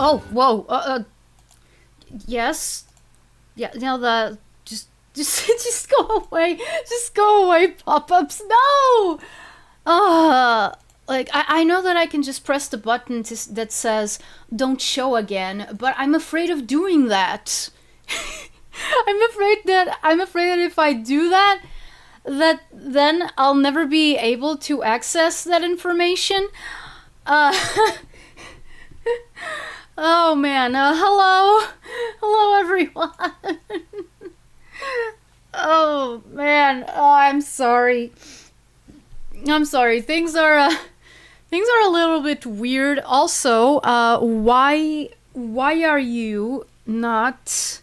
Oh, whoa. Yes. Yeah, you know, just go away. Just go away, pop-ups. No! Like, I know that I can just press the button that says, don't show again, but I'm afraid of doing that. I'm afraid that if I do that, then I'll never be able to access that information. Uh, oh man, hello. Hello everyone. Oh man, oh, I'm sorry. I'm sorry. Things are a little bit weird. Also, why are you not?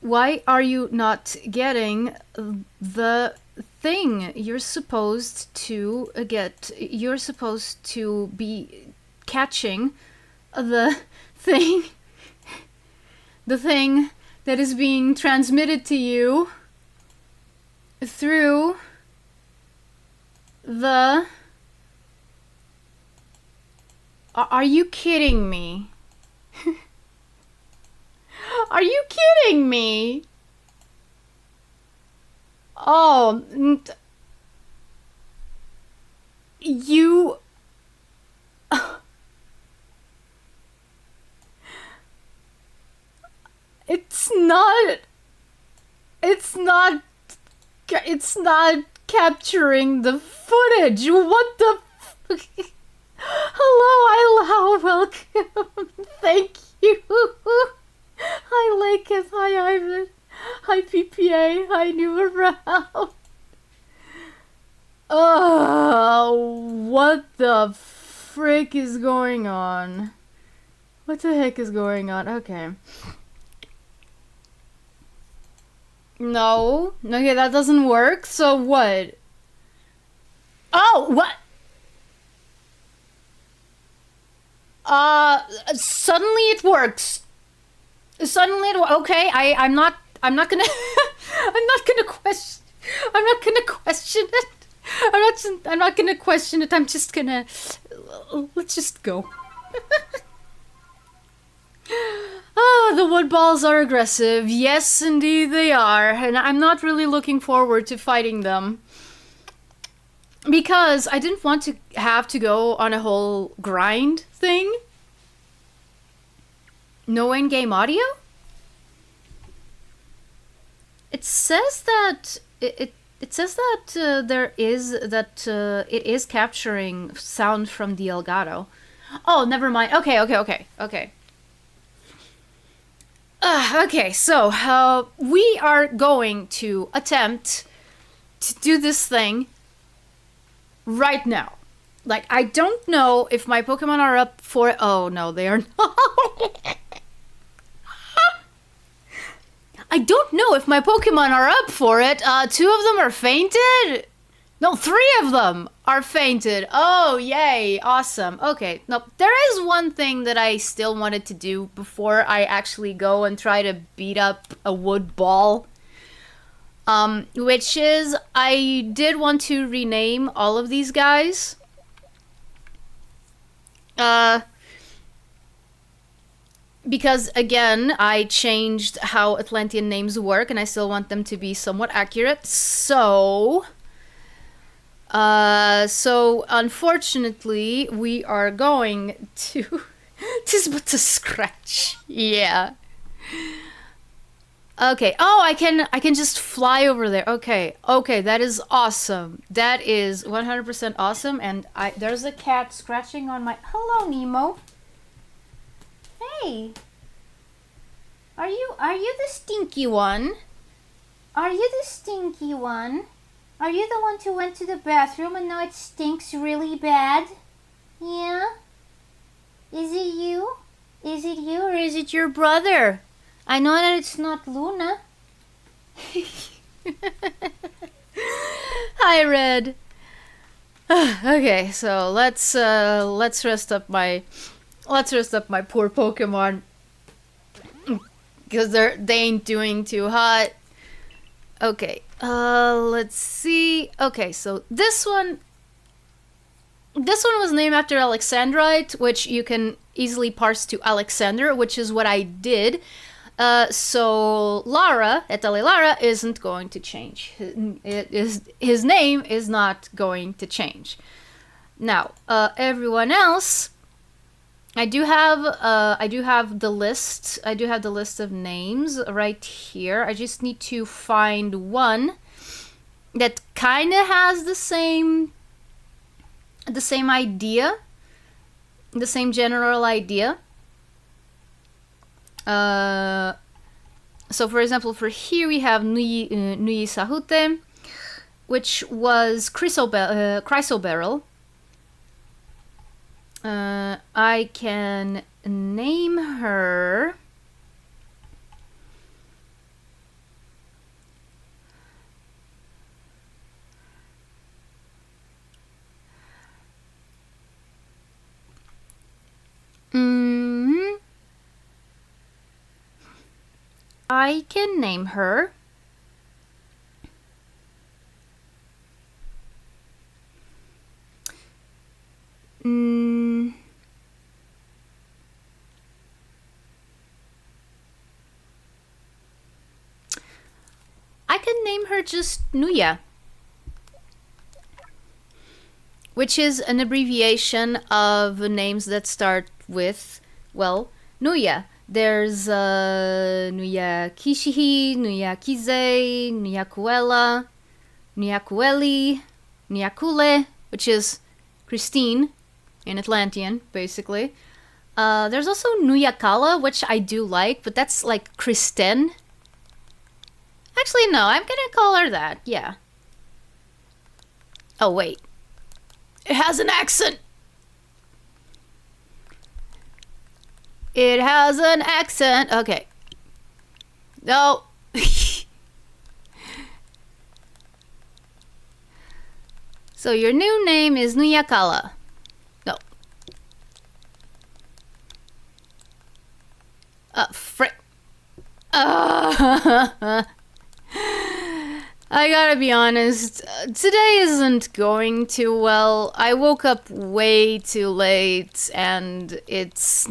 Why are you not getting the thing you're supposed to get? You're supposed to be catching the thing, the thing that is being transmitted to you through the... Are you kidding me? Are you kidding me? Oh, you... It's not... It's not... It's not capturing the footage. What the... Hello, welcome. Thank you. Hi, Laketh. Hi, Ivan. Hi, PPA. Hi, New Around. Oh, what the frick is going on? What the heck is going on? Okay. No. Okay, that doesn't work. So what? Oh, what? Suddenly it works. Suddenly it okay. I'm not gonna I'm not gonna question it. I'm not gonna question it. I'm just gonna let's just go. Ah, the wood balls are aggressive. Yes, indeed they are. And I'm not really looking forward to fighting them. Because I didn't want to have to go on a whole grind thing. No in-game audio? It says that... It says that it is capturing sound from the Elgato. Oh, never mind. Okay. Okay, so we are going to attempt to do this thing right now. Like, I don't know if my Pokemon are up for it. Oh, no, they are not. I don't know if my Pokemon are up for it. 2 of them are fainted? No, 3 of them are fainted. Oh, yay. Awesome. Okay. No, there is one thing that I still wanted to do before I actually go and try to beat up a wood ball. Which is, I did want to rename all of these guys. Because, again, I changed how Atlantean names work, and I still want them to be somewhat accurate. So unfortunately, we are going to... Tis but a scratch. Yeah. Okay. Oh, I can just fly over there. Okay. Okay, that is awesome. That is 100% awesome. And there's a cat scratching on my... Hello, Nemo. Hey. Are you the stinky one? Are you the stinky one? Are you the one who went to the bathroom and now it stinks really bad? Yeah? Is it you? Is it you or is it your brother? I know that it's not Luna. Hi, Red. Okay, so let's rest up my poor Pokemon because they ain't doing too hot. Okay, let's see. Okay, so this one this one was named after Alexandrite, which you can easily parse to Alexander, which is what I did. So Lara, Etale Lara, isn't going to change. His name is not going to change. Now, everyone else, I do have the list. I do have the list of names right here. I just need to find one that kind of has the same idea, the same general idea. So for example, for here we have Nui Sahute, which was chrysoberyl. I can name her I can name her I can name her just Nuya, which is an abbreviation of names that start with, well, Nuya. There's Nuya Kishihi, Nuya Kize, Nuya Kuela, Nuya Kueli, Nuya Kule, which is Christine in Atlantean, basically. There's also Nuya Kala, which I do like, but that's like Kristen. Actually, no, I'm gonna call her that, yeah. Oh, wait. It has an accent! It has an accent. Okay. No. So your new name is Nuyakala. No. Frick. I gotta be honest, today isn't going too well. I woke up way too late and it's just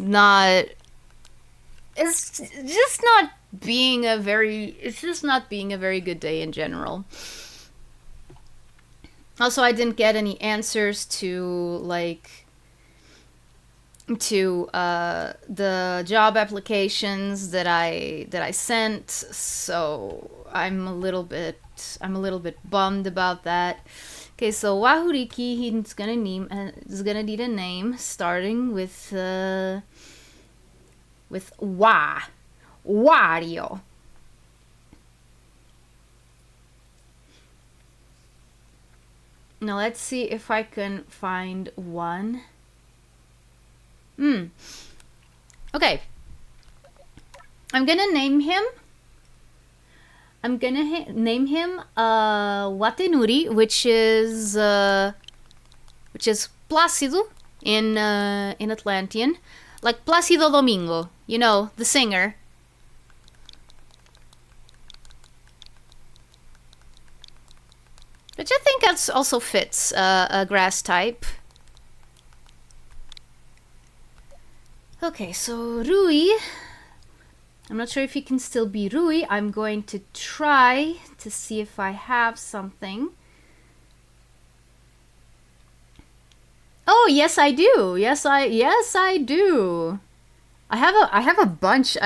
not being a very good day in general. Also, I didn't get any answers to the job applications that I sent, so I'm a little bit bummed about that. Okay, so Wahuriki, he's gonna need a name starting with Wario. Now let's see if I can find one. Okay. I'm gonna name him Watenuri, which is Plácido in Atlantean, like Plácido Domingo, you know, the singer. Which I think that's also fits a grass type. Okay, so Rui. I'm not sure if he can still be Rui. I'm going to try to see if I have something. Oh, yes I do. Yes I do. I have a bunch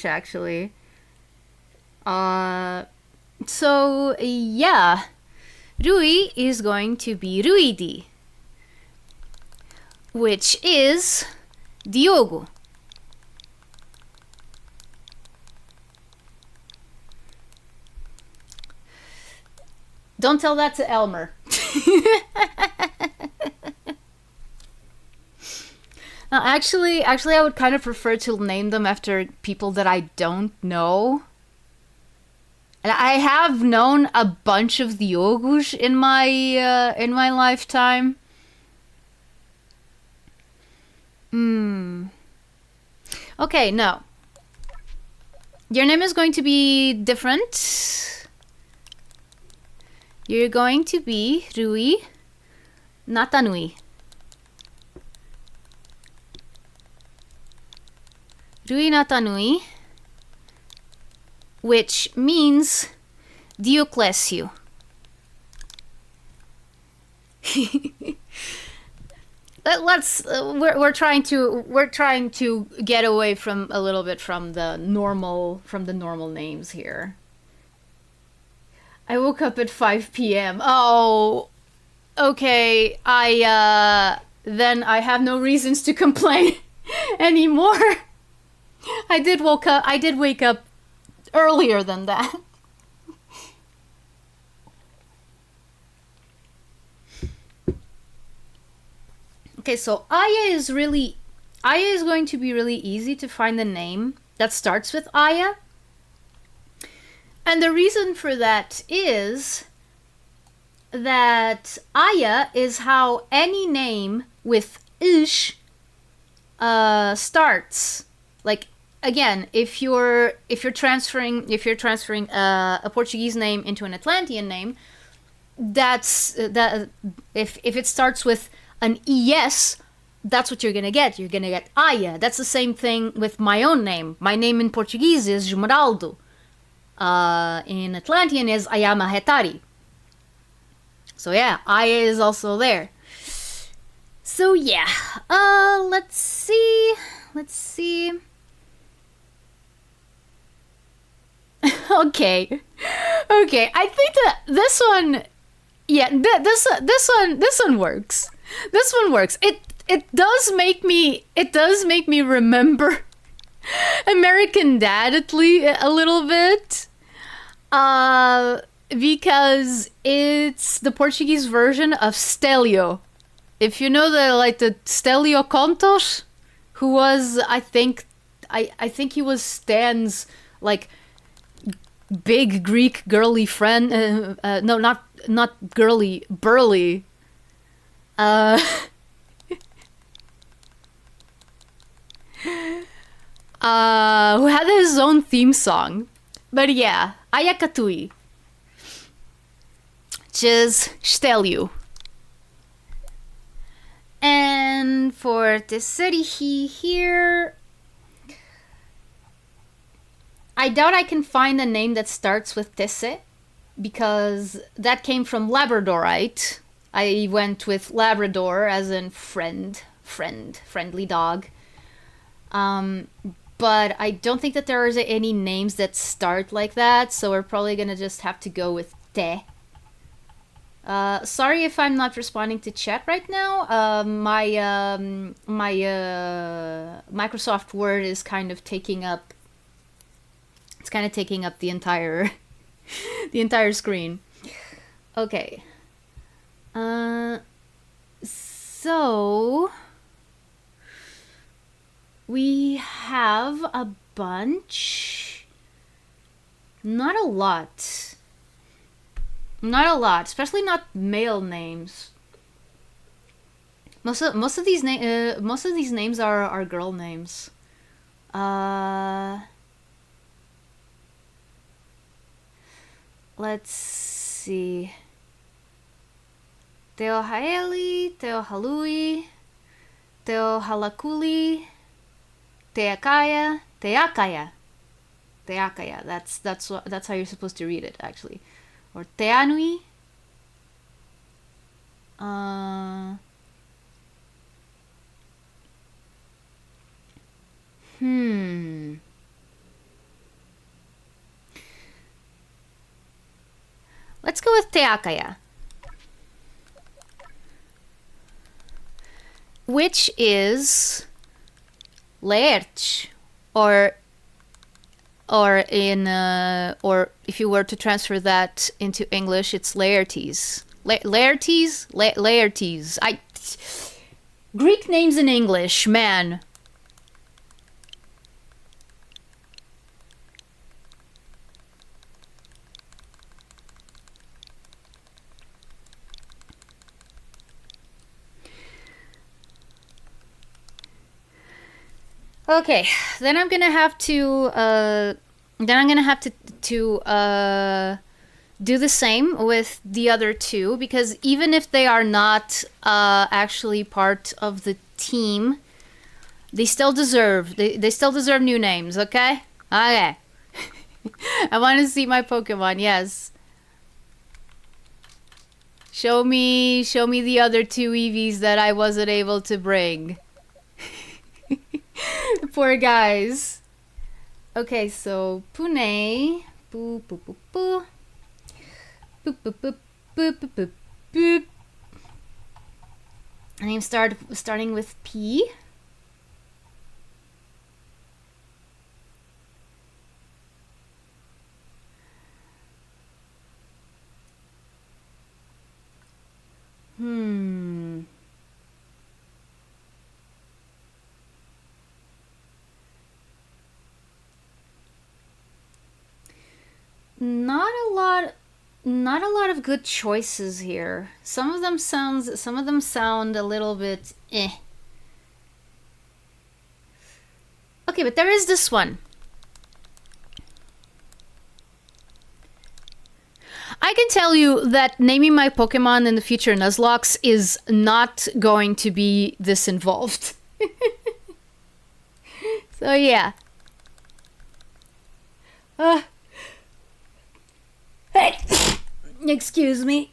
actually. So yeah. Rui is going to be Ruidi, which is Diogo. Don't tell that to Elmer. Now, actually, I would kind of prefer to name them after people that I don't know. And I have known a bunch of Diogos in my lifetime. Okay, no. Your name is going to be different. You're going to be Rui Natanui. Ruinatanui, which means Dioclesio. We're trying to get away from a little bit from the normal names here. I woke up at 5 p.m. Oh, okay. Then I have no reasons to complain anymore. I did wake up earlier than that. Okay, so Aya is going to be really easy to find a name that starts with Aya. And the reason for that is that Aya is how any name with ish starts. Like, again, if you're transferring a Portuguese name into an Atlantean name, if it starts with an ES, that's what you're gonna get. You're gonna get Aya. That's the same thing with my own name. My name in Portuguese is Jumeraldo. In Atlantean is Ayama Hetari. So yeah, Aya is also there. So yeah, let's see. Okay. I think that this one, yeah, this one works. This one works. It does make me remember American Dad at least a little bit, because it's the Portuguese version of Stelio. If you know the Stelio Contos, who was I think he was Stan's like big Greek girly friend. No, not girly, burly. Who had his own theme song. But yeah, Ayakatui, which is Stelio. And for the city here, I doubt I can find a name that starts with Tesse, because that came from Labradorite. I went with Labrador as in friendly dog. But I don't think that there is any names that start like that, so we're probably gonna just have to go with Te. Sorry if I'm not responding to chat right now. My Microsoft Word is kind of taking up. It's kind of taking up the entire screen. Okay. So we have a bunch. Not a lot, especially not male names. Most of these names are girl names. Let's see. Teohaeli, Teohalui, Teohalakuli, Teakaya. That's how you're supposed to read it, actually. Or Teanui. Let's go with Teakaya, which is Lerch, or if you were to transfer that into English, it's Laertes. Laertes. Greek names in English, man. Okay, then I'm gonna have to do the same with the other two, because even if they are not actually part of the team, They still deserve, they still deserve new names, okay? Okay. I want to see my Pokemon, yes. Show me the other two Eevees that I wasn't able to bring. Poor guys. Okay, so Pune. Boop, boop, boop, boop. Boop, boop, boop, boop, boop, boop, boop. Name starting with P. Not a lot of good choices here. Some of them sound a little bit eh. Okay, but there is this one. I can tell you that naming my Pokemon in the future Nuzlocke is not going to be this involved. So yeah. Hey, excuse me.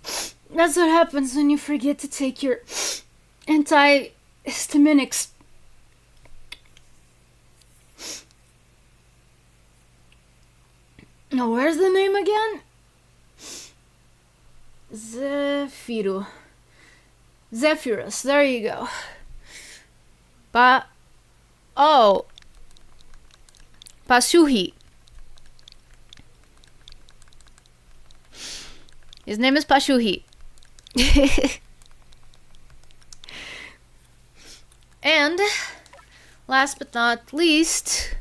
That's what happens when you forget to take your antihistaminics. Now, where's the name again? Zephyrus, there you go. Pasuhi. His name is Pashuhi. And last but not least,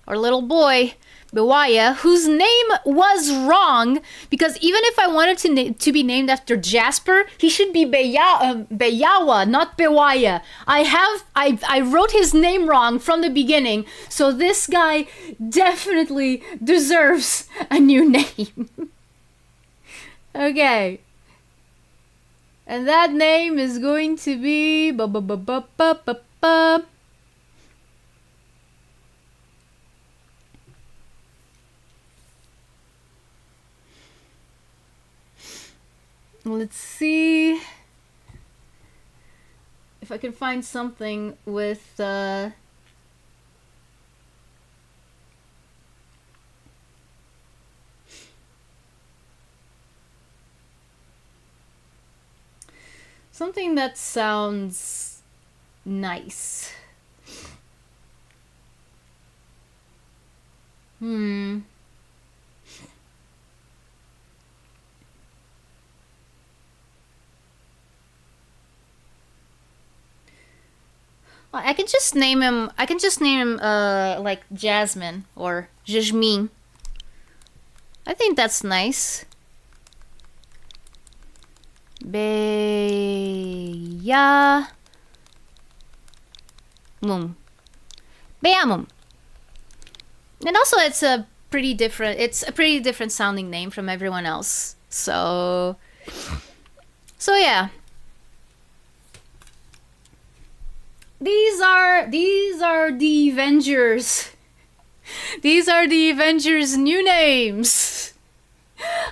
our little boy, Bewaya, whose name was wrong, because even if I wanted to be named after Jasper, he should be Beyawa, not Bewaya. I wrote his name wrong from the beginning, so this guy definitely deserves a new name. Okay. And that name is going to be Let's see if I can find something with something that sounds nice. I can just name him. Like Jasmine or Jasmine. I think that's nice. Beyamum. Beyamum. And also, it's a pretty different sounding name from everyone else. So yeah. These are the Avengers. These are the Avengers' new names.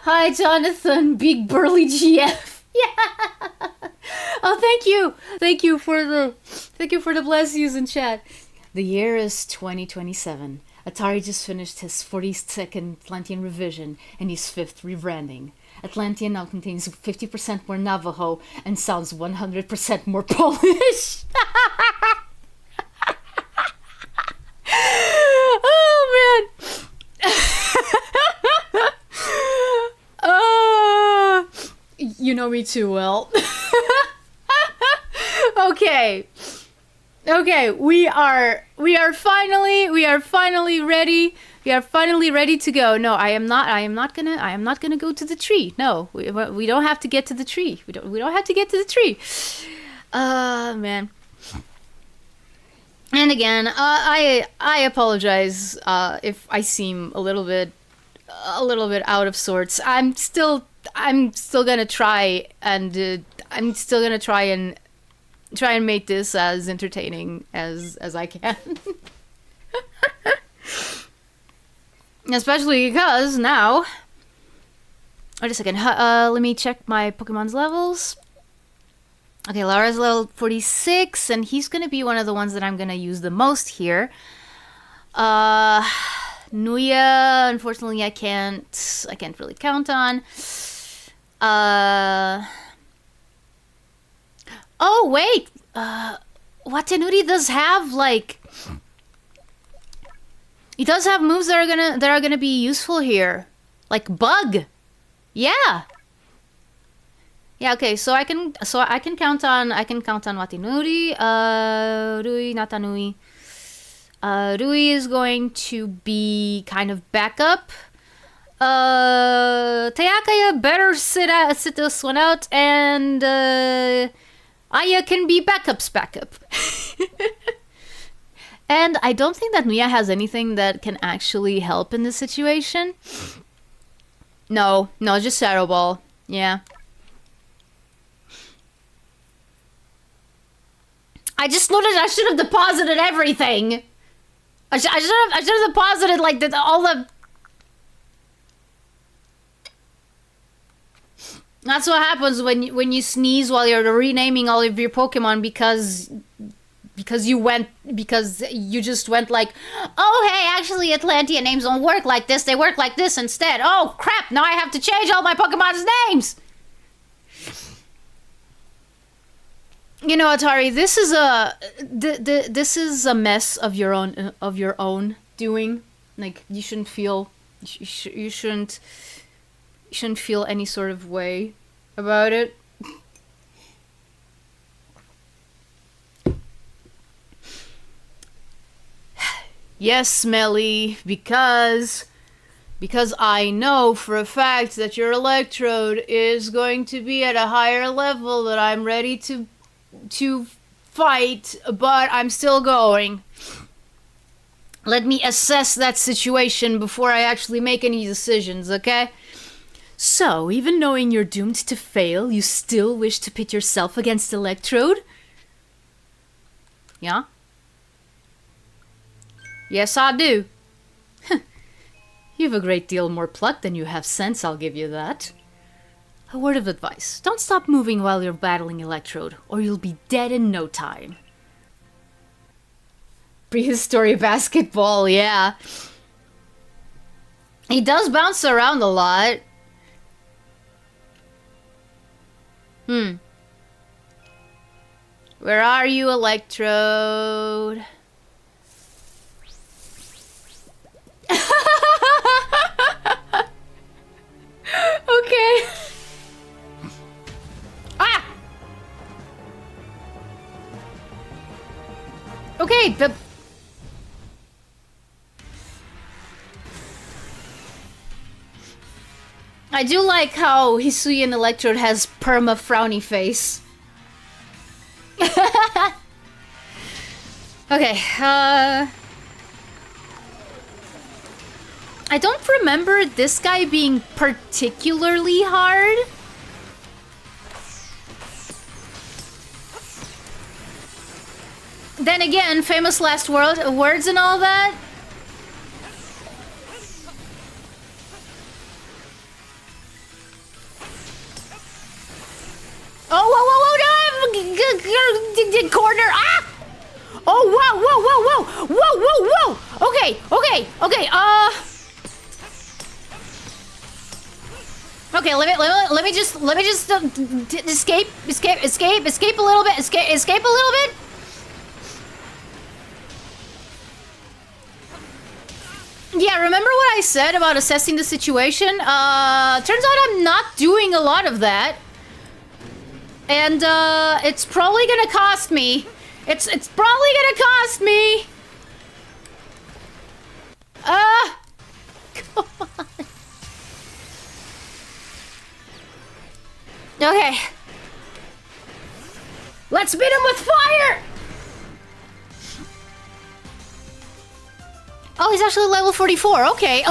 Hi, Jonathan, big burly GF. Yeah. Oh, thank you for the bless yous in chat. The year is 2027. Atari just finished his 42nd Atlantean revision and his 5th rebranding. Atlantean now contains 50% more Navajo and sounds 100% more Polish. Oh, man. You know me too well. Okay. We are finally ready. We are finally ready to go. No, I am not gonna go to the tree. No, we don't have to get to the tree. We don't have to get to the tree. Man. And again, I apologize if I seem a little bit out of sorts. I'm still gonna try and try and make this as entertaining as I can. Especially because now... Wait a second. Let me check my Pokemon's levels. Okay, Lara's level 46, and he's gonna be one of the ones that I'm gonna use the most here. Nuya, unfortunately, I can't really count on. Oh wait, Watanuri does have like, he does have moves that are gonna be useful here, like Bug. Yeah. Yeah, okay, so I can count on Watanuri, Rui, Natanui. Rui is going to be kind of backup. Tayakaya better sit this one out, and Aya can be backup's backup. And I don't think that Nuya has anything that can actually help in this situation. No, just Shadow Ball. Yeah. I just noticed I should have deposited everything. I should have deposited like all the. That's what happens when you sneeze while you're renaming all of your Pokemon because you just went like, oh hey, actually Atlantean names don't work like this, they work like this instead. Oh crap, now I have to change all my Pokemon's names. You know, Atari, this is a mess of your own doing. Like, you shouldn't feel any sort of way about it. Yes, Smelly, because I know for a fact that your Electrode is going to be at a higher level that I'm ready to fight, but I'm still going. Let me assess that situation before I actually make any decisions, okay? So, even knowing you're doomed to fail, you still wish to pit yourself against Electrode? Yeah? Yes, I do. You have a great deal more pluck than you have sense, I'll give you that. A word of advice. Don't stop moving while you're battling Electrode, or you'll be dead in no time. Prehistory basketball, yeah. He does bounce around a lot. Where are you, Electrode? Okay. Ah! Okay, the... I do like how Hisuian Electrode has perma frowny face. Okay, I don't remember this guy being particularly hard. Then again, famous last words and all that. Oh, whoa, corner. Ah! Oh, whoa. Okay. Okay, let me just escape a little bit. Escape a little bit. Yeah, remember what I said about assessing the situation? Turns out I'm not doing a lot of that. And it's probably gonna cost me. It's probably gonna cost me. Come on. Okay. Let's beat him with fire! Oh, he's actually level 44. Okay.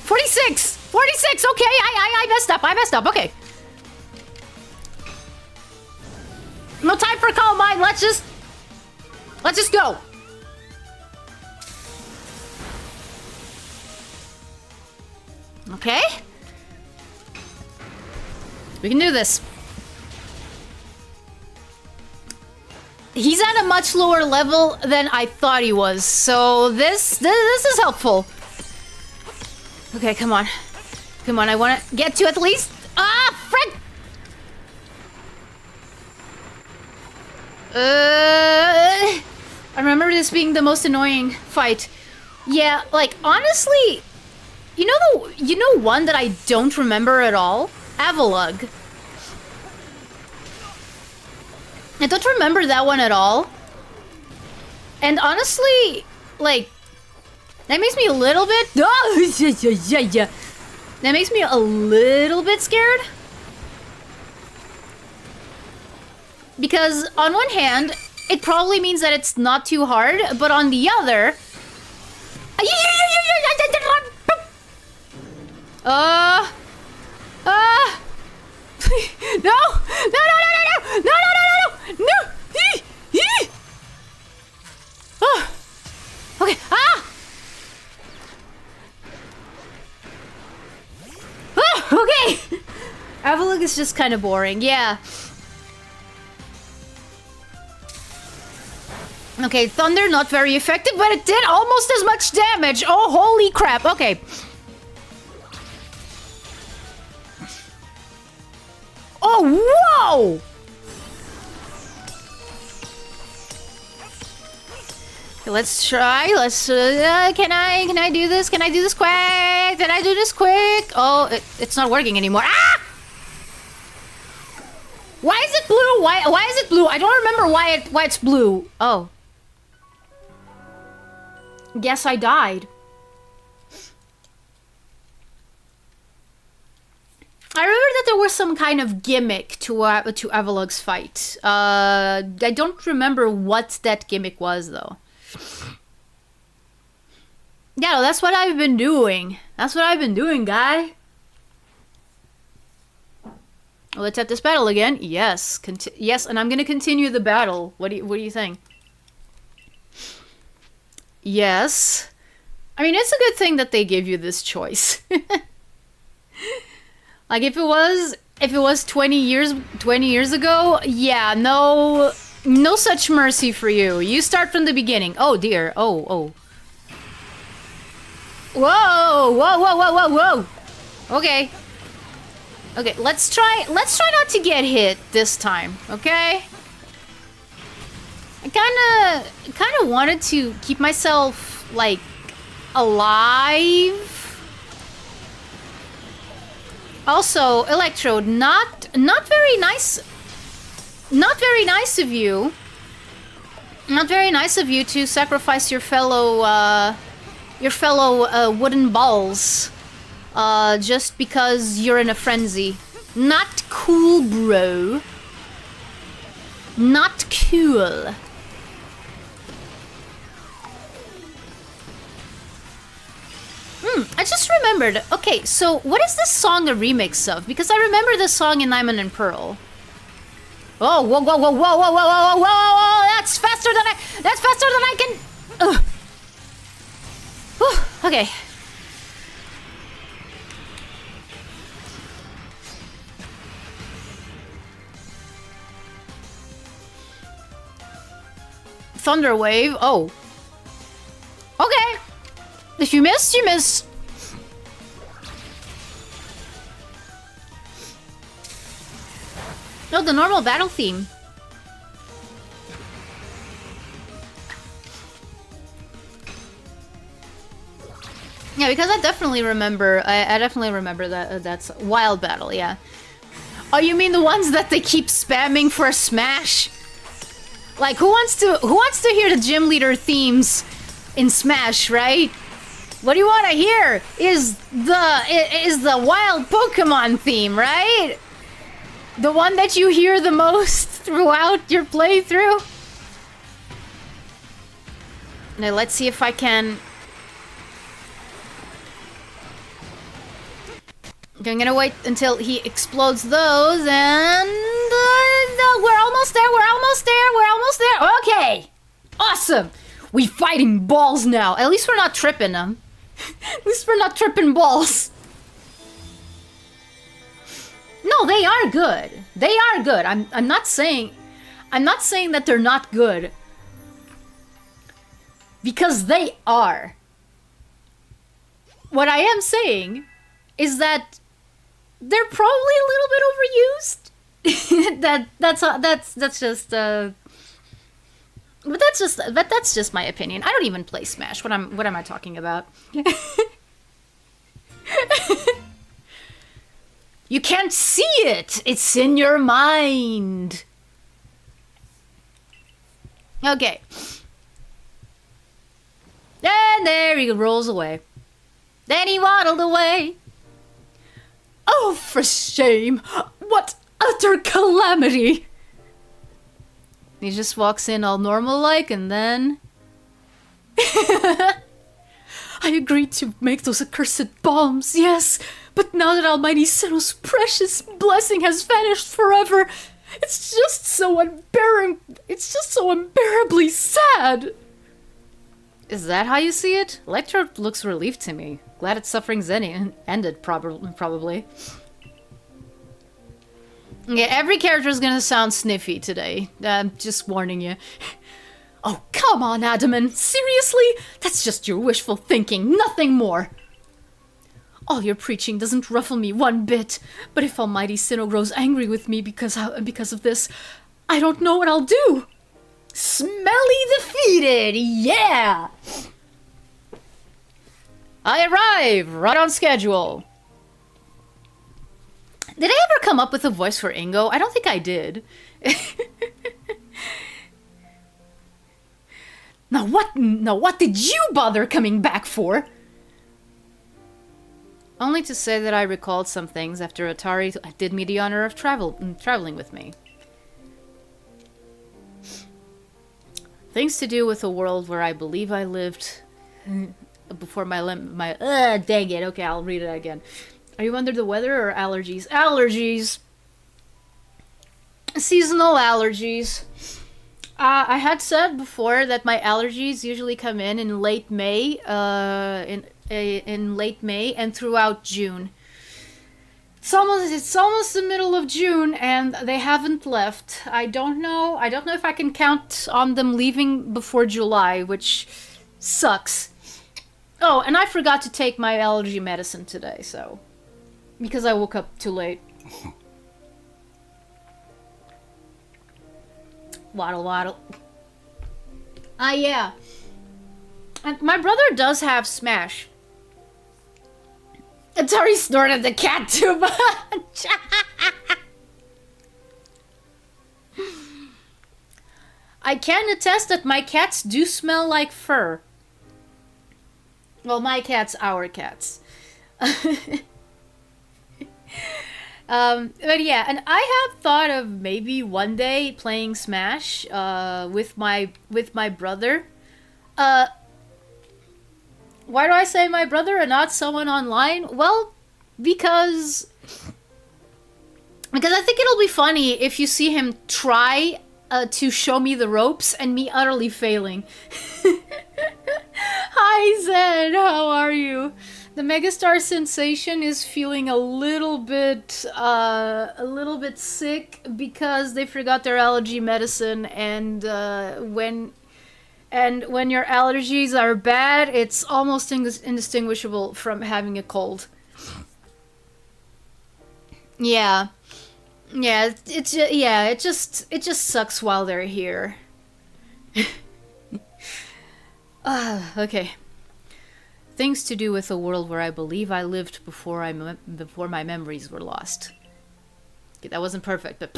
46! 46! Okay, I messed up. Okay. No time for calm mind. Let's just go. Okay. We can do this. He's at a much lower level than I thought he was, so this is helpful. Okay, come on. Come on, I want to get to at least... Ah, frick! I remember this being the most annoying fight. Yeah, like, honestly... You know one that I don't remember at all? AAAAUGH. I don't remember that one at all. And honestly, like, that makes me a little bit... Oh, yeah. That makes me a little bit scared. Because on one hand, it probably means that it's not too hard, but on the other... No! Oh. Okay. Ah! Oh, okay. AAAAUGH is just kind of boring. Yeah. Okay, thunder not very effective, but it did almost as much damage. Oh, holy crap. Okay. Oh, whoa! Okay, let's try. Let's. Can I do this? Can I do this quick? Can I do this quick? Oh, it's not working anymore. Ah! Why is it blue? Why is it blue? I don't remember why it's blue. Oh. Guess I died. I remember that there was some kind of gimmick to AAAAUGH's fight. I don't remember what that gimmick was though. Yeah, no, that's what I've been doing. That's what I've been doing, guy. Let's have this battle again. Yes, yes, and I'm gonna continue the battle. What do you think? Yes. I mean, it's a good thing that they give you this choice. Like if it was 20 years ago, yeah, no such mercy for you. You start from the beginning. Oh dear. Oh. Whoa. Okay. Okay, let's try not to get hit this time, okay? I kinda wanted to keep myself like alive. Also, Electrode, not very nice. Not very nice of you. Not very nice of you to sacrifice your fellow wooden balls, just because you're in a frenzy. Not cool, bro. Not cool. I just remembered. Okay, so what is this song a remix of? Because I remember this song in Diamond and Pearl. Oh, whoa! That's faster than I can. Ugh. Whew, okay. Thunder wave. Oh. Okay. If you miss, you miss. No, the normal battle theme. Yeah, because I definitely remember. I definitely remember that. That's Wild Battle. Yeah. Oh, you mean the ones that they keep spamming for a Smash? Like, who wants to hear the gym leader themes in Smash, right? What do you want to hear? Is the wild Pokemon theme, right? The one that you hear the most throughout your playthrough? Now let's see if I can. I'm gonna wait until he explodes those, and we're almost there. We're almost there. awesome! We fighting balls now. At least we're not tripping them. At least we're not tripping balls. No, they are good. They are good. I'm not saying that they're not good. Because they are. What I am saying is that they're probably a little bit overused. that's just my opinion. I don't even play Smash. What am I talking about? You can't see it. It's in your mind. Okay. And there he rolls away. Then he waddled away. Oh, for shame! What utter calamity! He just walks in all normal-like, and then... I agreed to make those accursed bombs, yes! But now that Almighty Sinnoh's precious blessing has vanished forever, it's just so unbearably sad! Is that how you see it? Electro looks relieved to me. Glad its suffering's ended, probably. Yeah, every character is gonna sound sniffy today. Just warning you. Oh, come on, Adaman. Seriously? That's just your wishful thinking, nothing more. All your preaching doesn't ruffle me one bit. But if Almighty Sinnoh grows angry with me because of this, I don't know what I'll do. Smelly defeated, yeah! I arrive right on schedule. Did I ever come up with a voice for Ingo? I don't think I did. Now what did you bother coming back for? Only to say that I recalled some things after Atari did me the honor of traveling with me. Things to do with a world where I believe I lived before dang it. Okay, I'll read it again. Are you under the weather or allergies? Allergies! Seasonal allergies. I had said before that my allergies usually come in late May, in late May and throughout June. It's almost the middle of June and they haven't left. I don't know if I can count on them leaving before July, which sucks. Oh, and I forgot to take my allergy medicine today, so because I woke up too late. Waddle waddle. Ah, yeah. And my brother does have Smash. Atari snorted the cat too much. I can attest that my cats do smell like fur. Well, my cats, our cats. But yeah, and I have thought of maybe one day playing Smash with my brother. Why do I say my brother and not someone online? Well, because I think it'll be funny if you see him try to show me the ropes and me utterly failing. Hi Zed, how are you? The Megastar sensation is feeling a little bit sick because they forgot their allergy medicine, and when your allergies are bad, it's almost indistinguishable from having a cold. Yeah. Yeah, it just sucks while they're here. Okay. Things to do with a world where I believe I lived before my memories were lost. Okay, that wasn't perfect, but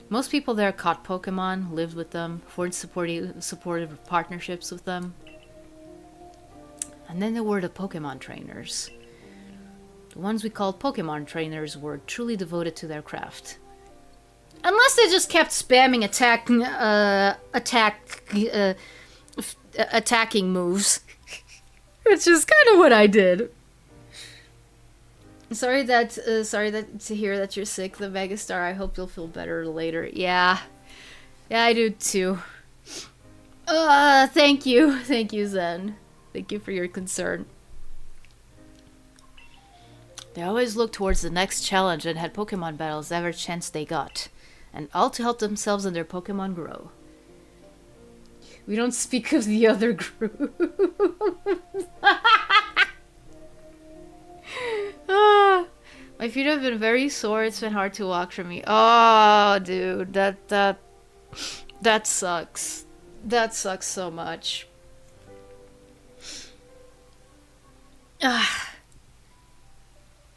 most people there caught Pokemon, lived with them, forged supportive partnerships with them. And then there were the Pokemon trainers. The ones we called Pokemon trainers were truly devoted to their craft. Unless they just kept spamming attacking moves. Which is kind of what I did. Sorry to hear that you're sick, the Megastar. I hope you'll feel better later. Yeah. Yeah, I do too. Thank you, Zen. Thank you for your concern. They always looked towards the next challenge and had Pokemon battles every chance they got, and all to help themselves and their Pokemon grow. We don't speak of the other group. My feet have been very sore. It's been hard to walk for me. Oh, dude, that sucks. That sucks so much.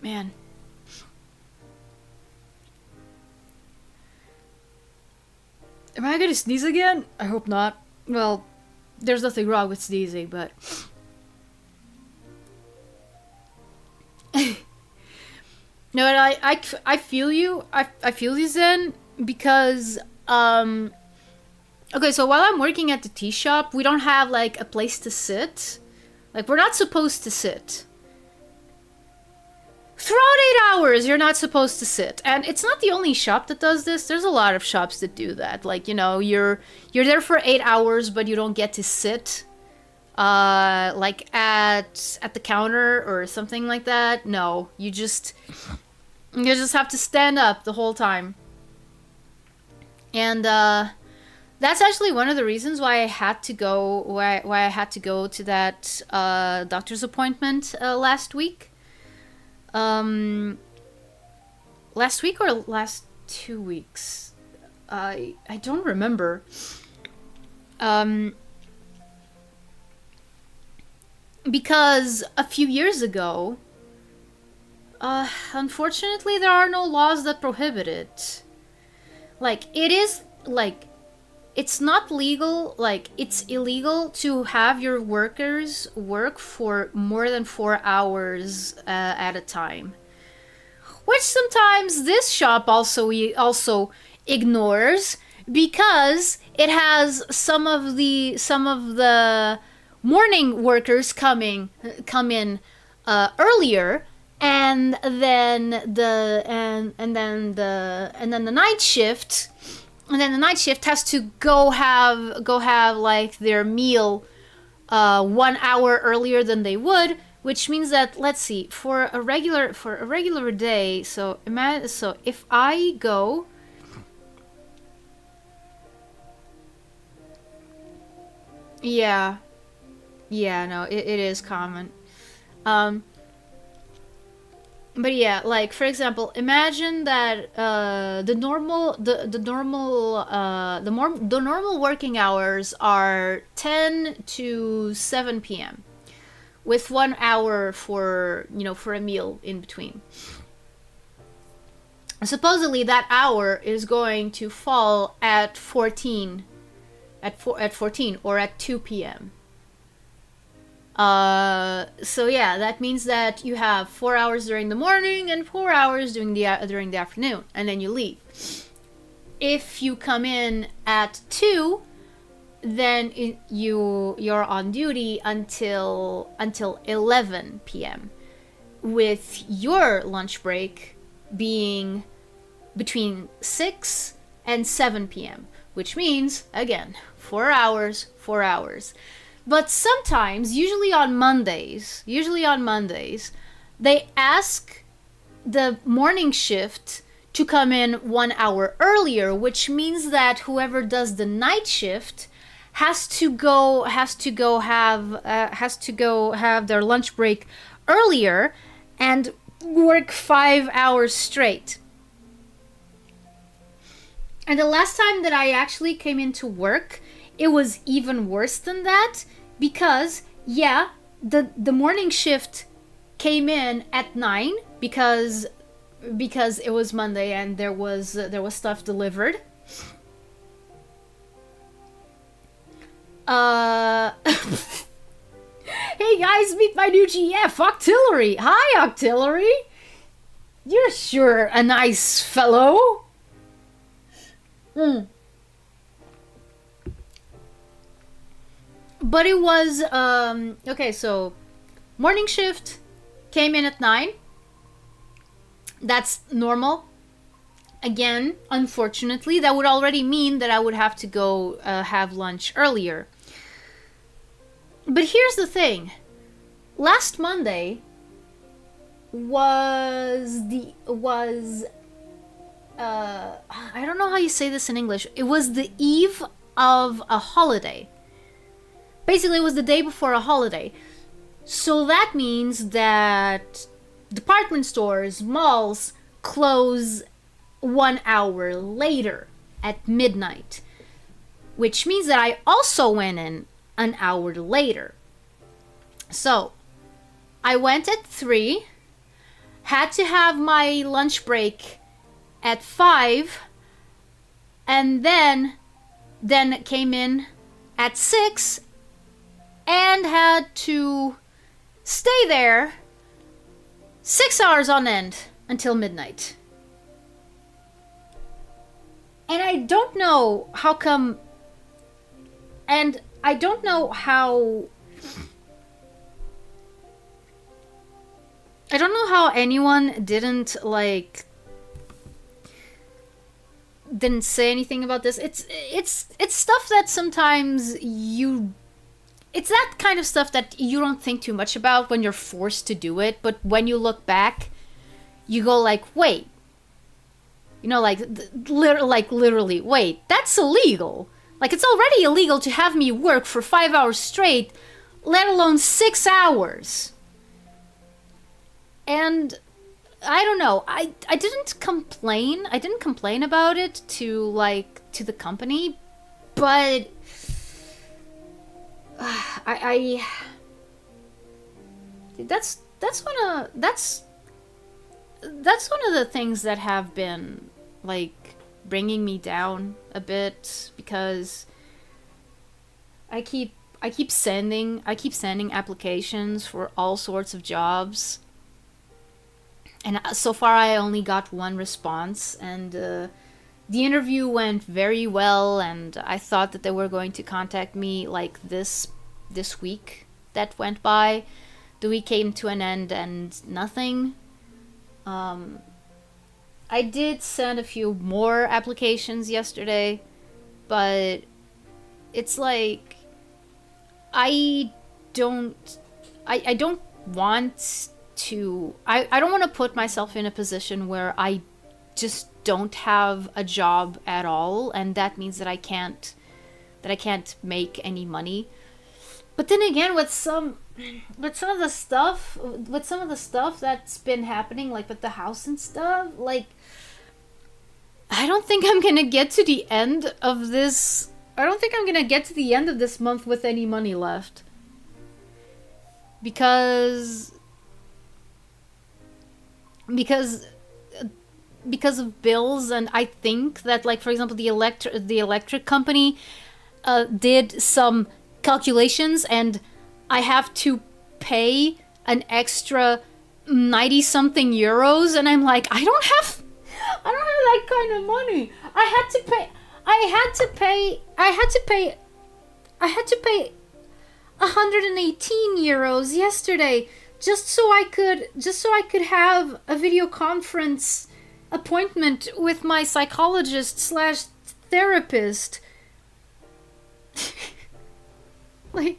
Man. Am I gonna sneeze again? I hope not. Well, there's nothing wrong with sneezing, but... No, and I feel you. I feel you, Zen, because, okay, so while I'm working at the tea shop, we don't have, like, a place to sit. Like, we're not supposed to sit. Throughout 8 hours, you're not supposed to sit. And it's not the only shop that does this. There's a lot of shops that do that. Like, you know, you're there for 8 hours, but you don't get to sit. Like at the counter or something like that. No, you just have to stand up the whole time. And that's actually one of the reasons why I had to go why I had to go to that doctor's appointment last week. Last week or last 2 weeks? I don't remember. Because a few years ago, unfortunately, there are no laws that prohibit it. Like, it is, like, it's not legal, like, it's illegal to have your workers work for more than 4 hours at a time. Which sometimes this shop also ignores, because it has some of the morning workers come in earlier, and then the night shift, has to go have like their meal 1 hour earlier than they would, which means that, let's see, for a regular day, so if I go, yeah, no, it is common. But yeah, like, for example, imagine that the normal working hours are 10 to 7 p.m. with 1 hour for a meal in between. Supposedly that hour is going to fall at 14 or at 2 p.m. So yeah, that means that you have 4 hours during the morning and 4 hours during the afternoon, and then you leave. If you come in at 2, then you're on duty until 11 p.m. with your lunch break being between 6 and 7 p.m., which means, again, 4 hours. But sometimes, usually on Mondays, they ask the morning shift to come in 1 hour earlier, which means that whoever does the night shift has to go have their lunch break earlier and work 5 hours straight. And the last time that I actually came into work, it was even worse than that, because yeah, the morning shift came in at 9 because it was Monday and there was stuff delivered. Hey guys, meet my new GF, Octillery. Hi, Octillery. You're sure a nice fellow. But it was, okay, so morning shift came in at 9. That's normal. again, unfortunately, that would already mean that I would have to go have lunch earlier. But here's the thing. Last Monday was I don't know how you say this in English. It was the eve of a holiday. Basically, it was the day before a holiday. So that means that department stores, malls close 1 hour later at midnight. Which means that I also went in an hour later. So, I went at 3, had to have my lunch break at 5, and then came in at 6 and had to stay there 6 hours on end until midnight. And I don't know how come, and I don't know how anyone didn't say anything about this. It's stuff that sometimes it's that kind of stuff that you don't think too much about when you're forced to do it, but when you look back, you go like, wait, you know, literally, wait, that's illegal. Like, it's already illegal to have me work for 5 hours straight, let alone 6 hours. And I don't know. I didn't complain. I didn't complain about it to the company, but that's one of the things that have been bringing me down a bit, because I keep sending applications for all sorts of jobs. And so far, I only got one response, and the interview went very well, and I thought that they were going to contact me this week that went by. The week came to an end, and nothing. I did send a few more applications yesterday, but it's like I don't want to, I don't want to put myself in a position where I just don't have a job at all, and that means that I can't make any money. But then again, with some of the stuff that's been happening, with the house and stuff, I don't think I'm gonna get to the end of this. I don't think I'm gonna get to the end of this month with any money left, because of bills. And I think that, for example, the electric company did some calculations, and I have to pay an extra 90 something euros, and I'm like, I don't have that kind of money. I had to pay 118 euros yesterday just so I could have a video conference appointment with my psychologist / therapist. I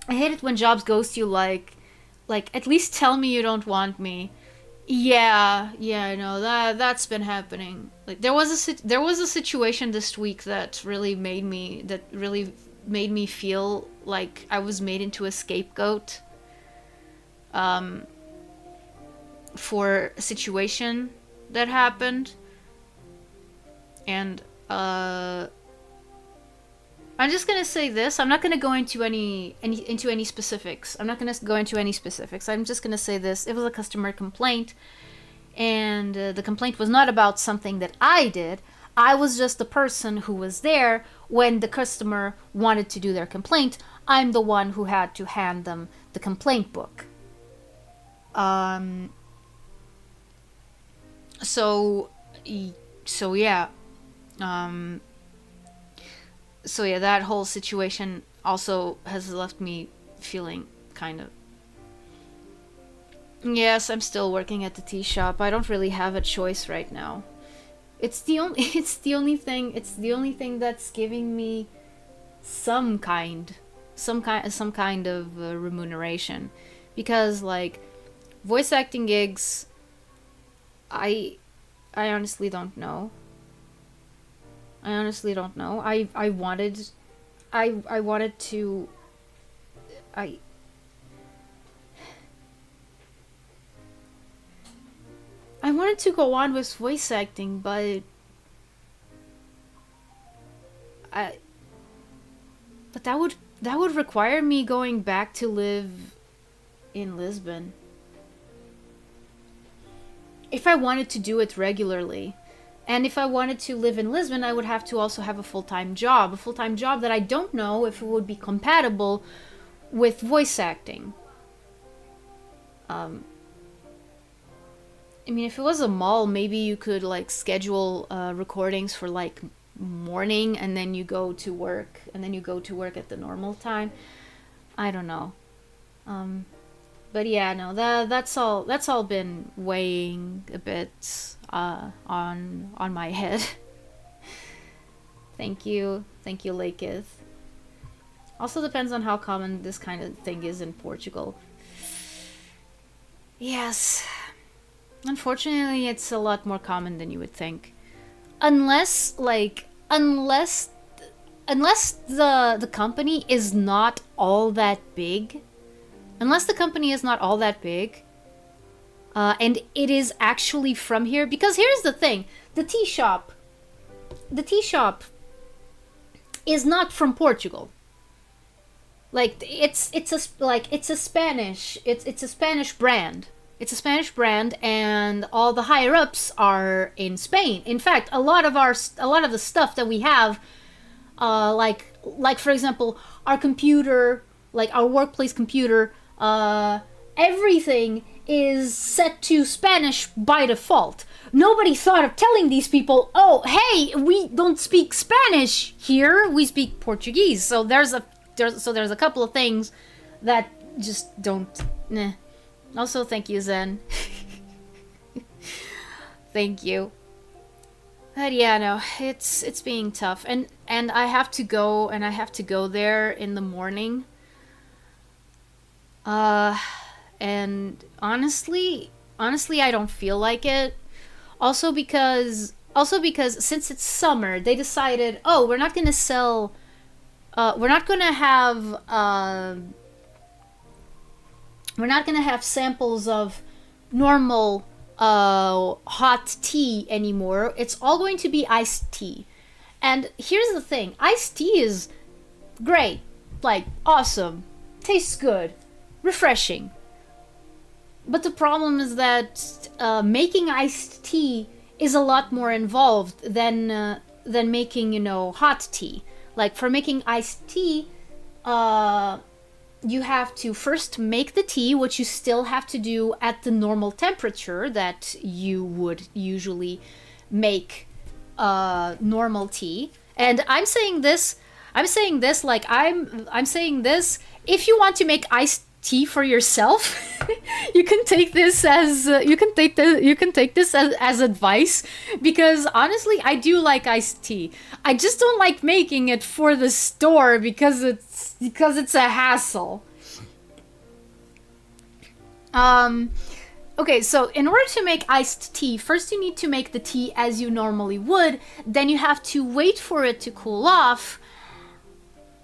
hate it when jobs ghost you, at least tell me you don't want me. Yeah, no, that's been happening. There was a situation this week that really made me feel like I was made into a scapegoat for a situation that happened. And I'm just gonna say this. I'm not gonna go into any specifics. I'm just gonna say this. It was a customer complaint, and the complaint was not about something that I did. I was just the person who was there when the customer wanted to do their complaint. I'm the one who had to hand them the complaint book. So yeah. So yeah, that whole situation also has left me feeling kind of Yes, I'm still working at the tea shop. I don't really have a choice right now. It's the only it's the only thing that's giving me some kind some kind of remuneration, because like voice acting gigs, I I honestly don't know. I honestly don't know. I wanted I wanted to I I wanted to go on with voice acting, but I but that would require me going back to live in Lisbon if I wanted to do it regularly. And if I wanted to live in Lisbon, I would have to also have a full-time job. A full-time job that I don't know if it would be compatible with voice acting. Um, I mean, if it was a mall, maybe you could like schedule recordings for like morning, and then you go to work, and then you go to work at the normal time. I don't know. Um, but yeah, no, that's all been weighing a bit on my head. Thank you, Laketh. Also depends on how common this kind of thing is in Portugal. Yes, unfortunately, it's a lot more common than you would think. Unless, like, unless the company is not all that big. Unless the company is not all that big, and it is actually from here. Because here's the thing: the tea shop is not from Portugal. Like it's a Spanish it's a Spanish brand. It's a Spanish brand, and all the higher ups are in Spain. In fact, a lot of the stuff that we have, like for example, our computer, like our workplace computer, everything is set to Spanish by default. Nobody thought of telling these people, "Oh, hey, we don't speak Spanish here. We speak Portuguese." So there's a couple of things that just don't. Nah. Also, thank you, Zen. Thank you. But yeah, no, it's being tough, and I have to go, there in the morning. Uh, and honestly, I don't feel like it. Also because since it's summer, they decided, oh, we're not gonna sell. We're not gonna have. We're not gonna have samples of normal hot tea anymore. It's all going to be iced tea. And here's the thing: iced tea is great, like awesome, tastes good, refreshing. But the problem is that making iced tea is a lot more involved than making, hot tea. Like for making iced tea, you have to first make the tea, which you still have to do at the normal temperature that you would usually make normal tea. And I'm saying this like I'm saying this. If you want to make iced tea for yourself, you can take this as as advice, because honestly, I do like iced tea. I just don't like making it for the store because it's a hassle. Okay, so in order to make iced tea, first you need to make the tea as you normally would. Then you have to wait for it to cool off.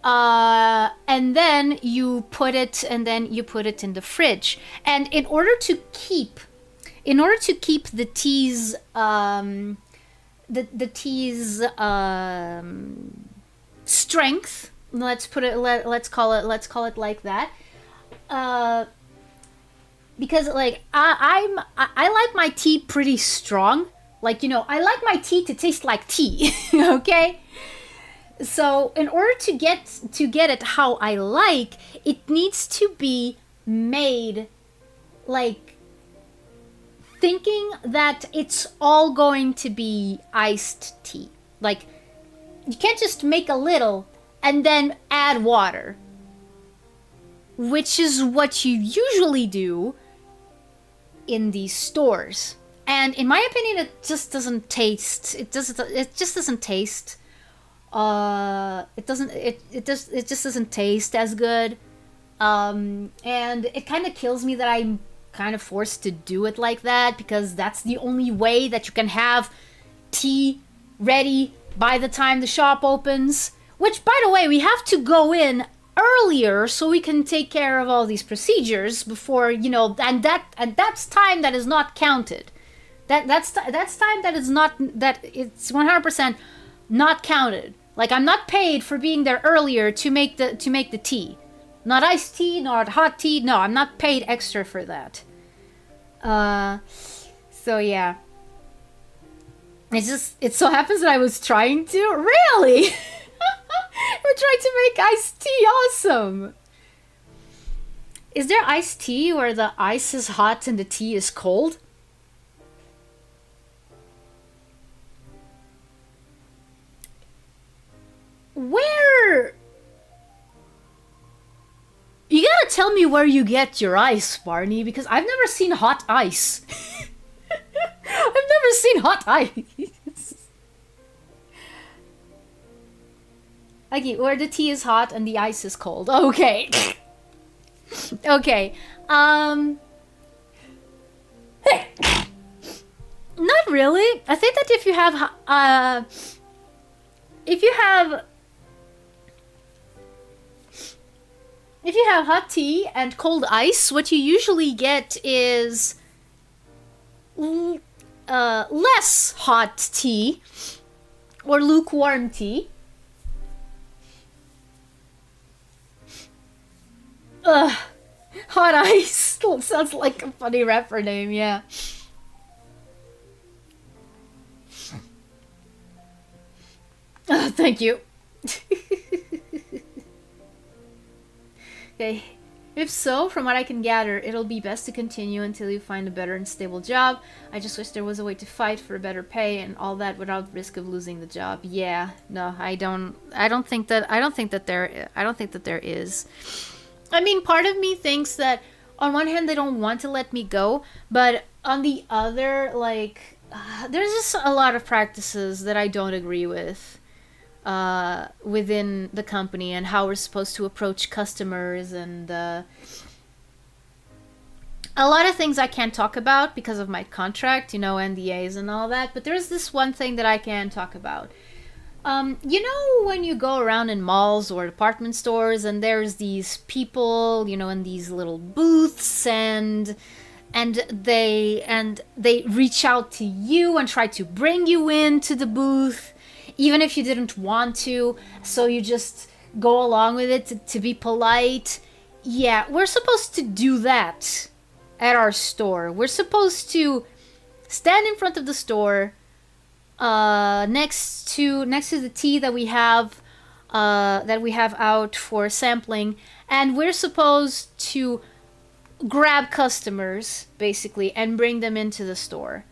And then you put it in the fridge. And in order to keep the tea's the tea's strength, let's call it like that. Because like I like my tea pretty strong. Like, I like my tea to taste like tea. Okay? So in order to get it how I like, it needs to be made like thinking that it's all going to be iced tea. Like, you can't just make a little and then add water, which is what you usually do in these stores. And in my opinion, it just doesn't taste. It just doesn't taste. It just doesn't taste as good. And it kind of kills me that I'm kind of forced to do it like that, because that's the only way that you can have tea ready by the time the shop opens. Which, by the way, we have to go in earlier so we can take care of all these procedures before, you know, and that's time that is not counted. That's time that is not, that it's 100% not counted. Like, I'm not paid for being there earlier to make the tea. Not iced tea, not hot tea. No, I'm not paid extra for that. So yeah. It so happens that I was trying to. Really? We're trying to make iced tea. Awesome. Is there iced tea where the ice is hot and the tea is cold? Where? You gotta tell me where you get your ice, Barney, because I've never seen hot ice. I've never seen hot ice. Okay, where the tea is hot and the ice is cold. Okay. Okay. Not really. I think that if you have hot tea and cold ice, what you usually get is less hot tea or lukewarm tea. Hot ice sounds like a funny rapper name, yeah. Thank you. Okay. If so, from what I can gather, it'll be best to continue until you find a better and stable job. I just wish there was a way to fight for better pay and all that without risk of losing the job. Yeah, no, I don't think that there is. I mean, part of me thinks that on one hand they don't want to let me go, but on the other, like, there's just a lot of practices that I don't agree with. Within the company and how we're supposed to approach customers, and a lot of things I can't talk about because of my contract, you know, NDAs and all that, but there's this one thing that I can talk about. You know, when you go around in malls or department stores and there's these people, you know, in these little booths, and they reach out to you and try to bring you into the booth, even if you didn't want to, so you just go along with it to be polite. Yeah, we're supposed to do that at our store. We're supposed to stand in front of the store, next to the tea that we have out for sampling, and we're supposed to grab customers, basically, and bring them into the store.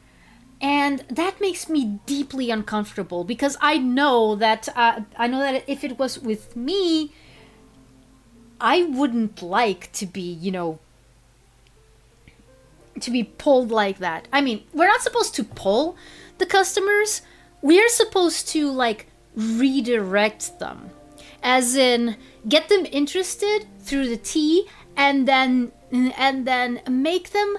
And that makes me deeply uncomfortable, because I know that if it was with me, I wouldn't like to be, you know, to be pulled like that. I mean, we're not supposed to pull the customers. We're supposed to, like, redirect them. As in, get them interested through the tea, and then make them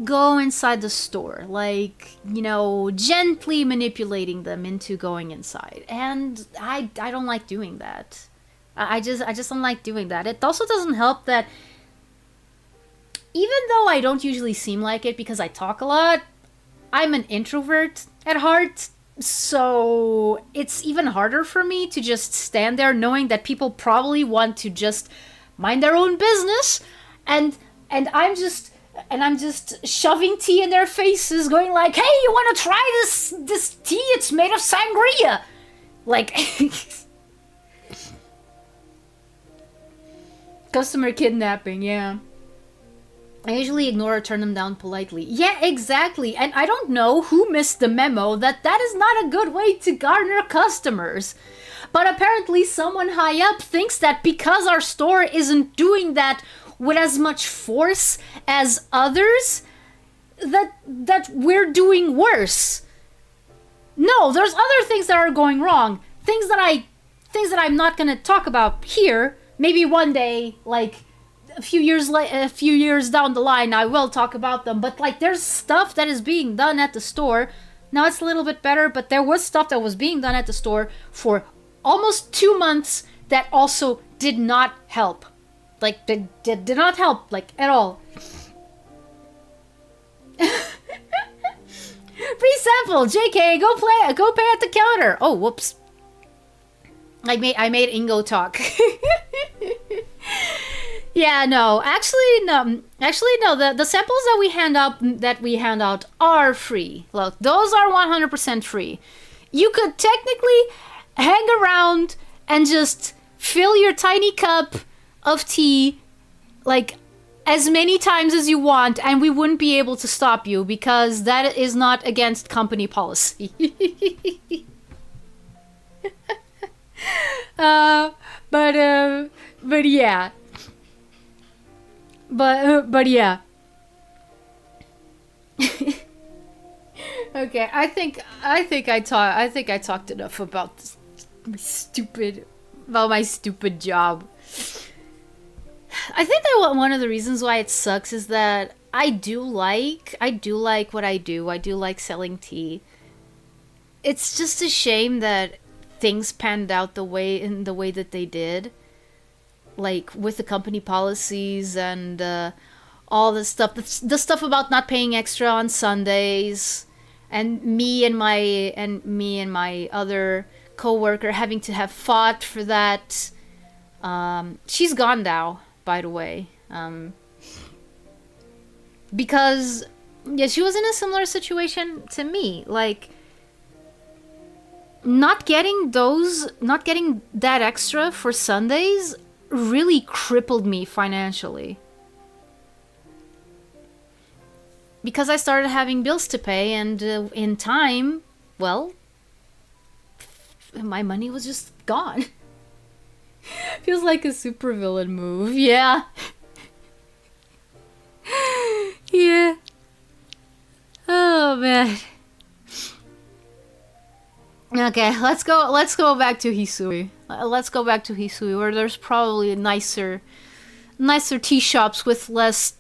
go inside the store, like, you know, gently manipulating them into going inside. And I don't like doing that. I just don't like doing that. It also doesn't help that even though I don't usually seem like it because I talk a lot, I'm an introvert at heart. So it's even harder for me to just stand there knowing that people probably want to just mind their own business, and I'm just shoving tea in their faces, going like, "Hey, you want to try this tea? It's made of sangria." Like, customer kidnapping, yeah. I usually ignore or turn them down politely. Yeah, exactly. And I don't know who missed the memo that is not a good way to garner customers. But apparently someone high up thinks that because our store isn't doing that with as much force as others, that we're doing worse. No, there's other things that are going wrong. Things that I'm not gonna talk about here. Maybe one day, like a few years down the line, I will talk about them. But like, there's stuff that is being done at the store. Now it's a little bit better, but there was stuff that was being done at the store for almost 2 months that also did not help. Like, did not help, like, at all. Free sample, JK, go pay at the counter. Oh, whoops. I made Ingo talk. Yeah, no. Actually, no. The samples that we hand out are free. Look, those are 100% free. You could technically hang around and just fill your tiny cup of tea, like, as many times as you want, and we wouldn't be able to stop you because that is not against company policy. But yeah. But yeah. Okay, I think I talked enough about this, my stupid job. I think that one of the reasons why it sucks is that I do like what I do. I do like selling tea. It's just a shame that things panned out the way that they did. Like with the company policies and all this stuff. The stuff about not paying extra on Sundays, and me and my other coworker having to have fought for that. She's gone now, by the way. Because yeah, she was in a similar situation to me. Like, not getting that extra for Sundays really crippled me financially. Because I started having bills to pay, and in time, well, my money was just gone. Feels like a supervillain move, yeah. Yeah. Oh man. Okay, let's go back to Hisui. Let's go back to Hisui, where there's probably nicer tea shops with less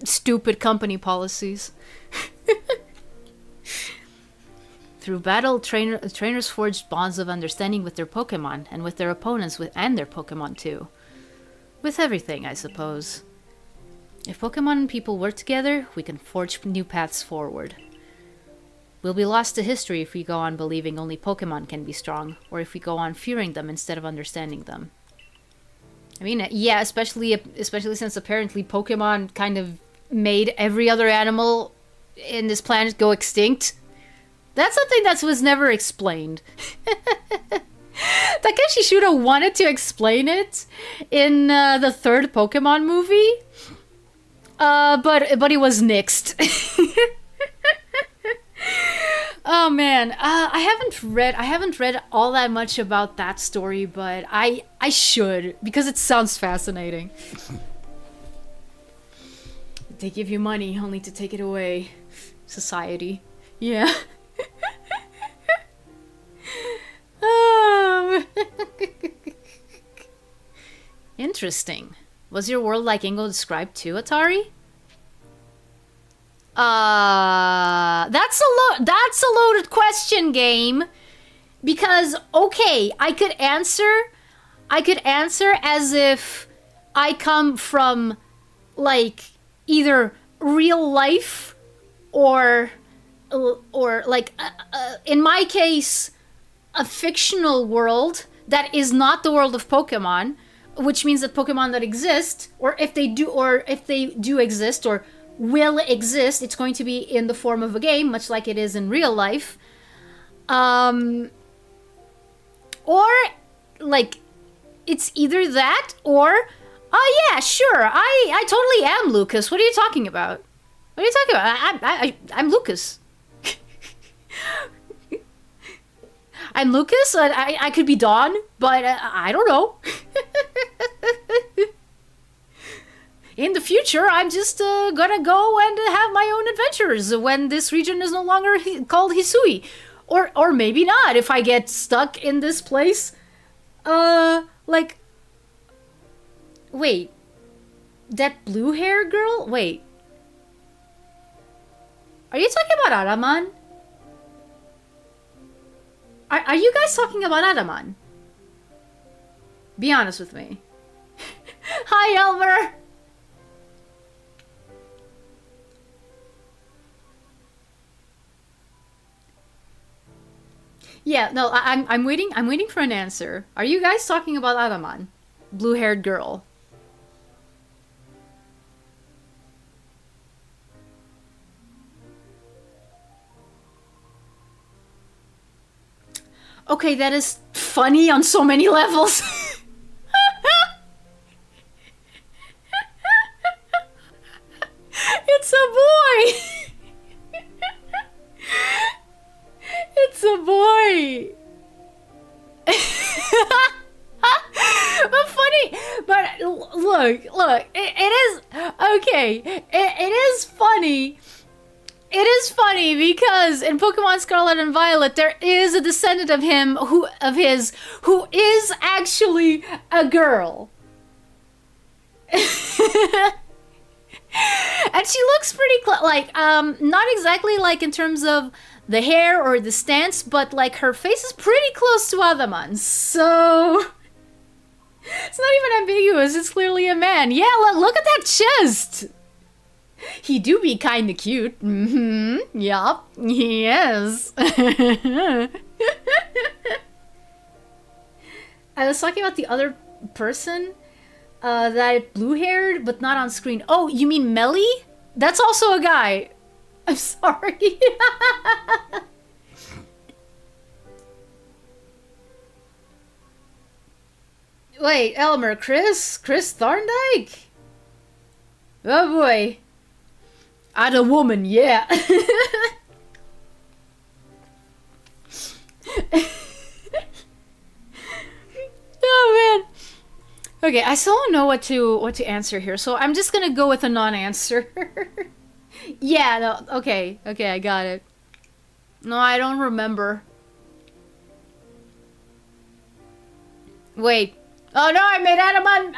stupid company policies. Through battle, trainers forged bonds of understanding with their Pokemon, and with their opponents, and their Pokemon too. With everything, I suppose. If Pokemon and people work together, we can forge new paths forward. We'll be lost to history if we go on believing only Pokemon can be strong, or if we go on fearing them instead of understanding them. I mean, yeah, especially since apparently Pokemon kind of made every other animal in this planet go extinct. That's something that was never explained. Takeshi Shuda wanted to explain it in the third Pokemon movie, but he was nixed. Oh man, I haven't read all that much about that story, but I should, because it sounds fascinating. They give you money only to take it away. Society. Yeah. Interesting. Was your world like Ingo described too, Atari? That's a loaded question, game. Because okay, I could answer as if I come from like either real life or like in my case a fictional world that is not the world of Pokemon, which means that Pokemon that exist, or if they do exist or will exist, it's going to be in the form of a game, much like it is in real life. Or like it's either that or oh yeah, sure, I totally am Lucas. What are you talking about? What are you talking about? I'm Lucas. I'm Lucas. I could be Dawn, but I don't know. in the future, I'm just gonna go and have my own adventures when this region is no longer called Hisui. Or maybe not, if I get stuck in this place. Like... Wait. That blue hair girl? Wait. Are you talking about Araman? Are you guys talking about Araman? Be honest with me. Hi, Elmer! Yeah, no, I'm waiting for an answer. Are you guys talking about Araman? Blue-haired girl. Okay, that is funny on so many levels. It's a boy! It's a boy! But funny, but look, it is, okay, it is funny. It is funny because in Pokemon Scarlet and Violet there is a descendant of him who is actually a girl. And she looks pretty like not exactly like in terms of the hair or the stance, but like her face is pretty close to Adaman's. So it's not even ambiguous, it's clearly a man. Yeah, look at that chest. He do be kinda cute. Mm-hmm. Yup. Yes. I was talking about the other person. That blue-haired, but not on screen. Oh, you mean Melly? That's also a guy. I'm sorry. Wait, Elmer, Chris Thorndike? Oh boy. Add a woman, yeah. Oh man. Okay, I still don't know what to answer here, so I'm just gonna go with a non-answer. Yeah, no, okay, I got it. No, I don't remember. Wait. Oh no, I made Adaman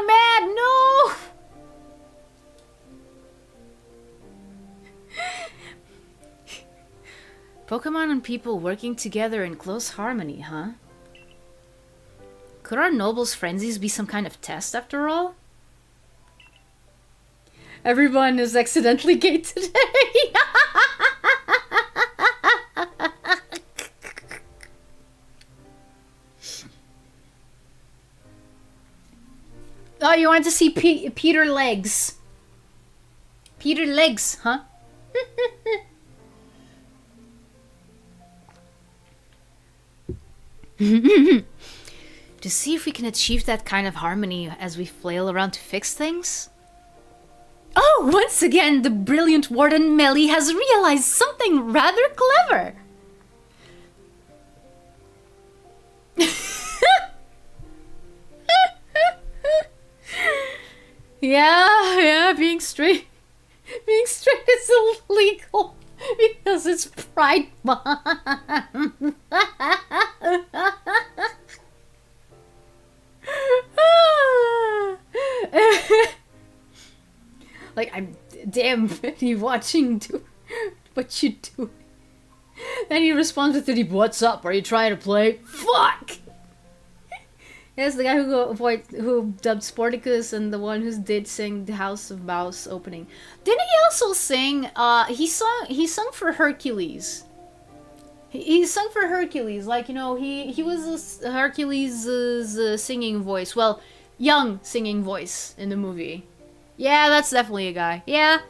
mad! No! Pokemon and people working together in close harmony, huh? Could our nobles' frenzies be some kind of test after all? Everyone is accidentally gay today. Oh, you want to see Peter Legs? Peter Legs, huh? To see if we can achieve that kind of harmony as we flail around to fix things? Oh, once again, the brilliant Warden Melly has realized something rather clever. Yeah, being straight is illegal because it's Pride Month. Like, I'm damn ready watching what you do. Then he responds with the deep, "What's up? Are you trying to play?" Fuck! Yes, the guy who dubbed Sporticus and the one who did sing the House of Mouse opening. Didn't he also sing? He sung for Hercules. He sung for Hercules, like, you know, he was Hercules' singing voice. Well, young singing voice in the movie. Yeah, that's definitely a guy. Yeah.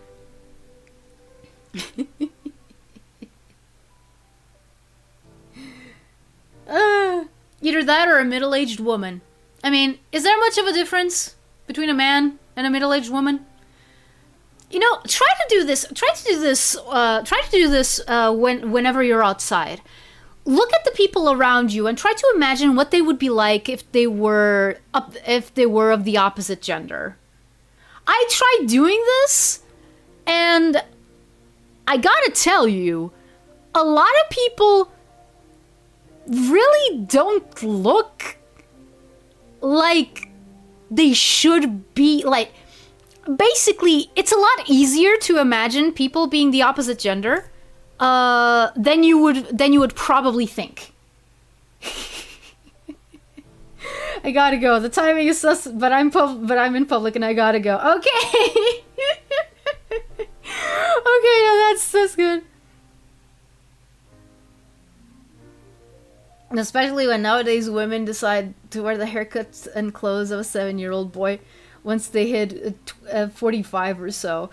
Either that or a middle-aged woman. I mean, is there much of a difference between a man and a middle-aged woman? You know, try to do this whenever you're outside. Look at the people around you and try to imagine what they would be like if they were of the opposite gender. I tried doing this, and I gotta tell you, a lot of people really don't look like they should be. Like, basically, it's a lot easier to imagine people being the opposite gender than you would probably think. I gotta go. The timing is sus, but I'm in public and I gotta go. Okay. Okay, no, that's good. And especially when nowadays women decide to wear the haircuts and clothes of a 7-year-old boy once they hit 45 or so.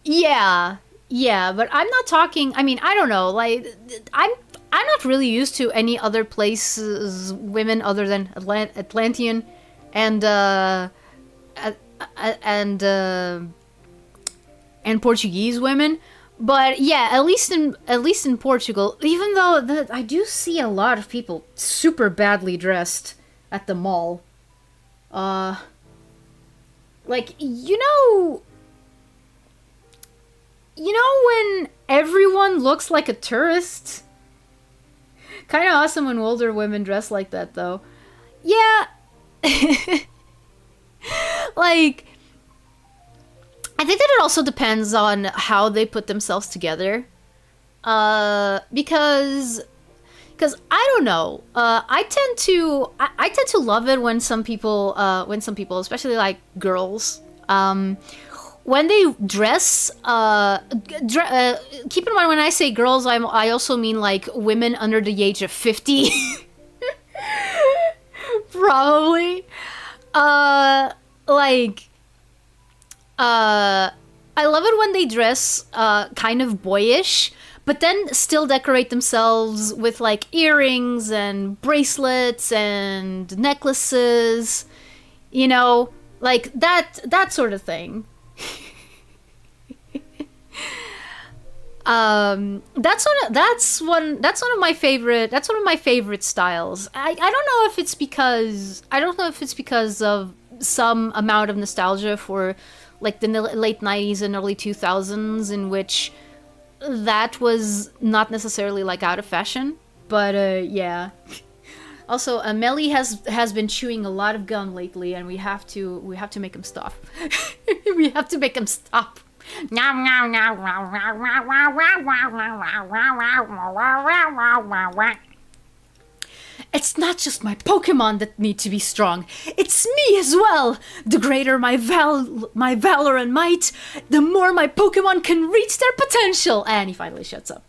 Yeah, but I'm not talking. I mean, I don't know. Like, I'm not really used to any other places women other than Atlantean and Portuguese women. But yeah, at least in Portugal, even though I do see a lot of people super badly dressed at the mall. Like, you know when everyone looks like a tourist? Kind of awesome when older women dress like that, though. Yeah. Like, I think that it also depends on how they put themselves together. Because I don't know. I tend to love it when some people, especially like girls, when they dress, keep in mind when I say girls, I also mean like women under the age of 50. Probably. I love it when they dress kind of boyish, but then still decorate themselves with like earrings and bracelets and necklaces, you know, like that sort of thing. That's one of my favorite styles. I don't know if it's because of some amount of nostalgia for like the late 90s and early 2000s in which that was not necessarily like out of fashion, but yeah. Also, Melly has been chewing a lot of gum lately, and we have to make him stop. We have to make him stop. It's not just my Pokemon that need to be strong. It's me as well. The greater my valor and might, the more my Pokemon can reach their potential. And he finally shuts up.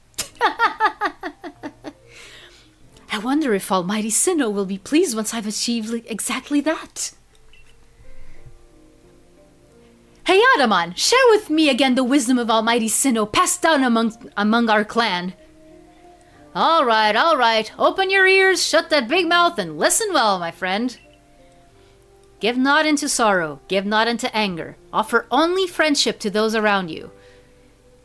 I wonder if Almighty Sinnoh will be pleased once I've achieved exactly that. Hey Adaman, share with me again the wisdom of Almighty Sinnoh passed down among our clan. All right. Open your ears, shut that big mouth, and listen well, my friend. Give not into sorrow, give not into anger. Offer only friendship to those around you.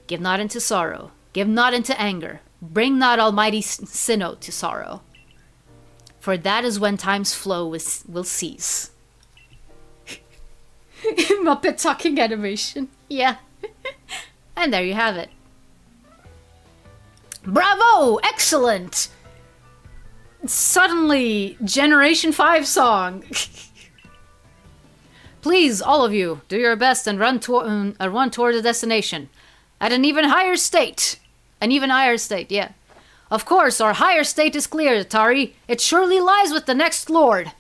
Give not into sorrow, give not into anger. Bring not Almighty Sinnoh to sorrow. For that is when time's flow will cease. Muppet talking animation. Yeah. And there you have it. Bravo! Excellent! Suddenly, Generation 5 song. Please, all of you, do your best and run toward the destination. At an even higher state. An even higher state, yeah. Of course, our higher state is clear, Atari. It surely lies with the next lord.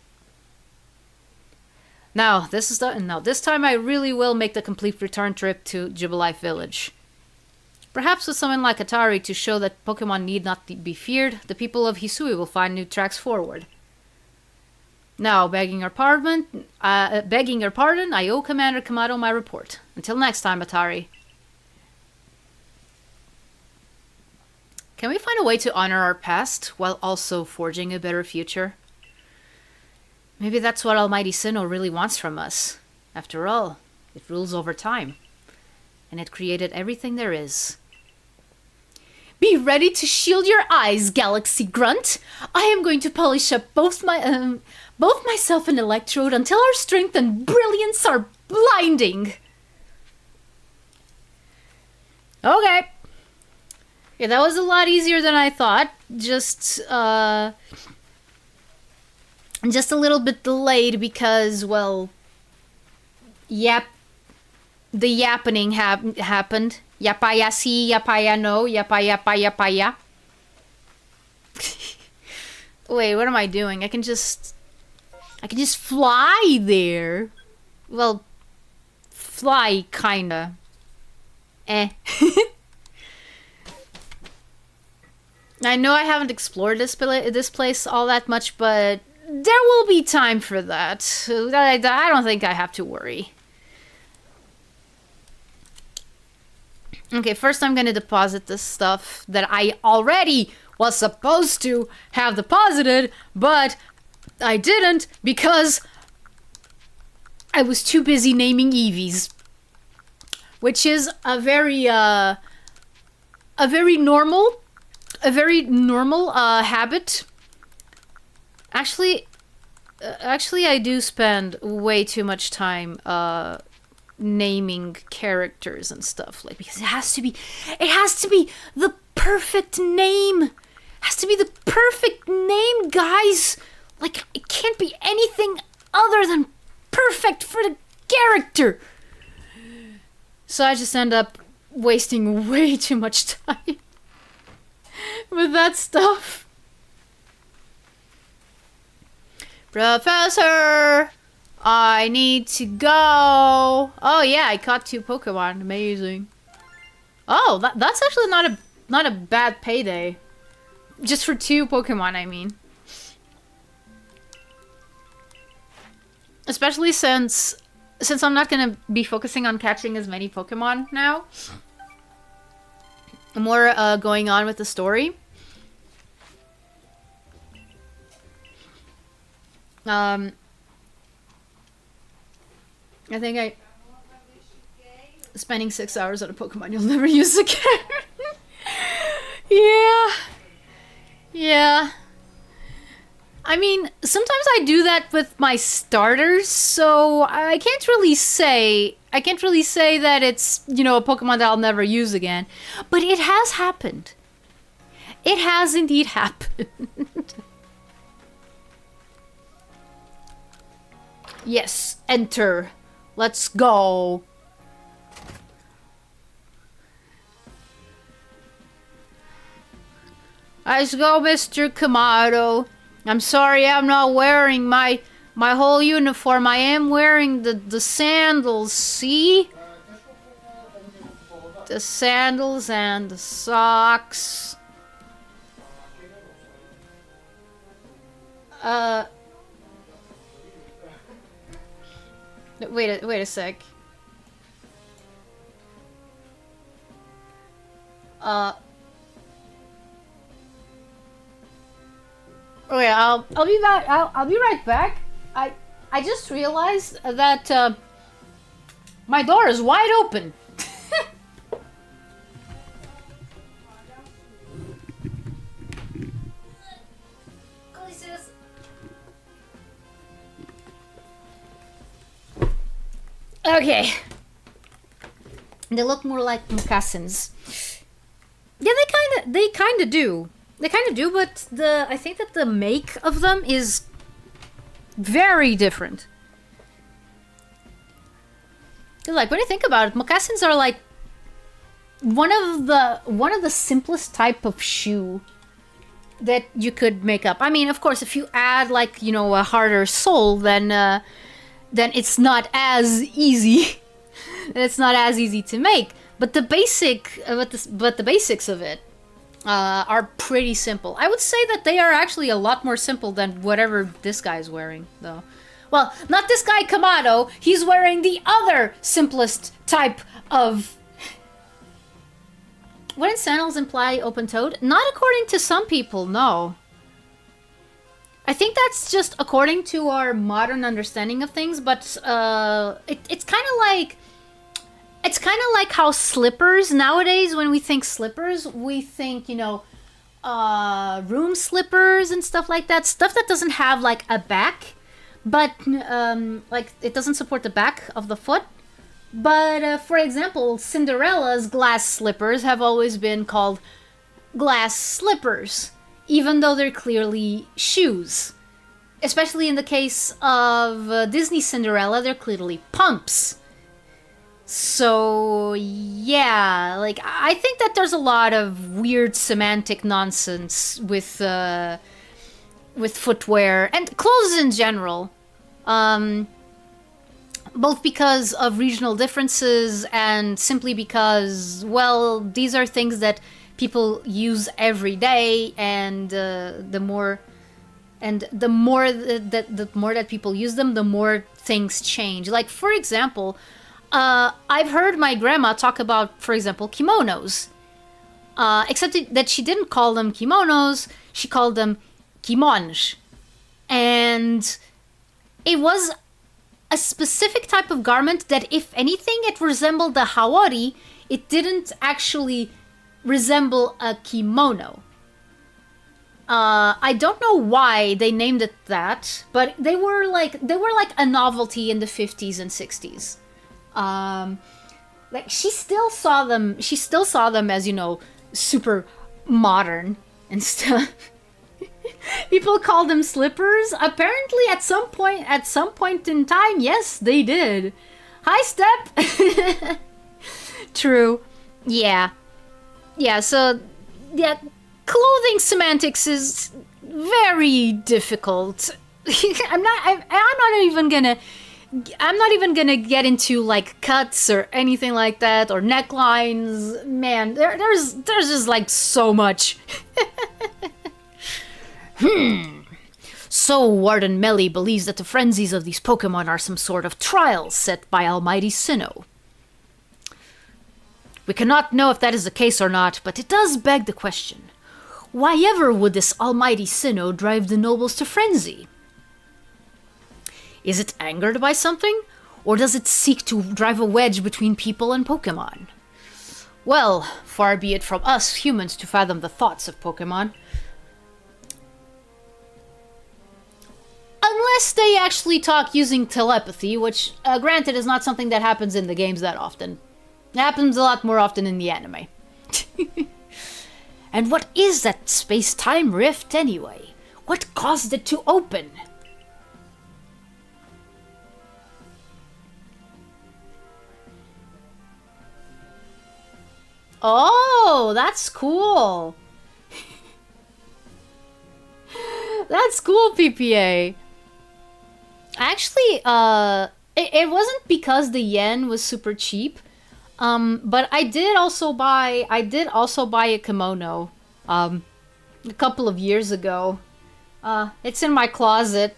Now, this time I really will make the complete return trip to Jubilife Village. Perhaps with someone like Atari to show that Pokemon need not be feared, the people of Hisui will find new tracks forward. Now, begging your pardon, I owe Commander Kamado my report. Until next time, Atari. Can we find a way to honor our past while also forging a better future? Maybe that's what Almighty Sinnoh really wants from us. After all, it rules over time. And it created everything there is. Be ready to shield your eyes, Galaxy Grunt! I am going to polish up both myself and Electrode until our strength and brilliance are blinding. Okay. Yeah, that was a lot easier than I thought. Just a little bit delayed because, well, the yappening happened. Yapaya si, yapaya no, yapaya yapaya. Wait, what am I doing? I can just fly there. Well, fly kinda. I know I haven't explored this place all that much, but there will be time for that. I don't think I have to worry. Okay, first I'm gonna deposit this stuff that I already was supposed to have deposited, but I didn't because I was too busy naming Eevees. Which is a very normal habit. Actually, I do spend way too much time naming characters and stuff, like, because it has to be the perfect name. It has to be the perfect name, guys. Like, it can't be anything other than perfect for the character. So I just end up wasting way too much time with that stuff. Professor, I need to go. Oh yeah, I caught 2 Pokemon. Amazing. Oh, that's actually not a bad payday. Just for 2 Pokemon, I mean. Especially since I'm not gonna be focusing on catching as many Pokemon now. More going on with the story. I think spending 6 hours on a Pokemon you'll never use again. Yeah. I mean, sometimes I do that with my starters, so I can't really say that it's, you know, a Pokemon that I'll never use again. But it has happened. It has indeed happened. Yes, enter. Let's go. Let's go, Mr. Kamado. I'm sorry I'm not wearing my whole uniform. I am wearing the sandals, see? The sandals and the socks. Wait a sec. Oh yeah, I'll be back. I'll be right back. I just realized that my door is wide open. Okay. They look more like moccasins. Yeah, they kind of do. They kind of do, but I think that the make of them is very different. 'Cause, like, when you think about it, moccasins are like one of the simplest type of shoe that you could make up. I mean, of course, if you add, like, you know, a harder sole, then it's not as easy. It's not as easy to make. But the basics of it are pretty simple. I would say that they are actually a lot more simple than whatever this guy's wearing, though. Well, not this guy, Kamado. He's wearing the other simplest type of... Wouldn't sandals imply open-toed? Not according to some people, no. I think that's just according to our modern understanding of things, but it's kind of like... It's kind of like how slippers, nowadays, when we think slippers, we think, you know, room slippers and stuff like that. Stuff that doesn't have, like, a back, but like it doesn't support the back of the foot. But for example, Cinderella's glass slippers have always been called glass slippers, even though they're clearly shoes. Especially in the case of Disney Cinderella, they're clearly pumps. So yeah, like I think that there's a lot of weird semantic nonsense with footwear and clothes in general. Both because of regional differences and simply because, well, these are things that people use every day, and the more that people use them, the more things change. Like, for example, I've heard my grandma talk about, for example, kimonos. Except that she didn't call them kimonos, she called them kimonj. And it was a specific type of garment that, if anything, it resembled the hawari. It didn't actually resemble a kimono. I don't know why they named it that, but they were like a novelty in the 50s and 60s. Like she still saw them as, you know, super modern and stuff. People called them slippers. Apparently at some point in time, yes, they did. Hi, Step. True. Yeah. So yeah, clothing semantics is very difficult. I'm not even gonna get into like cuts or anything like that, or necklines. Man, there's just like so much. So Warden Melly believes that the frenzies of these Pokemon are some sort of trials set by Almighty Sinnoh. We cannot know if that is the case or not, but it does beg the question. Why ever would this Almighty Sinnoh drive the nobles to frenzy? Is it angered by something? Or does it seek to drive a wedge between people and Pokemon? Well, far be it from us humans to fathom the thoughts of Pokemon. Unless they actually talk using telepathy, which, granted, is not something that happens in the games that often. It happens a lot more often in the anime. And what is that space-time rift, anyway? What caused it to open? Oh, that's cool. That's cool, PPA. Actually, it wasn't because the yen was super cheap, but I did also buy a kimono, a couple of years ago. It's in my closet.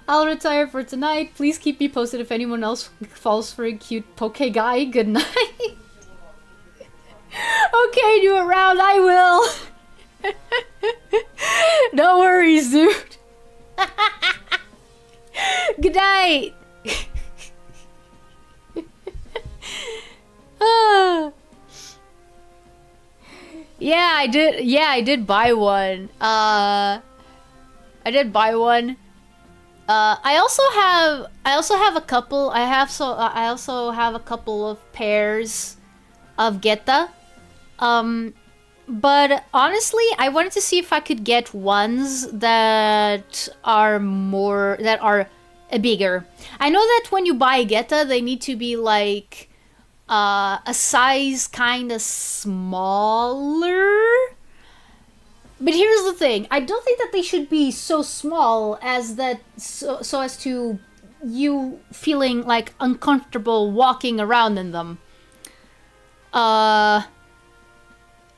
I'll retire for tonight. Please keep me posted if anyone else falls for a cute poke guy. Good night. Okay, new around, I will. No worries, dude. Good night. Yeah, I did. Yeah, I did buy one. I did buy one. I also have a couple. I also have a couple of pairs of Geta. But honestly, I wanted to see if I could get ones that are bigger. I know that when you buy a Geta, they need to be like a size kind of smaller. But here's the thing: I don't think that they should be so small as that, so as to you feeling like uncomfortable walking around in them.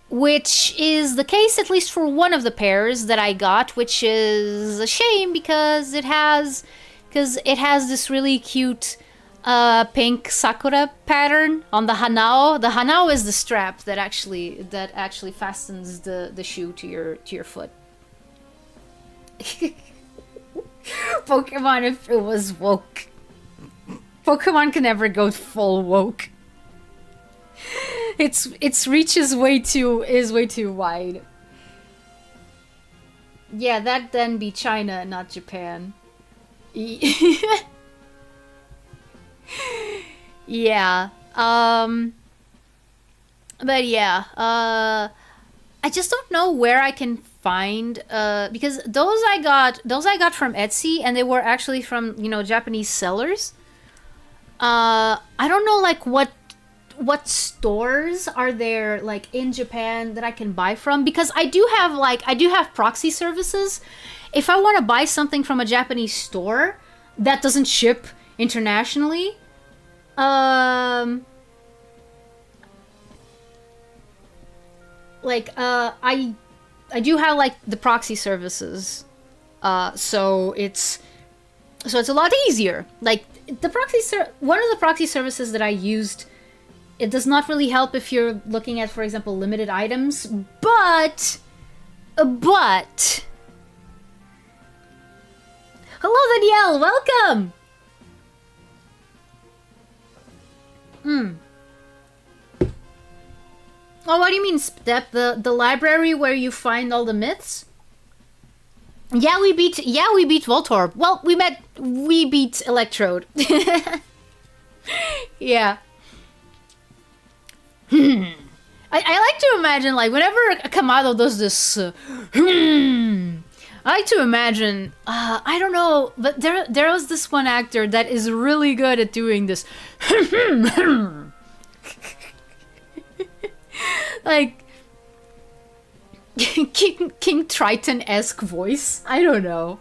Which is the case, at least for one of the pairs that I got, which is a shame because it has this really cute pink sakura pattern on the hanao. The hanao is the strap that actually fastens the shoe to your foot. Pokemon, if it was woke. Pokemon can never go full woke. Its reach is way too wide. Yeah, that then be China, not Japan. Yeah. But yeah, I just don't know where I can find because those I got from Etsy, and they were actually from, you know, Japanese sellers. I don't know like what stores are there like in Japan that I can buy from, because I do have proxy services. If I want to buy something from a Japanese store that doesn't ship internationally, I do have like the proxy services, so it's a lot easier. Like the one of the proxy services that I used, it does not really help if you're looking at, for example, limited items, but hello Danielle, welcome. Oh, what do you mean, Step? The library where you find all the myths? Yeah, we beat Voltorb. Well, we beat Electrode. Yeah. I like to imagine, like, whenever Kamado does this, I like to imagine, I don't know, but there was this one actor that is really good at doing this. Like King Triton-esque voice. I don't know.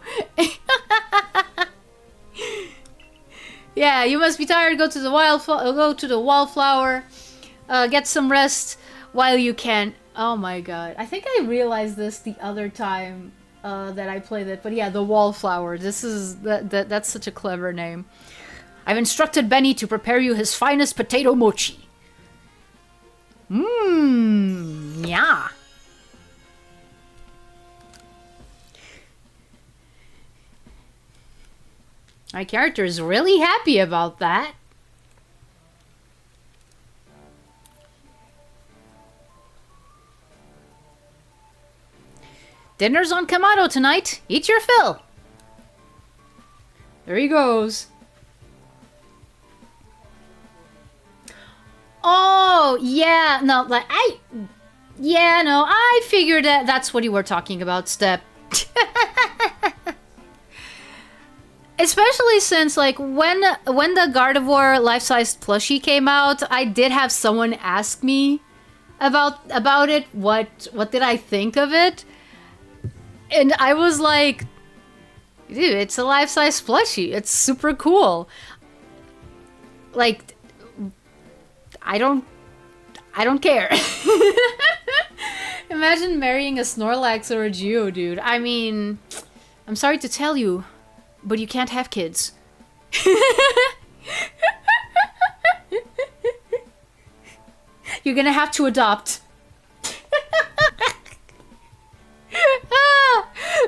Yeah, you must be tired. Go to the wallflower. Get some rest while you can. Oh my god! I think I realized this the other time that I played it. But yeah, the wallflower. That's such a clever name. I've instructed Benny to prepare you his finest potato mochi. Yeah. My character is really happy about that. Dinner's on Kamado tonight. Eat your fill. There he goes. Oh, yeah. No, like, I figured that's what you were talking about, Step. Especially since, like, when the Gardevoir life-sized plushie came out, I did have someone ask me about it. What did I think of it? And I was like, dude, it's a life-size plushie. It's super cool. Like, I don't care. Imagine marrying a Snorlax or a Geodude. I mean, I'm sorry to tell you, but you can't have kids. You're gonna have to adopt.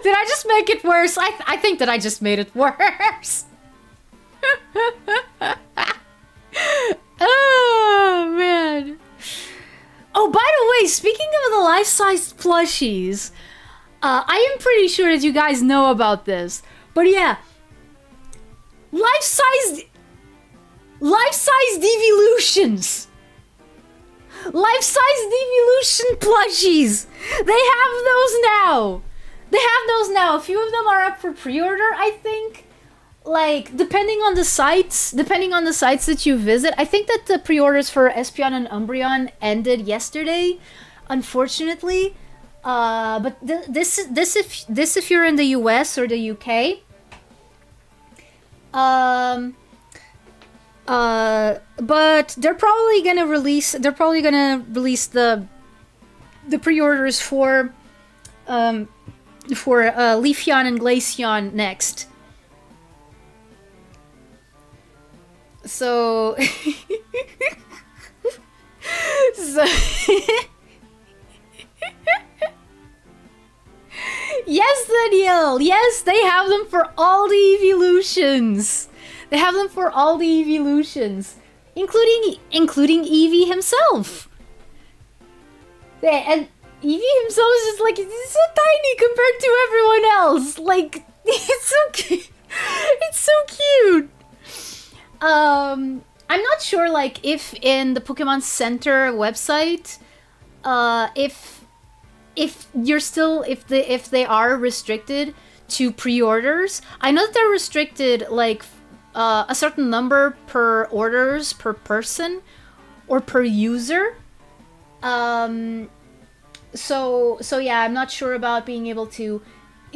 Did I just make it worse? I think that I just made it worse. Oh, man. Oh, by the way, speaking of the life-sized plushies, I am pretty sure that you guys know about this. But yeah, life-sized evolutions. Life-sized evolution plushies. They have those now. A few of them are up for pre-order, I think. Like, depending on the sites that you visit. I think that the pre-orders for Espeon and Umbreon ended yesterday, unfortunately. But this if you're in the US or the UK. But they're probably gonna release the pre-orders for Leafeon and Glaceon next. So yes, Danielle. Yes, they have them for all the evolutions. Including Eevee himself. And Eevee himself is just like, he's so tiny compared to everyone else. Like, it's so cute. It's so cute. I'm not sure, like, if in the Pokemon Center website, if you're still, if they are restricted to pre-orders. I know that they're restricted, like, a certain number per orders per person or per user. So yeah, I'm not sure about being able to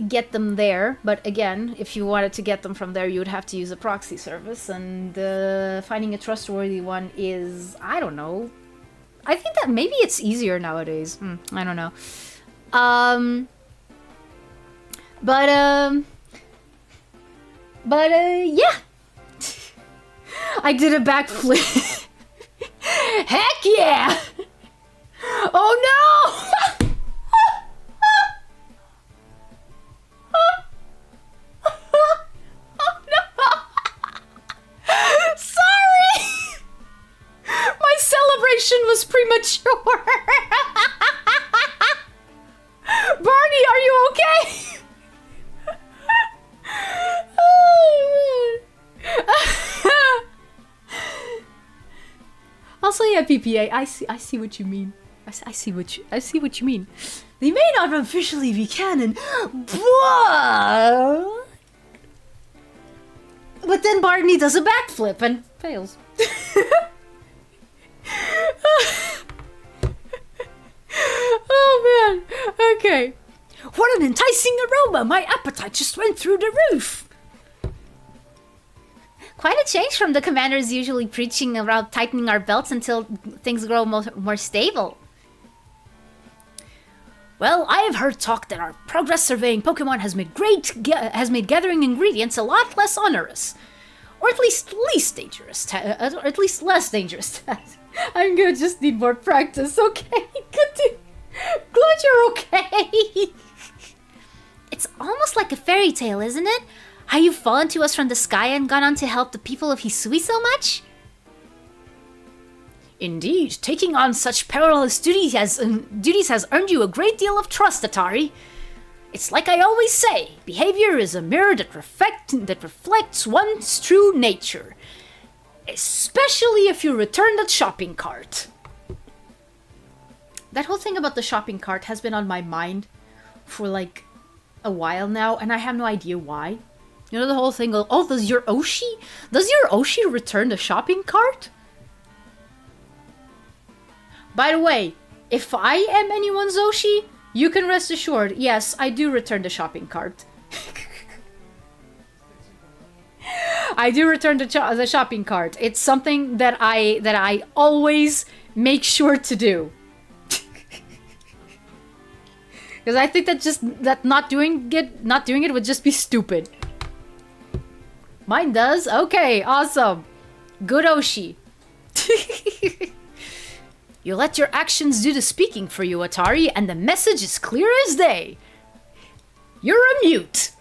get them there, but again, if you wanted to get them from there, you would have to use a proxy service, and finding a trustworthy one is, I don't know, I think that maybe it's easier nowadays. I don't know. Yeah. I did a backflip. Heck yeah! Oh no! Oh no! Sorry! My celebration was premature. Barney, are you okay? Oh, man. Also, yeah, PPA, I see what you mean. I see what you mean. They may not officially be canon, but then Barney does a backflip and fails. Oh man. Okay. What an enticing aroma! My appetite just went through the roof. Quite a change from the commanders usually preaching about tightening our belts until things grow more stable. Well, I have heard talk that our progress surveying Pokemon has made gathering ingredients a lot less onerous, or at least least dangerous, or at least less dangerous. I'm gonna just need more practice. Okay, glad you're okay. It's almost like a fairy tale, isn't it? How you've fallen to us from the sky and gone on to help the people of Hisui so much? Indeed, taking on such perilous duties has earned you a great deal of trust, Atari. It's like I always say, behavior is a mirror that reflects one's true nature. Especially if you return that shopping cart. That whole thing about the shopping cart has been on my mind for like a while now, and I have no idea why. You know the whole thing of, oh, does your Oshi return the shopping cart? By the way, if I am anyone's Oshi, you can rest assured, yes, I do return the shopping cart. I do return the shopping cart. It's something that I always make sure to do. Because I think that not doing it would just be stupid. Mine does? Okay, awesome. Good Oshi. You let your actions do the speaking for you, Atari, and the message is clear as day. You're a mute.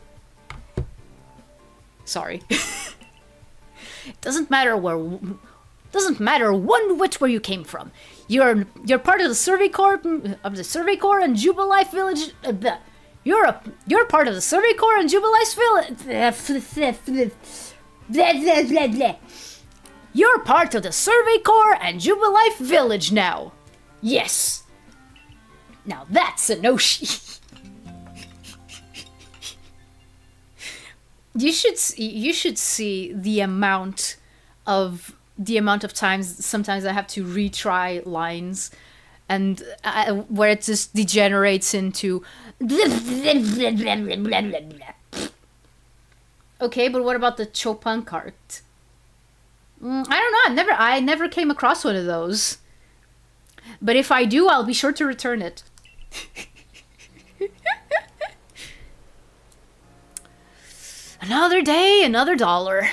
Sorry. It doesn't matter one whit where you came from. You're part of the Survey Corps and Jubilife Village. You're part of the Survey Corps and Jubilife Village. You're part of the Survey Corps and Jubilife Village now. Yes. Now that's an Oshi. You should see the amount of times sometimes I have to retry lines, and where it just degenerates into. Okay, but what about the Chopin cart? I don't know. I never came across one of those. But if I do, I'll be sure to return it. Another day, another dollar.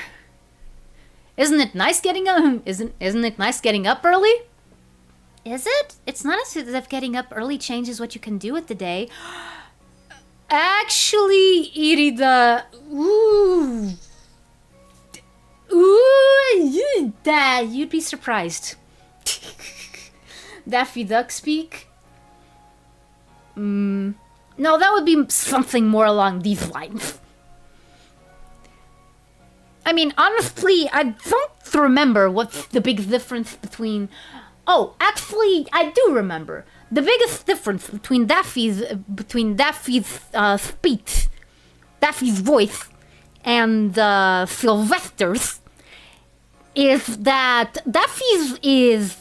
Isn't it nice getting up? Isn't it nice getting up early? Is it? It's not as if getting up early changes what you can do with the day. Actually, Irida, Dad, you'd be surprised. Daffy Duck speak. No, that would be something more along these lines. I mean, honestly, I don't remember what's the big difference between... Oh, actually, I do remember. The biggest difference between Daffy's speech, Daffy's voice, and Sylvester's is that Daffy's is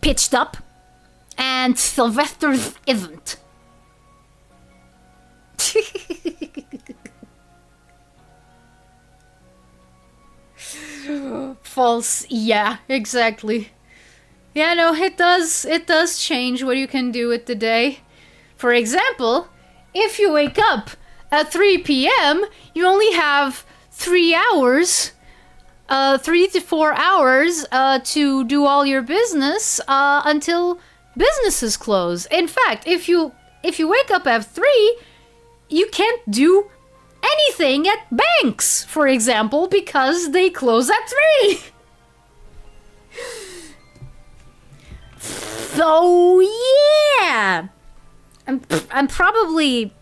pitched up, and Sylvester's isn't. False. Yeah, exactly. Yeah, no, it does change what you can do with the day. For example, if you wake up at 3 p.m., you only have 3 hours, 3 to 4 hours to do all your business until businesses close. In fact, if you wake up at 3, you can't do anything at banks, for example, because they close at 3. So yeah, I'm probably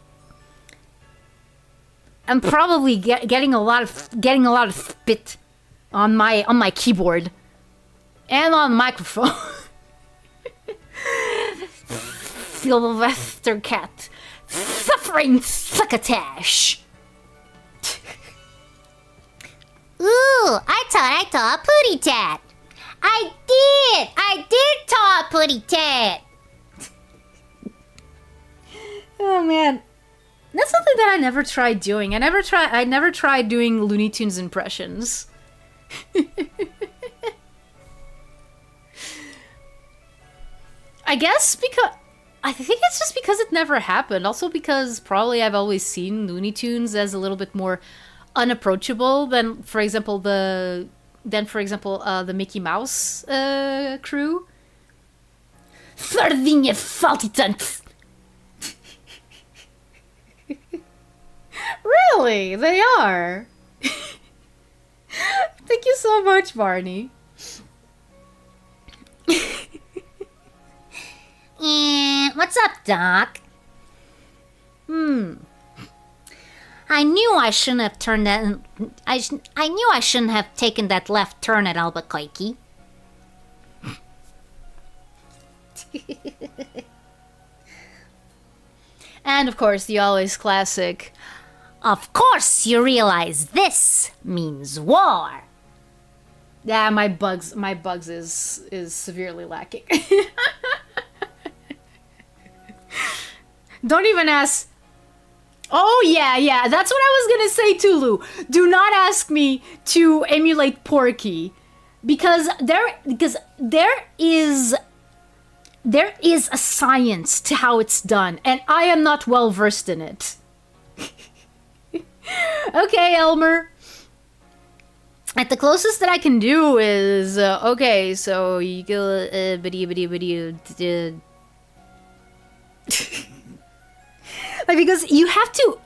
getting a lot of spit on my keyboard and on the microphone. Sylvester Cat suffering succotash. Ooh, I taught Pooty Tat. I did taught Pooty Tat. Oh man, that's something that I never tried doing. I never tried doing Looney Tunes impressions. I guess because I think it's just because it never happened. Also because probably I've always seen Looney Tunes as a little bit more unapproachable than, for example, the Mickey Mouse crew. Sardinha saltitants. Really, they are. Thank you so much, Barney. What's up, Doc? I knew I shouldn't have turned that. I knew I shouldn't have taken that left turn at Albuquerque. And of course, the always classic. Of course, you realize this means war. Yeah, my bugs is severely lacking. Don't even ask. Oh yeah, that's what I was gonna say too, Lou. Do not ask me to emulate Porky, because there is a science to how it's done, and I am not well versed in it. Okay, Elmer. At the closest that I can do is okay. So you go like, because you have to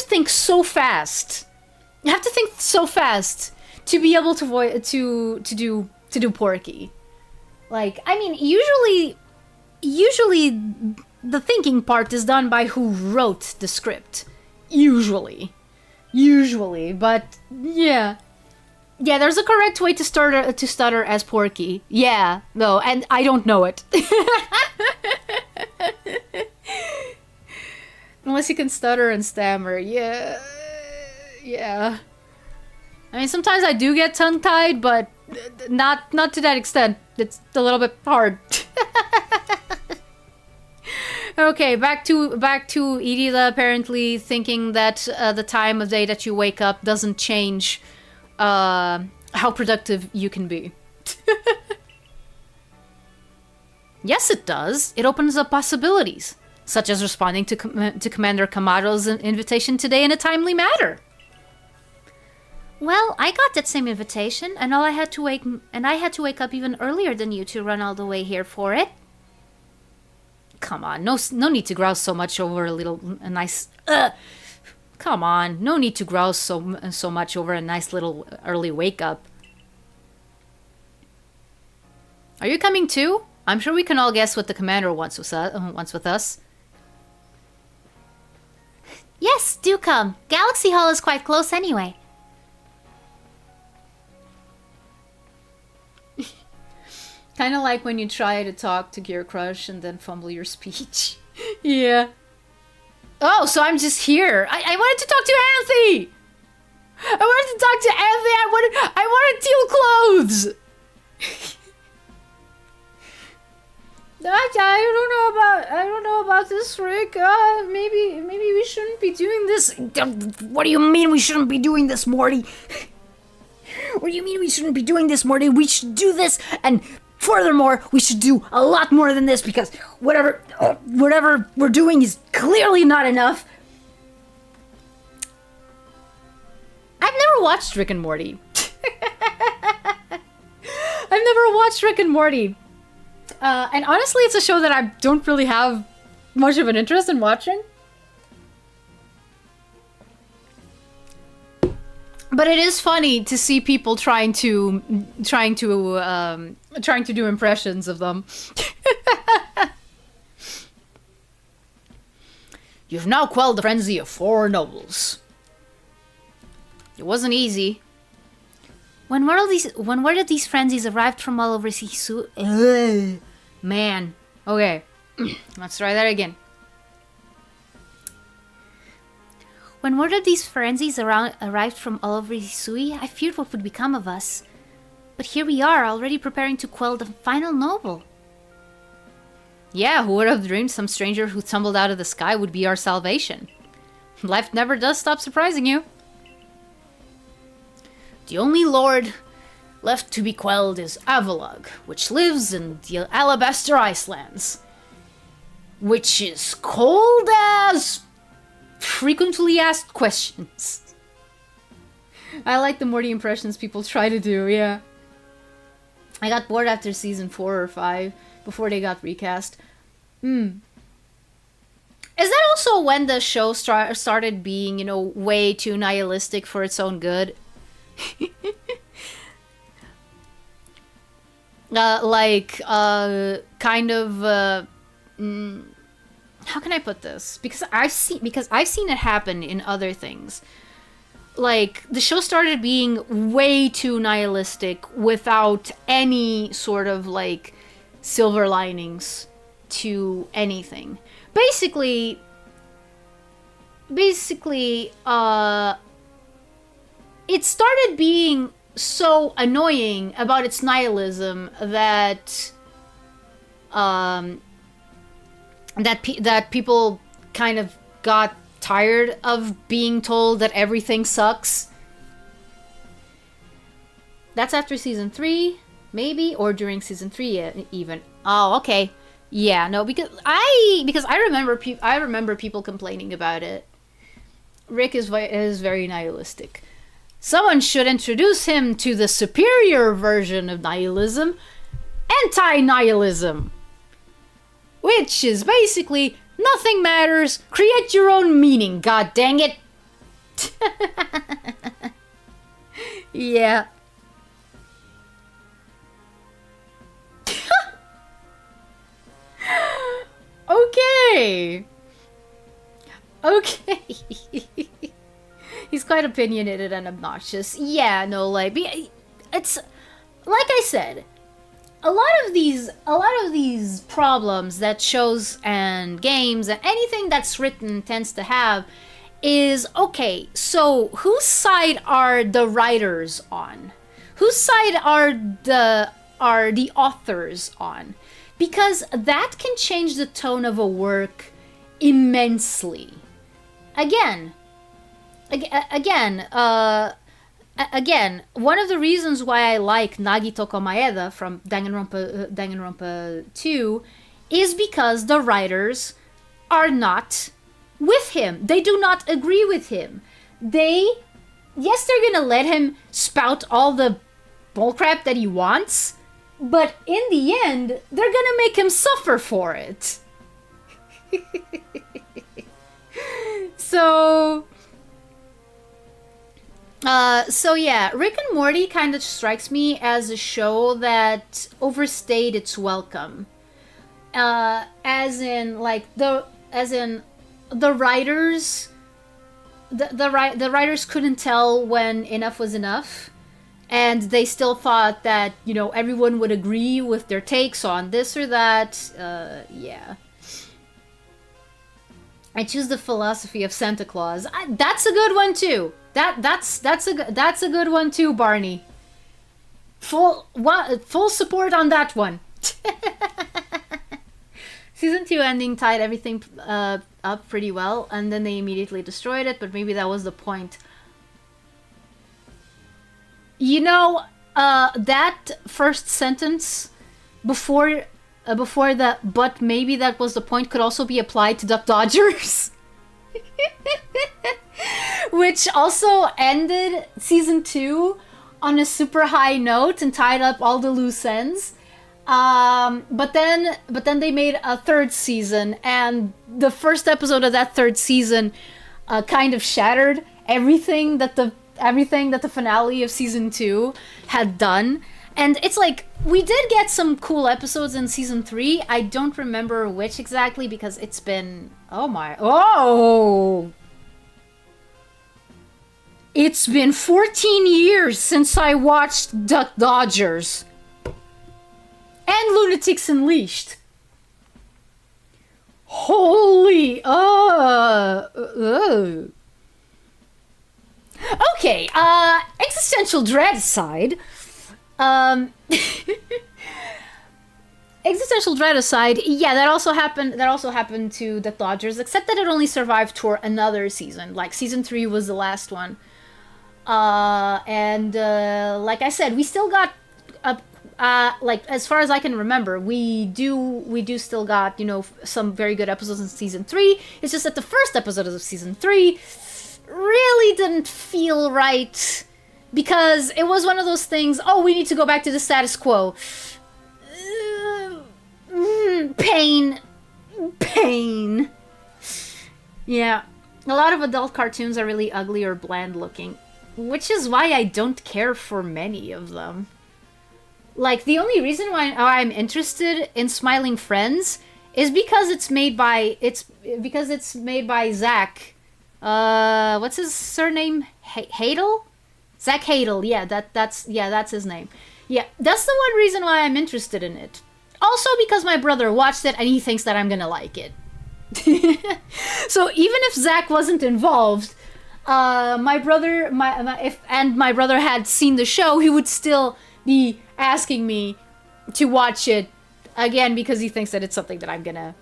think so fast. You have to think so fast to be able to do Porky. Like, I mean, usually the thinking part is done by who wrote the script. Usually, but yeah, there's a correct way to stutter as Porky. Yeah, no, and I don't know it. Unless you can stutter and stammer. Yeah. I mean, sometimes I do get tongue-tied, but not to that extent. It's a little bit hard. Okay, back to Edila apparently thinking that the time of day that you wake up doesn't change how productive you can be. Yes, it does. It opens up possibilities, such as responding to Commander Kamado's invitation today in a timely manner. Well, I got that same invitation, and I had to wake up even earlier than you to run all the way here for it. Come on, no need to grouse so much over a nice. Come on, no need to grouse so much over a nice little early wake up. Are you coming too? I'm sure we can all guess what the commander wants with us. Yes, do come. Galaxy Hall is quite close anyway. Kind of like when you try to talk to your crush and then fumble your speech. Yeah. Oh, so I'm just here. I wanted to talk to Anthony. I wanted to talk to Anthony. I wanted teal clothes. I don't know about this, Rick. Maybe we shouldn't be doing this. What do you mean we shouldn't be doing this, Morty? What do you mean we shouldn't be doing this, Morty? We should do this, and furthermore, we should do a lot more than this because whatever we're doing is clearly not enough. I've never watched Rick and Morty. I've never watched Rick and Morty. And honestly, it's a show that I don't really have much of an interest in watching. But it is funny to see people trying to do impressions of them. You've now quelled the frenzy of 4 nobles. It wasn't easy. When word of these frenzies arrived from all over Sisu... Man. Okay. Let's try that again. When word of these frenzies arrived from all over Hisui, I feared what would become of us. But here we are, already preparing to quell the final noble. Yeah, who would have dreamed some stranger who tumbled out of the sky would be our salvation? Life never does stop surprising you. The only lord left to be quelled is Avalugh, which lives in the Alabaster Icelands, which is cold as frequently asked questions. I like the Morty impressions people try to do, yeah. I got bored after season 4 or 5, before they got recast. Is that also when the show started being, you know, way too nihilistic for its own good? How can I put this? Because I've seen it happen in other things. Like, the show started being way too nihilistic without any sort of, like, silver linings to anything. Basically, it started being so annoying about its nihilism that that people kind of got tired of being told that everything sucks. That's after season 3, maybe, or during season 3 even. Oh, okay. Yeah, no, because I remember people complaining about it. Rick is very nihilistic. Someone should introduce him to the superior version of nihilism, anti-nihilism, which is basically nothing matters, create your own meaning, god dang it. Yeah. Okay. He's quite opinionated and obnoxious. Yeah, no, like, it's like I said, a lot of these problems that shows and games and anything that's written tends to have is, okay, so whose side are the writers on? Whose side are the authors on? Because that can change the tone of a work immensely. Again, one of the reasons why I like Nagitoko Maeda from Danganronpa 2 is because the writers are not with him. They do not agree with him. They're gonna let him spout all the bullcrap that he wants, but in the end, they're gonna make him suffer for it. So... So yeah, Rick and Morty kind of strikes me as a show that overstayed its welcome. As in like the writers the writers couldn't tell when enough was enough, and they still thought that, you know, everyone would agree with their takes on this or that. Yeah. I choose the philosophy of Santa Claus. That's a good one too. That's a good one too, Barney. Full support on that one. Season 2 ending tied everything up pretty well, and then they immediately destroyed it, but maybe that was the point. You know, that first sentence before the "but maybe that was the point" could also be applied to Duck Dodgers. Which also ended season 2 on a super high note and tied up all the loose ends. But then they made a third season, and the first episode of that third season kind of shattered everything that the finale of season 2 had done. And it's like, we did get some cool episodes in season 3. I don't remember which exactly because it's been, it's been 14 years since I watched Duck Dodgers. And Lunatics Unleashed. Holy, Okay, existential dread aside, existential dread aside, yeah, that also happened to the Dodgers, except that it only survived for another season. Like, season 3 was the last one. And like I said, we still got like, as far as I can remember, we do still got, you know, some very good episodes in season 3. It's just that the first episode of season 3 really didn't feel right, because it was one of those things, oh, we need to go back to the status quo. Pain. Yeah, a lot of adult cartoons are really ugly or bland looking, which is why I don't care for many of them. Like, the only reason why I'm interested in Smiling Friends is because it's made by Zach. What's his surname? Hadel? Zach Hadel. Yeah, that's his name. Yeah, that's the one reason why I'm interested in it. Also because my brother watched it and he thinks that I'm gonna like it. So even if Zach wasn't involved, my brother had seen the show, he would still be asking me to watch it again because he thinks that it's something that I'm gonna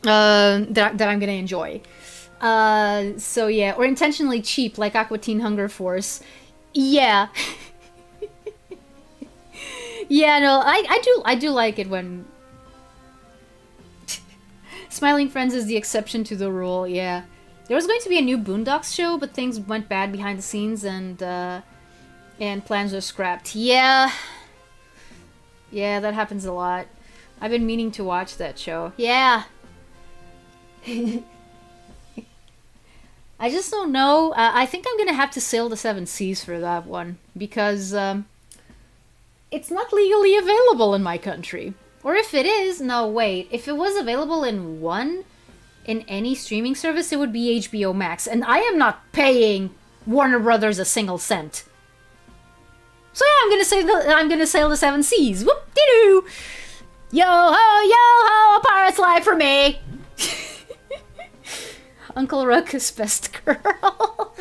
that I'm gonna enjoy. So yeah, or intentionally cheap like Aqua Teen Hunger Force. Yeah. Yeah, no, I do like it when Smiling Friends is the exception to the rule. Yeah, there was going to be a new Boondocks show, but things went bad behind the scenes, and plans were scrapped. Yeah, that happens a lot. I've been meaning to watch that show. Yeah. I just don't know. I think I'm gonna have to sail the 7 seas for that one, because it's not legally available in my country. Or if it is, no, wait. If it was available in any streaming service, it would be HBO Max, and I am not paying Warner Brothers a single cent. So yeah, I'm gonna sail the 7 seas. Whoop-de-doo! Yo-ho, a pirate's life for me! Uncle Ruckus, best girl.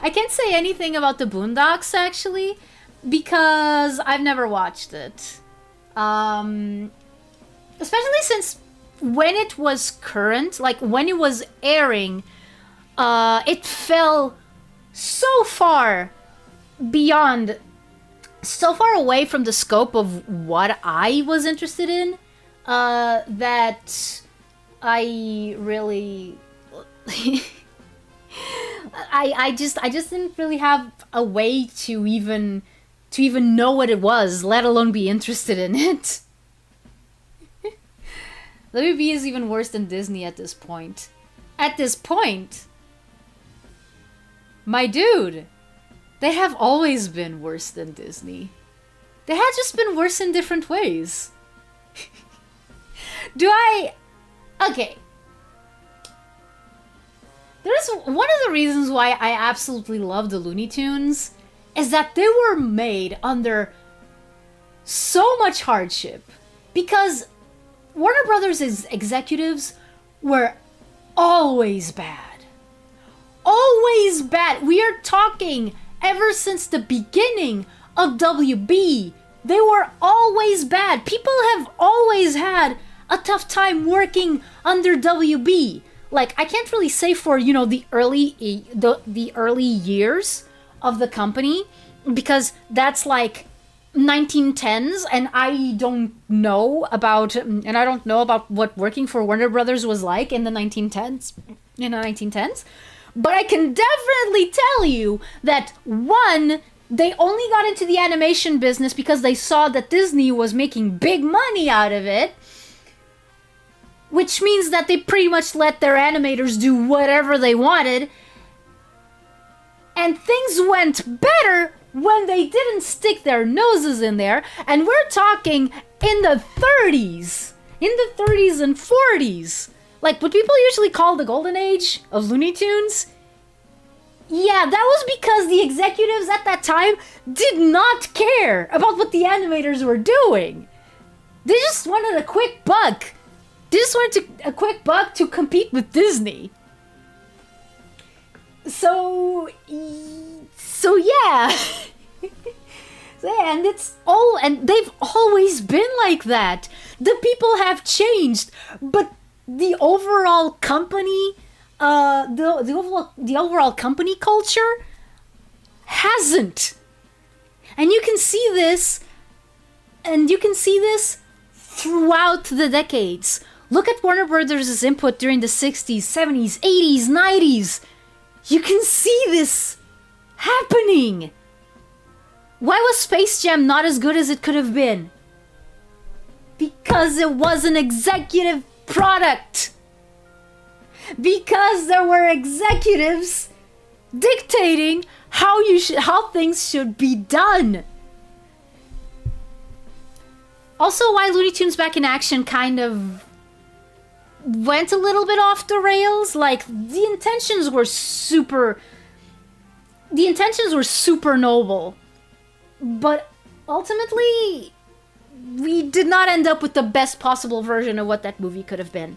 I can't say anything about the Boondocks, actually, because I've never watched it. Especially since when it was current, like when it was airing, it fell so far away from the scope of what I was interested in, that I really I just didn't really have a way to even know what it was, let alone be interested in it. WB is even worse than Disney at this point. My dude, they have always been worse than Disney. They had just been worse in different ways. Okay. There's one of the reasons why I absolutely love the Looney Tunes is that they were made under so much hardship. Because Warner Brothers' executives were always bad. Always bad. We are talking ever since the beginning of WB. They were always bad. People have always had a tough time working under WB. Like, I can't really say for, you know, the early years of the company, because that's like 1910s, and I don't know about what working for Warner Brothers was like in the 1910s. But I can definitely tell you that, one, they only got into the animation business because they saw that Disney was making big money out of it, which means that they pretty much let their animators do whatever they wanted. And things went better when they didn't stick their noses in there. And we're talking in the 30s. In the 30s and 40s. Like, what people usually call the golden age of Looney Tunes. Yeah, that was because the executives at that time did not care about what the animators were doing. They just wanted a quick buck. They just wanted a quick buck to compete with Disney. So yeah. And they've always been like that. The people have changed, but the overall company, the overall company culture hasn't. And you can see this, throughout the decades. Look at Warner Brothers' input during the 60s, 70s, 80s, 90s. You can see this happening. Why was Space Jam not as good as it could have been? Because it was an executive product. Because there were executives dictating how things should be done. Also, why Looney Tunes Back in Action kind of went a little bit off the rails. Like, the intentions were super noble, but ultimately we did not end up with the best possible version of what that movie could have been.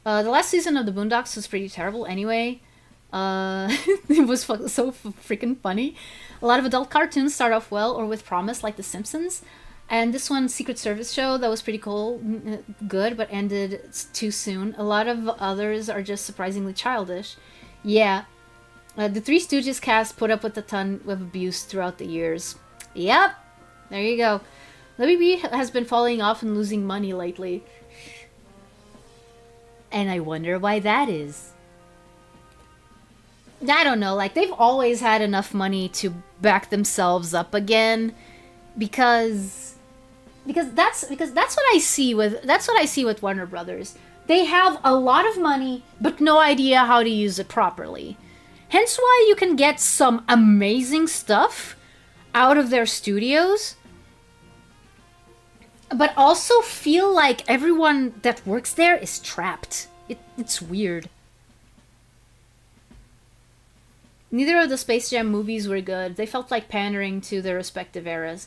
The last season of the Boondocks was pretty terrible anyway. It was so freaking funny. A lot of adult cartoons start off well or with promise, like The Simpsons. And this one, Secret Service show, that was pretty cool, good, but ended too soon. A lot of others are just surprisingly childish. Yeah. The Three Stooges cast put up with a ton of abuse throughout the years. Yep. There you go. WB has been falling off and losing money lately. And I wonder why that is. I don't know, like, they've always had enough money to back themselves up again, because that's what I see with Warner Brothers. They have a lot of money but no idea how to use it properly. Hence why you can get some amazing stuff out of their studios, but also feel like everyone that works there is trapped. It's weird. Neither of the Space Jam movies were good. They felt like pandering to their respective eras.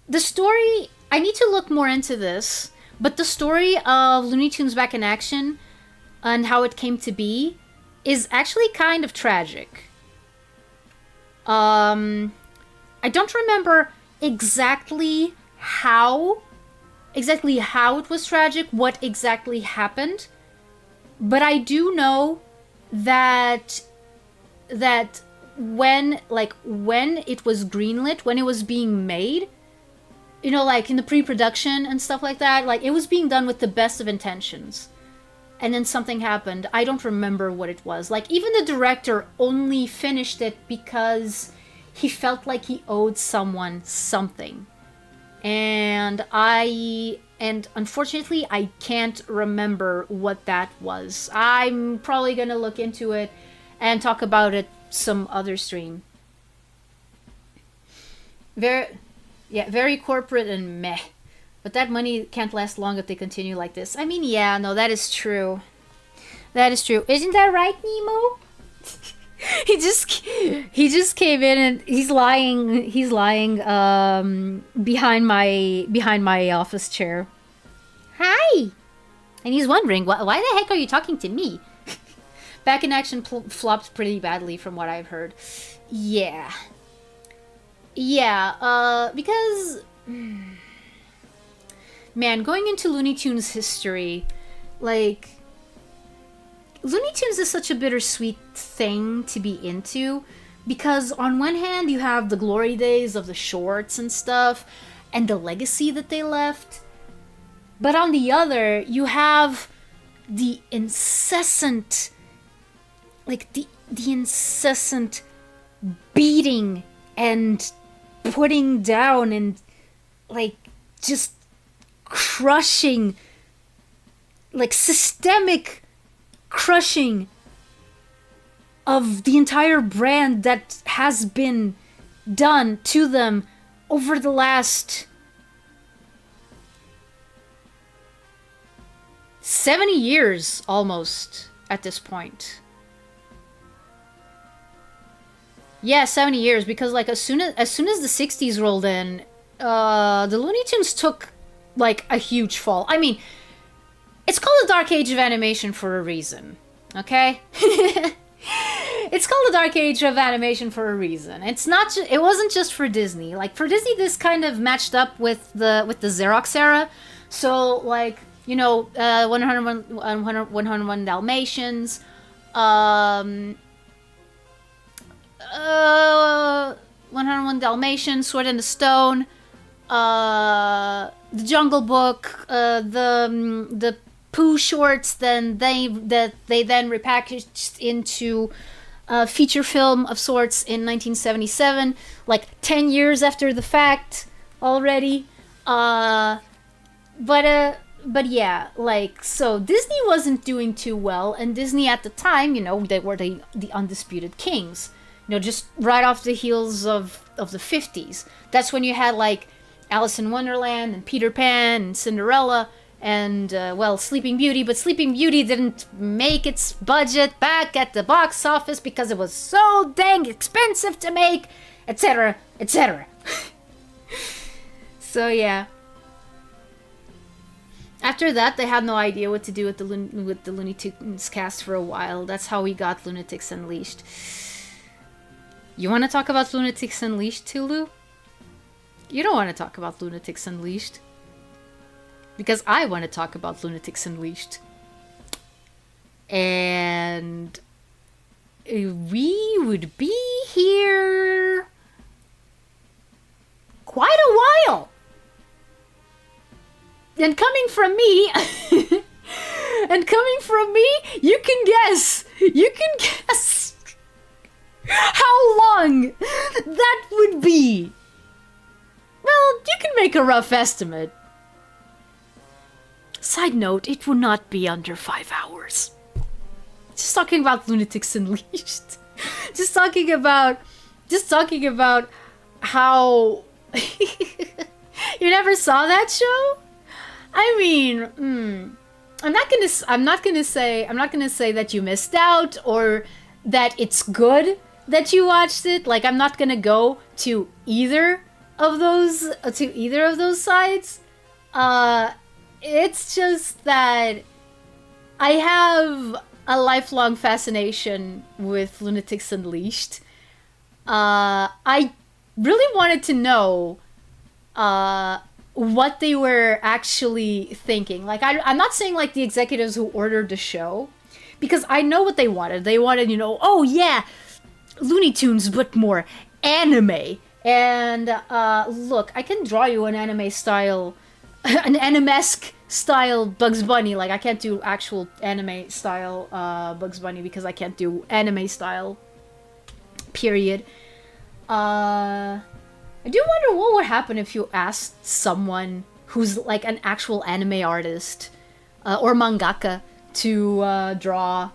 The story, I need to look more into this, but the story of Looney Tunes Back in Action and how it came to be is actually kind of tragic. I don't remember exactly how it was tragic, what exactly happened, but I do know that when it was greenlit, when it was being made, you know, like in the pre-production and stuff like that, like it was being done with the best of intentions. And then something happened. I don't remember what it was. Like, even the director only finished it because he felt like he owed someone something. And I And unfortunately, I can't remember what that was. I'm probably gonna look into it and talk about it some other stream. Very corporate and meh. But that money can't last long if they continue like this. I mean, yeah, no, that is true. That is true. Isn't that right, Nemo? he just came in and he's lying behind my office chair. Hi. And he's wondering why the heck are you talking to me? Back in Action flopped pretty badly from what I've heard. Yeah. Yeah, because man, going into Looney Tunes history, like Looney Tunes is such a bittersweet thing to be into, because on one hand you have the glory days of the shorts and stuff and the legacy that they left, but on the other you have the incessant, like the incessant beating and putting down and like just crushing, like systemic crushing of the entire brand that has been done to them over the last 70 years almost at this point. Yeah, 70 years, because like as soon as the 60s rolled in, the Looney Tunes took like a huge fall. I mean, it's called the Dark Age of Animation for a reason, okay? It's called the Dark Age of Animation for a reason. It's not. It wasn't just for Disney. Like for Disney, this kind of matched up with the Xerox era. So like 101 Dalmatians, 101 Dalmatians, Sword in the Stone, the Jungle Book, the Pooh shorts. Then they then repackaged into a feature film of sorts in 1977, like 10 years after the fact already. But yeah, like, so Disney wasn't doing too well, and Disney at the time, they were the undisputed kings. Just right off the heels of the 50s. That's when you had like Alice in Wonderland and Peter Pan and Cinderella and Sleeping Beauty, but Sleeping Beauty didn't make its budget back at the box office because it was so dang expensive to make, etc., etc. So yeah. After that, they had no idea what to do with the Looney Tunes cast for a while. That's how we got Lunatics Unleashed. You want to talk about Lunatics Unleashed, Tulu? You don't want to talk about Lunatics Unleashed. Because I want to talk about Lunatics Unleashed. And we would be here quite a while. And coming from me, you can guess how long that would be. Well, you can make a rough estimate. Side note, it would not be under 5 hours. Just talking about Lunatics Unleashed. Just talking about how you never saw that show? I mean, I'm not gonna say that you missed out or that it's good that you watched it. Like, I'm not gonna go to either of those sides. It's just that I have a lifelong fascination with Lunatics Unleashed. I really wanted to know what they were actually thinking. Like, I'm not saying like the executives who ordered the show, because I know what they wanted. They wanted, oh yeah, Looney Tunes, but more anime. And look, I can draw you an anime style, an anime-esque style Bugs Bunny. Like, I can't do actual anime style Bugs Bunny because I can't do anime style, period. I do wonder what would happen if you asked someone who's like an actual anime artist or mangaka to draw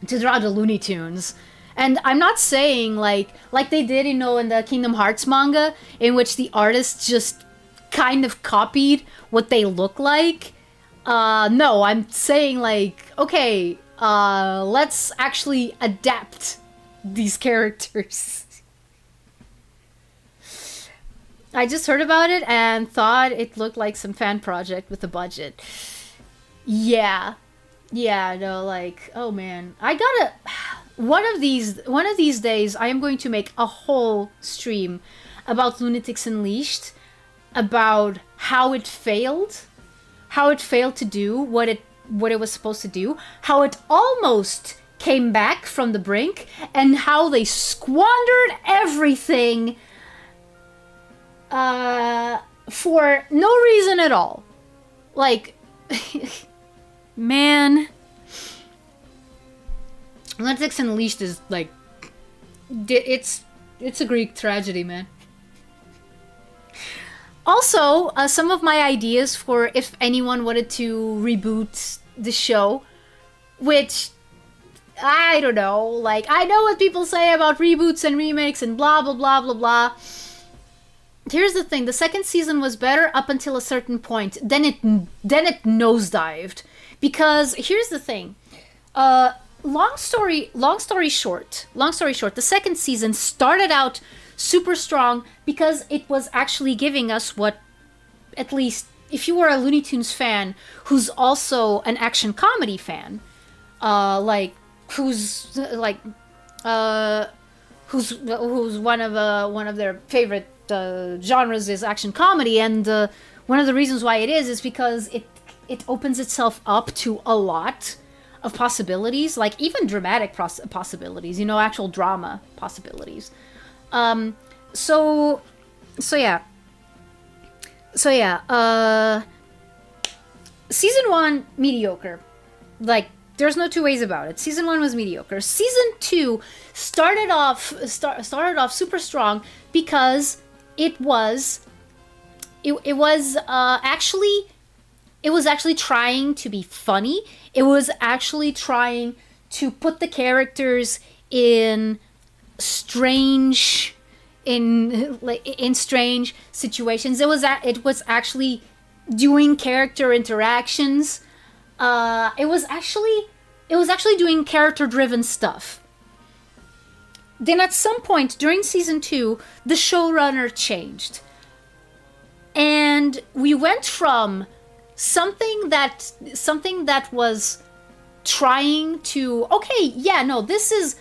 the Looney Tunes. And I'm not saying like they did, you know, in the Kingdom Hearts manga, in which the artists just kind of copied what they look like. No, I'm saying like, okay, let's actually adapt these characters. I just heard about it and thought it looked like some fan project with a budget. Yeah. Yeah, no, like, oh man. I gotta... One of these days, I am going to make a whole stream about Lunatics Unleashed, about how it failed to do what it was supposed to do, how it almost came back from the brink, and how they squandered everything for no reason at all. Like, man, Lunatics Unleashed is like, it's a Greek tragedy, man. Also, some of my ideas for if anyone wanted to reboot the show, which, I don't know, like, I know what people say about reboots and remakes and blah, blah, blah, blah, blah. Here's the thing, the second season was better up until a certain point. Then it nosedived. Because, here's the thing, long story short, the second season started out super strong because it was actually giving us what, at least if you were a Looney Tunes fan who's also an action comedy fan, who's one of their favorite genres is action comedy, and one of the reasons why it is because it opens itself up to a lot of possibilities, like even dramatic possibilities, you know, actual drama possibilities. So yeah. Season 1, mediocre. Like, there's no two ways about it. Season 1 was mediocre. Season 2 started off super strong because it was actually trying to be funny. It was actually trying to put the characters in strange situations. It was actually doing character interactions. It was actually doing character-driven stuff. Then at some point during season 2, the showrunner changed. And we went from something that was trying to, okay, yeah, no, this is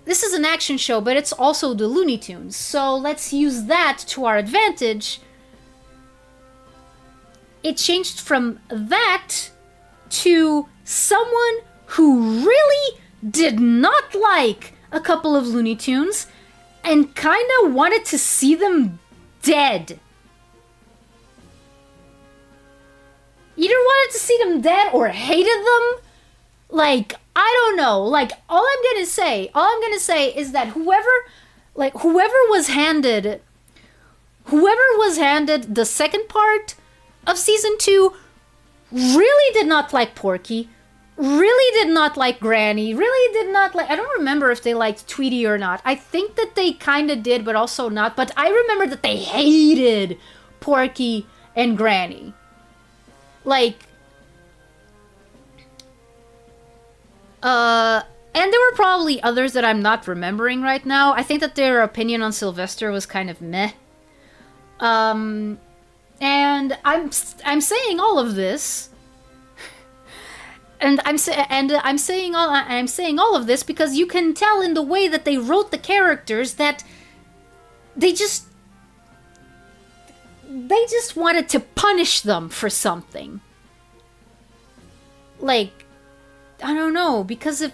an action show, but it's also the Looney Tunes, so let's use that to our advantage. It changed from that to someone who really did not like a couple of Looney Tunes and kind of wanted to see them dead. Either wanted to see them dead or hated them. Like, I don't know. Like, all I'm gonna say is that whoever was handed the second part of season 2 really did not like Porky, really did not like Granny, really did not like, I don't remember if they liked Tweety or not. I think that they kind of did, but also not. But I remember that they hated Porky and Granny. Like, and there were probably others that I'm not remembering right now. I think that their opinion on Sylvester was kind of meh. And I'm saying all of this, and I'm saying all of this because you can tell in the way that they wrote the characters that they just wanted to punish them for something. Like, I don't know, because if...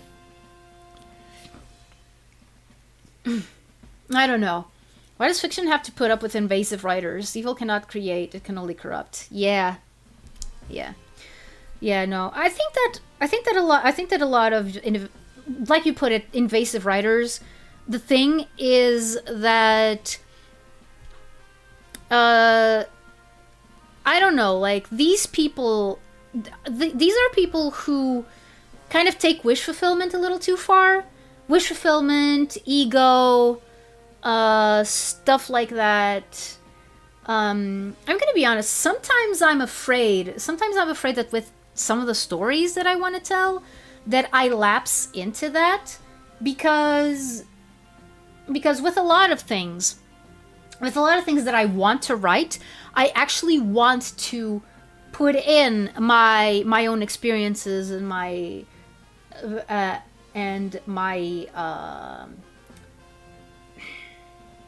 I don't know. Why does fiction have to put up with invasive writers? Evil cannot create, it can only corrupt. Yeah. Yeah, no. I think that a lot of, like you put it, invasive writers, the thing is that I don't know, like, these people, these are people who kind of take wish fulfillment a little too far. Wish fulfillment, ego, stuff like that. I'm gonna be honest, sometimes I'm afraid that with some of the stories that I want to tell, that I lapse into that, because with a lot of things that I want to write, I actually want to put in my own experiences and my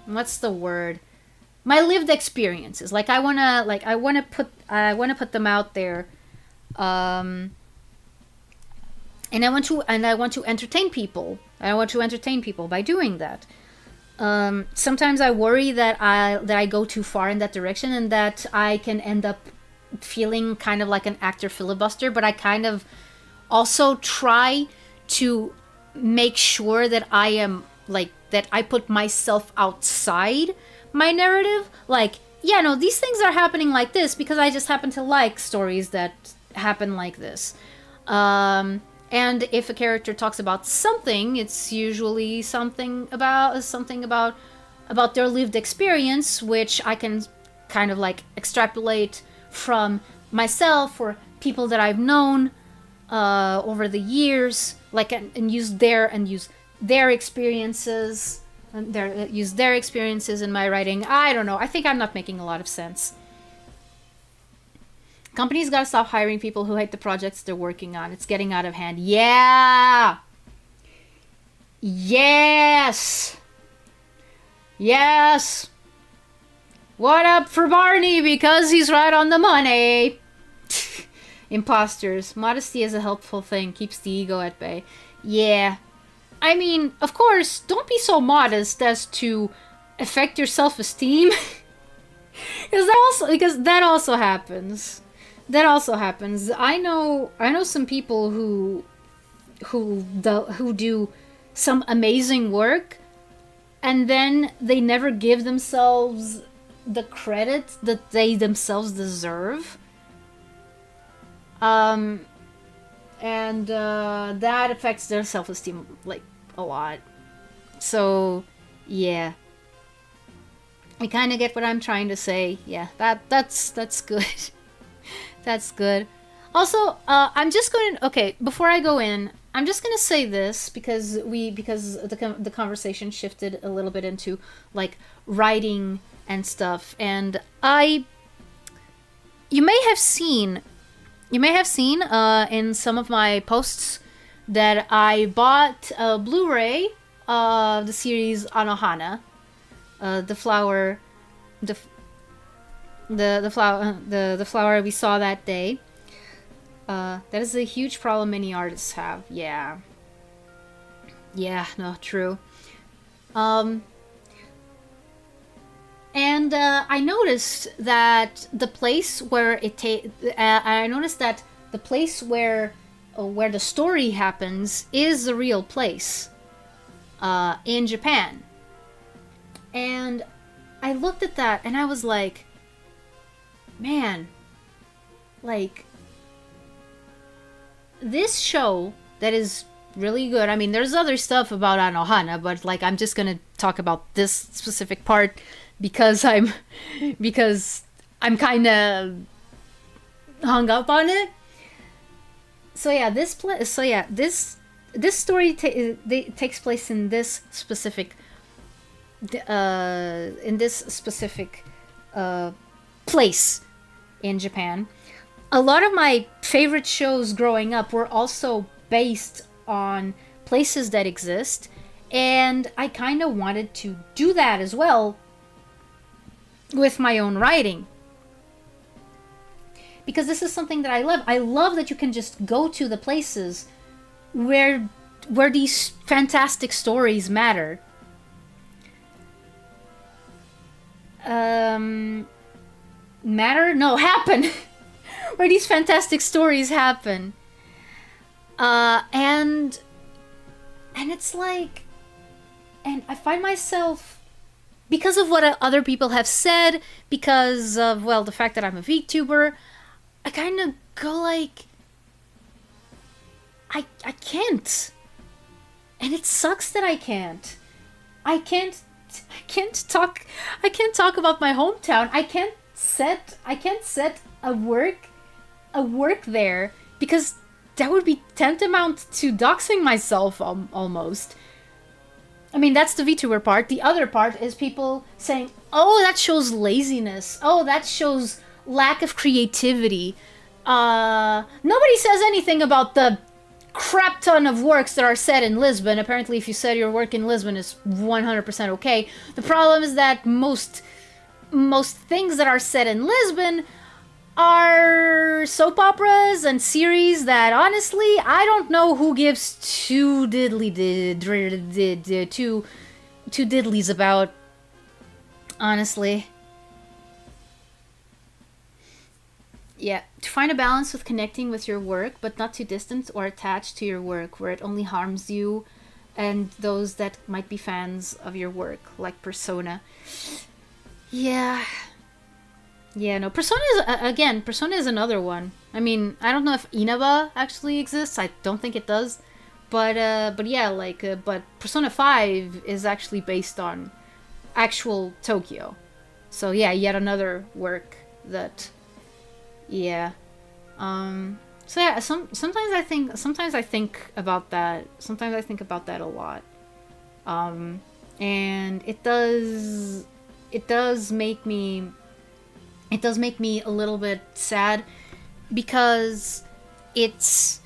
what's the word? My lived experiences. Like I wanna put them out there, and I want to entertain people. I want to entertain people by doing that. Sometimes I worry that I go too far in that direction and that I can end up feeling kind of like an actor filibuster, but I kind of also try to make sure that I am like that I put myself outside my narrative. Like, yeah, no, these things are happening like this because I just happen to like stories that happen like this. And if a character talks about something, it's usually something about their lived experience, which I can kind of like extrapolate from myself or people that I've known over the years, like and use their experiences and use their experiences in my writing. I don't know. I think I'm not making a lot of sense. Companies gotta stop hiring people who hate the projects they're working on. It's getting out of hand. Yeah! Yes! Yes! What up for Barney? Because he's right on the money. Imposters. Modesty is a helpful thing. Keeps the ego at bay. Yeah. I mean, of course, don't be so modest as to affect your self-esteem. Because that also happens. That also happens. I know some people who do some amazing work, and then they never give themselves the credit that they themselves deserve. And that affects their self-esteem like a lot. So, yeah. I kind of get what I'm trying to say. Yeah, that's good. That's good. Also, I'm just going to... Okay, before I go in, I'm just going to say this because the conversation shifted a little bit into, like, writing and stuff. And you may have seen in some of my posts that I bought a Blu-ray of the series Anohana, the flower we saw that day. That is a huge problem many artists have. Yeah, no, true. And I noticed that the place where where the story happens is a real place in Japan. And I looked at that and I was like, man, like, this show that is really good. I mean, there's other stuff about Anohana, but like, I'm just gonna talk about this specific part because I'm kind of hung up on it. So yeah, this story takes place in this specific place in Japan. A lot of my favorite shows growing up were also based on places that exist, and I kind of wanted to do that as well with my own writing. Because this is something that I love. I love that you can just go to the places where these fantastic stories matter. Happen. Where these fantastic stories happen. And it's like, and I find myself because of what other people have said, because of, well, the fact that I'm a VTuber, I kind of go like, I can't. And it sucks that I can't. I can't talk about my hometown. I can't set a work there, because that would be tantamount to doxing myself almost. I mean, that's the VTuber part. The other part is people saying, "Oh, that shows laziness. Oh, that shows lack of creativity." Nobody says anything about the crap ton of works that are set in Lisbon. Apparently, if you set your work in Lisbon, it's 100% okay. The problem is that most things that are set in Lisbon are soap operas and series that, honestly, I don't know who gives two diddlies about, honestly. Yeah, to find a balance with connecting with your work, but not too distant or attached to your work, where it only harms you and those that might be fans of your work, like Persona. Yeah. Yeah, no, Persona is another one. I mean, I don't know if Inaba actually exists. I don't think it does. But yeah, like, but Persona 5 is actually based on actual Tokyo. So yeah, yet another work that, yeah. So yeah, sometimes I think about that. Sometimes I think about that a lot. And it does make me a little bit sad, because it's,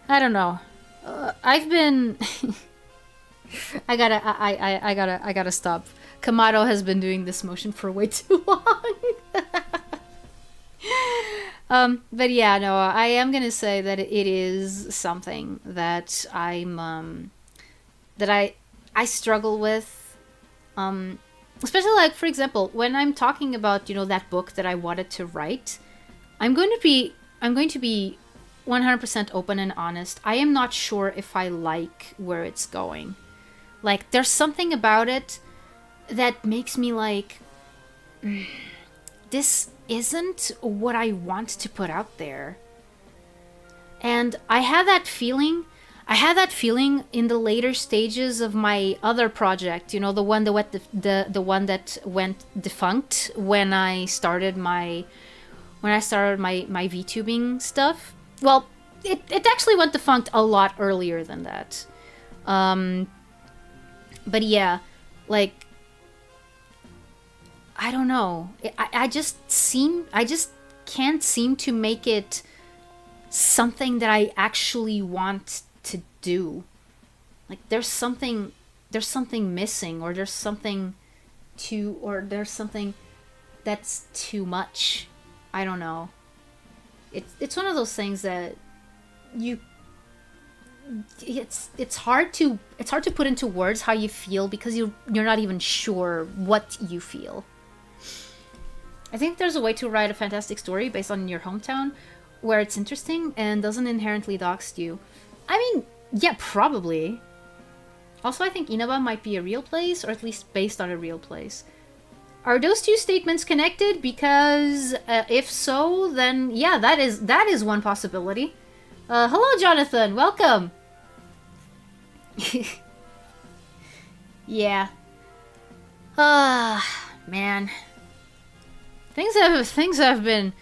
I don't know. I've been I gotta stop. Kamado has been doing this motion for way too long. But yeah, no, I am gonna say that it is something that I struggle with. Especially, like, for example, when I'm talking about, that book that I wanted to write, I'm going to be 100% open and honest. I am not sure if I like where it's going. Like, there's something about it that makes me like, this isn't what I want to put out there. And I had that feeling in the later stages of my other project, the one that went defunct when I started my VTubing stuff. Well, it actually went defunct a lot earlier than that. But yeah, like, I don't know. I just can't seem to make it something that I actually want to do. Like, there's something missing, or there's something that's too much. I don't know. It's one of those things that it's hard to put into words how you feel, because you're not even sure what you feel. I think there's a way to write a fantastic story based on your hometown where it's interesting and doesn't inherently dox you. I mean, yeah, probably. Also, I think Inaba might be a real place, or at least based on a real place. Are those two statements connected? Because if so, then yeah, that is one possibility. Hello, Jonathan. Welcome. Yeah. Man. Things have been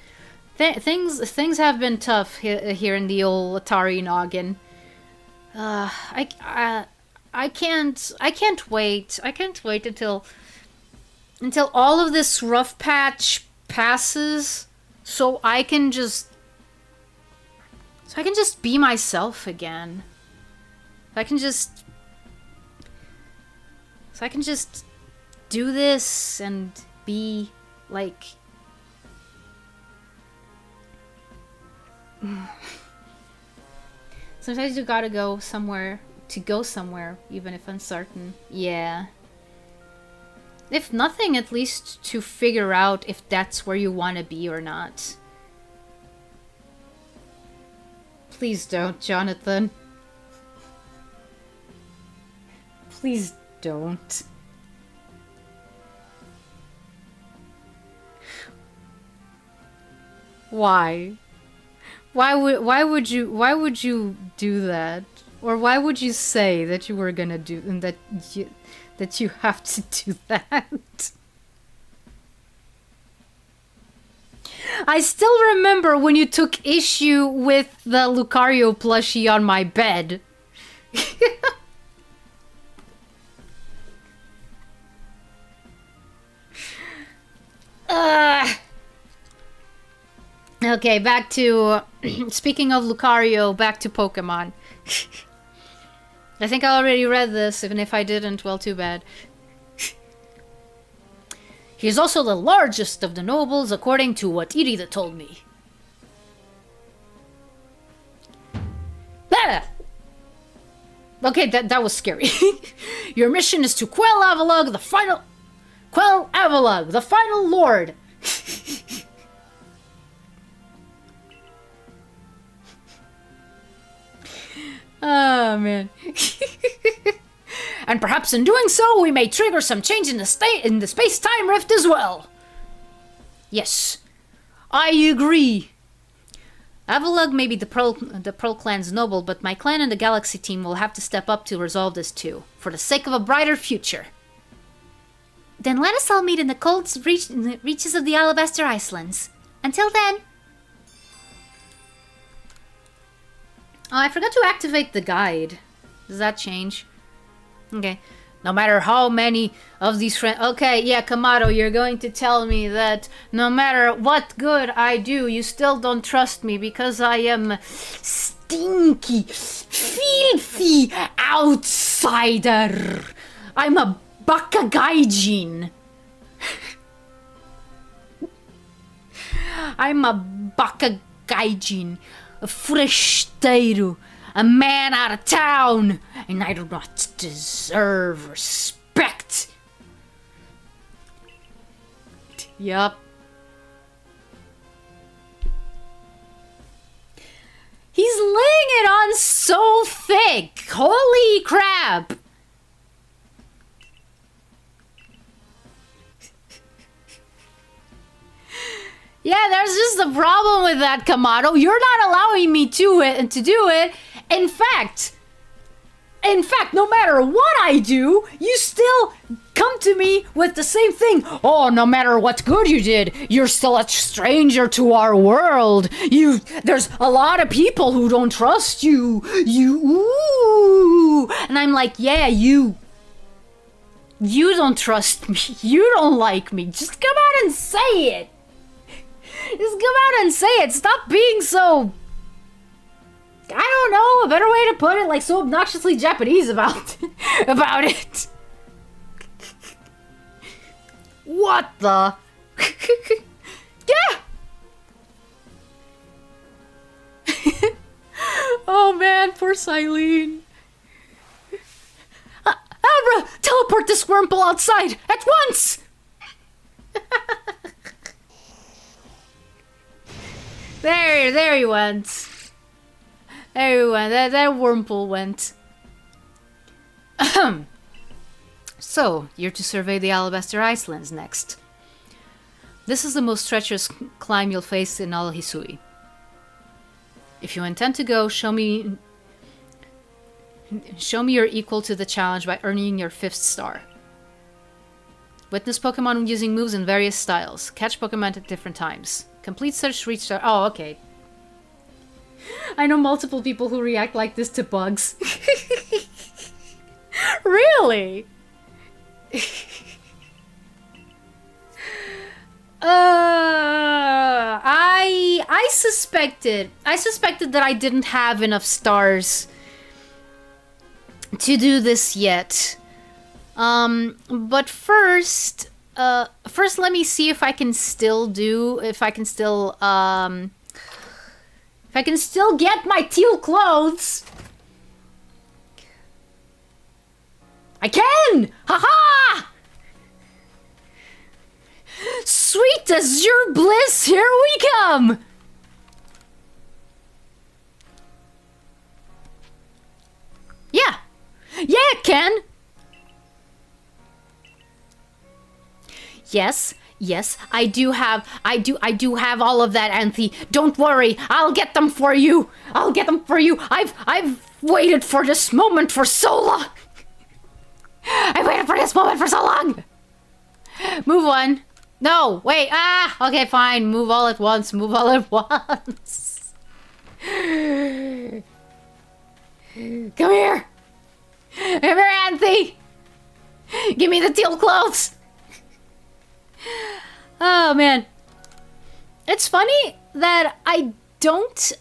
tough here in the old Atari noggin. I can't wait. I can't wait until all of this rough patch passes, so I can just be myself again. I can just do this and be like. Sometimes you gotta go somewhere, even if uncertain. Yeah. If nothing, at least to figure out if that's where you want to be or not. Please don't, Jonathan. Please don't. Why? Why would you do that? Or why would you say that you were gonna do and that you have to do that? I still remember when you took issue with the Lucario plushie on my bed. Okay, back to... Speaking of Lucario, back to Pokemon. I think I already read this, even if I didn't, well, too bad. He is also the largest of the nobles, according to what Irida told me. Ah! Okay, that was scary. Your mission is to quell Avalugh, the final... Quell Avalugh, the final lord! Oh, man. And perhaps in doing so, we may trigger some change in the space-time rift as well. Yes, I agree. Avalugh may be the Pearl Clan's noble, but my clan and the Galaxy team will have to step up to resolve this too, for the sake of a brighter future. Then let us all meet in the cold reaches of the Alabaster Islands. Until then... Oh, I forgot to activate the guide. Does that change? Okay. No matter how many of these friends... Okay, yeah, Kamado, you're going to tell me that no matter what good I do, you still don't trust me because I am stinky, filthy outsider. I'm a baka gaijin. I'm a baka gaijin. A forasteiro, a man out of town, and I do not deserve respect. Yup. He's laying it on so thick. Holy crap. Yeah, there's just a problem with that, Kamado. You're not allowing me to do it. In fact, no matter what I do, you still come to me with the same thing. Oh, no matter what good you did, you're still a stranger to our world. There's a lot of people who don't trust you. Ooh. And I'm like, yeah, you don't trust me. You don't like me. Just come out and say it. Just come out and say it. Stop being so... I don't know, a better way to put it, like so obnoxiously Japanese about it. What the? Yeah! Oh man, poor Silene. Abra, teleport this Wurmple outside at once! There he went. There he went. That Wurmple went. So, you're to survey the Alabaster Islands next. This is the most treacherous climb you'll face in all Hisui. If you intend to go, show me you're equal to the challenge by earning your 5th star. Witness Pokemon using moves in various styles. Catch Pokemon at different times. Complete such reach star. Oh, okay. I know multiple people who react like this to bugs. Really? I suspected that I didn't have enough stars to do this yet. But first let me see if I can still get my teal clothes. I can! Haha! Sweet azure bliss, here we come! Yeah! Yeah, it can! Yes, yes, I do have all of that, Anthe. Don't worry, I'll get them for you. I'll get them for you. I've waited for this moment for so long. I waited for this moment for so long. Move one. No, wait. Ah, okay, fine. Move all at once. Move all at once. Come here. Come here, Anthe. Give me the teal clothes. Oh, man. It's funny that I don't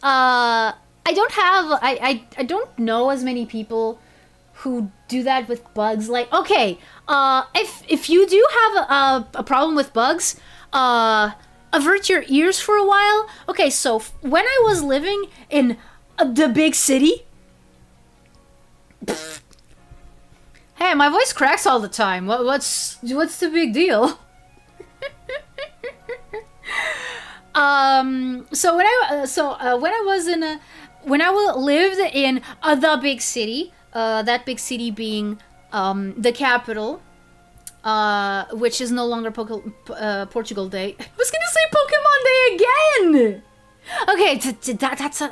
know as many people who do that with bugs. Like, okay, if you do have a problem with bugs, avert your ears for a while. Okay, so when I was living in the big city, hey, my voice cracks all the time. What's the big deal? So when I lived in the big city, that big city being the capital, which is no longer Portugal Day. I was gonna say Pokemon Day again. Okay,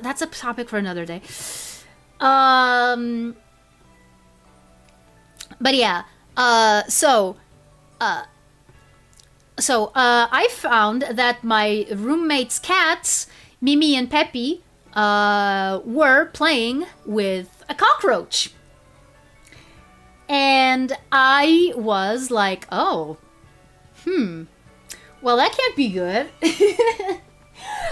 that's a topic for another day. But yeah, so I found that my roommate's cats, Mimi and Peppy, were playing with a cockroach. And I was like, oh, well, that can't be good.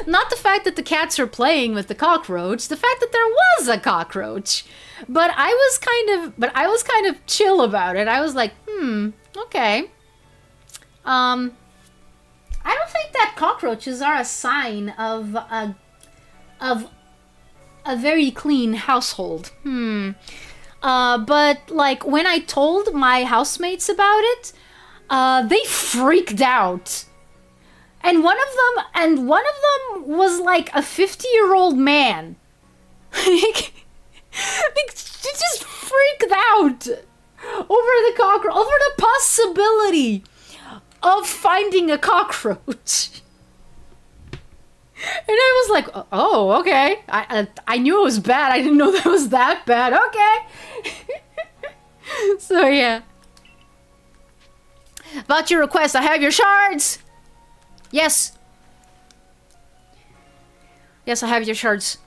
Not the fact that the cats are playing with the cockroach, the fact that there was a cockroach. But I was kind of chill about it. I was like, okay. I don't think that cockroaches are a sign of a very clean household. But like when I told my housemates about it, they freaked out. And one of them was like a 50-year-old man. They just freaked out over the possibility of finding a cockroach. And I was like, oh, okay. I knew it was bad. I didn't know that was that bad. Okay. So, yeah. About your request, I have your shards. Yes. Yes, I have your shards.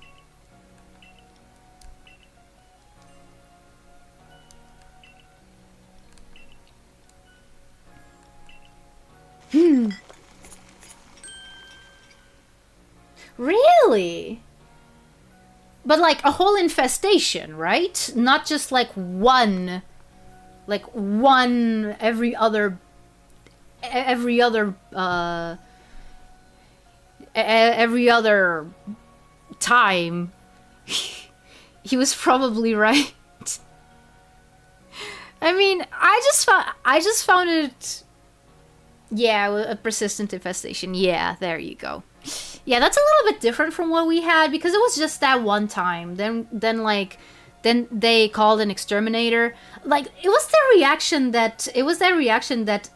Really? But like a whole infestation, right? Not just like one every other time. He was probably right. I mean, I just found it. Yeah, a persistent infestation. Yeah, there you go. Yeah, that's a little bit different from what we had because it was just that one time. Then they called an exterminator. Like it was that reaction that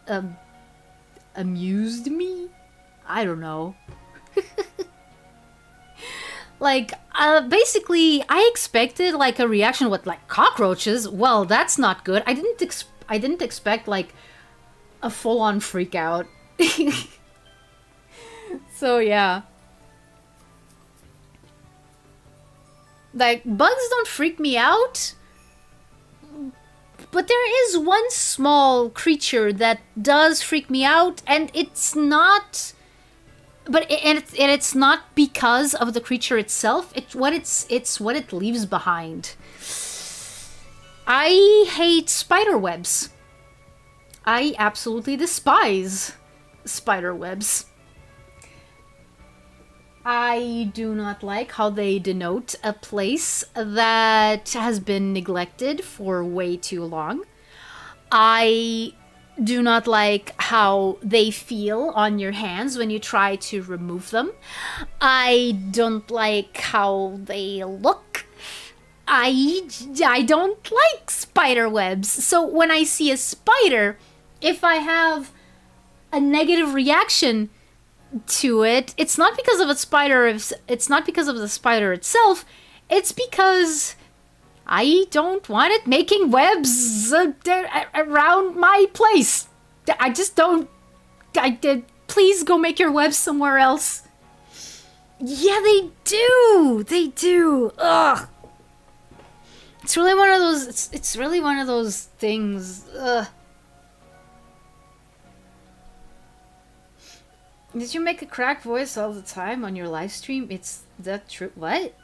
amused me. I don't know. Like basically, I expected like a reaction with like cockroaches. Well, that's not good. I didn't expect like a full-on freak out. So yeah. Like bugs don't freak me out. But there is one small creature that does freak me out, and it's not it's not because of the creature itself. It's what it leaves behind. I hate spider webs. I absolutely despise spider webs. I do not like how they denote a place that has been neglected for way too long. I do not like how they feel on your hands when you try to remove them. I don't like how they look. I don't like spider webs. So when I see a spider, if I have a negative reaction to it, it's not because of a spider. It's not because of the spider itself. It's because I don't want it making webs around my place. I just don't. Please go make your webs somewhere else. Yeah, they do. They do. Ugh. It's really one of those. It's really one of those things. Ugh. Did you make a crack voice all the time on your live stream? It's that true? What?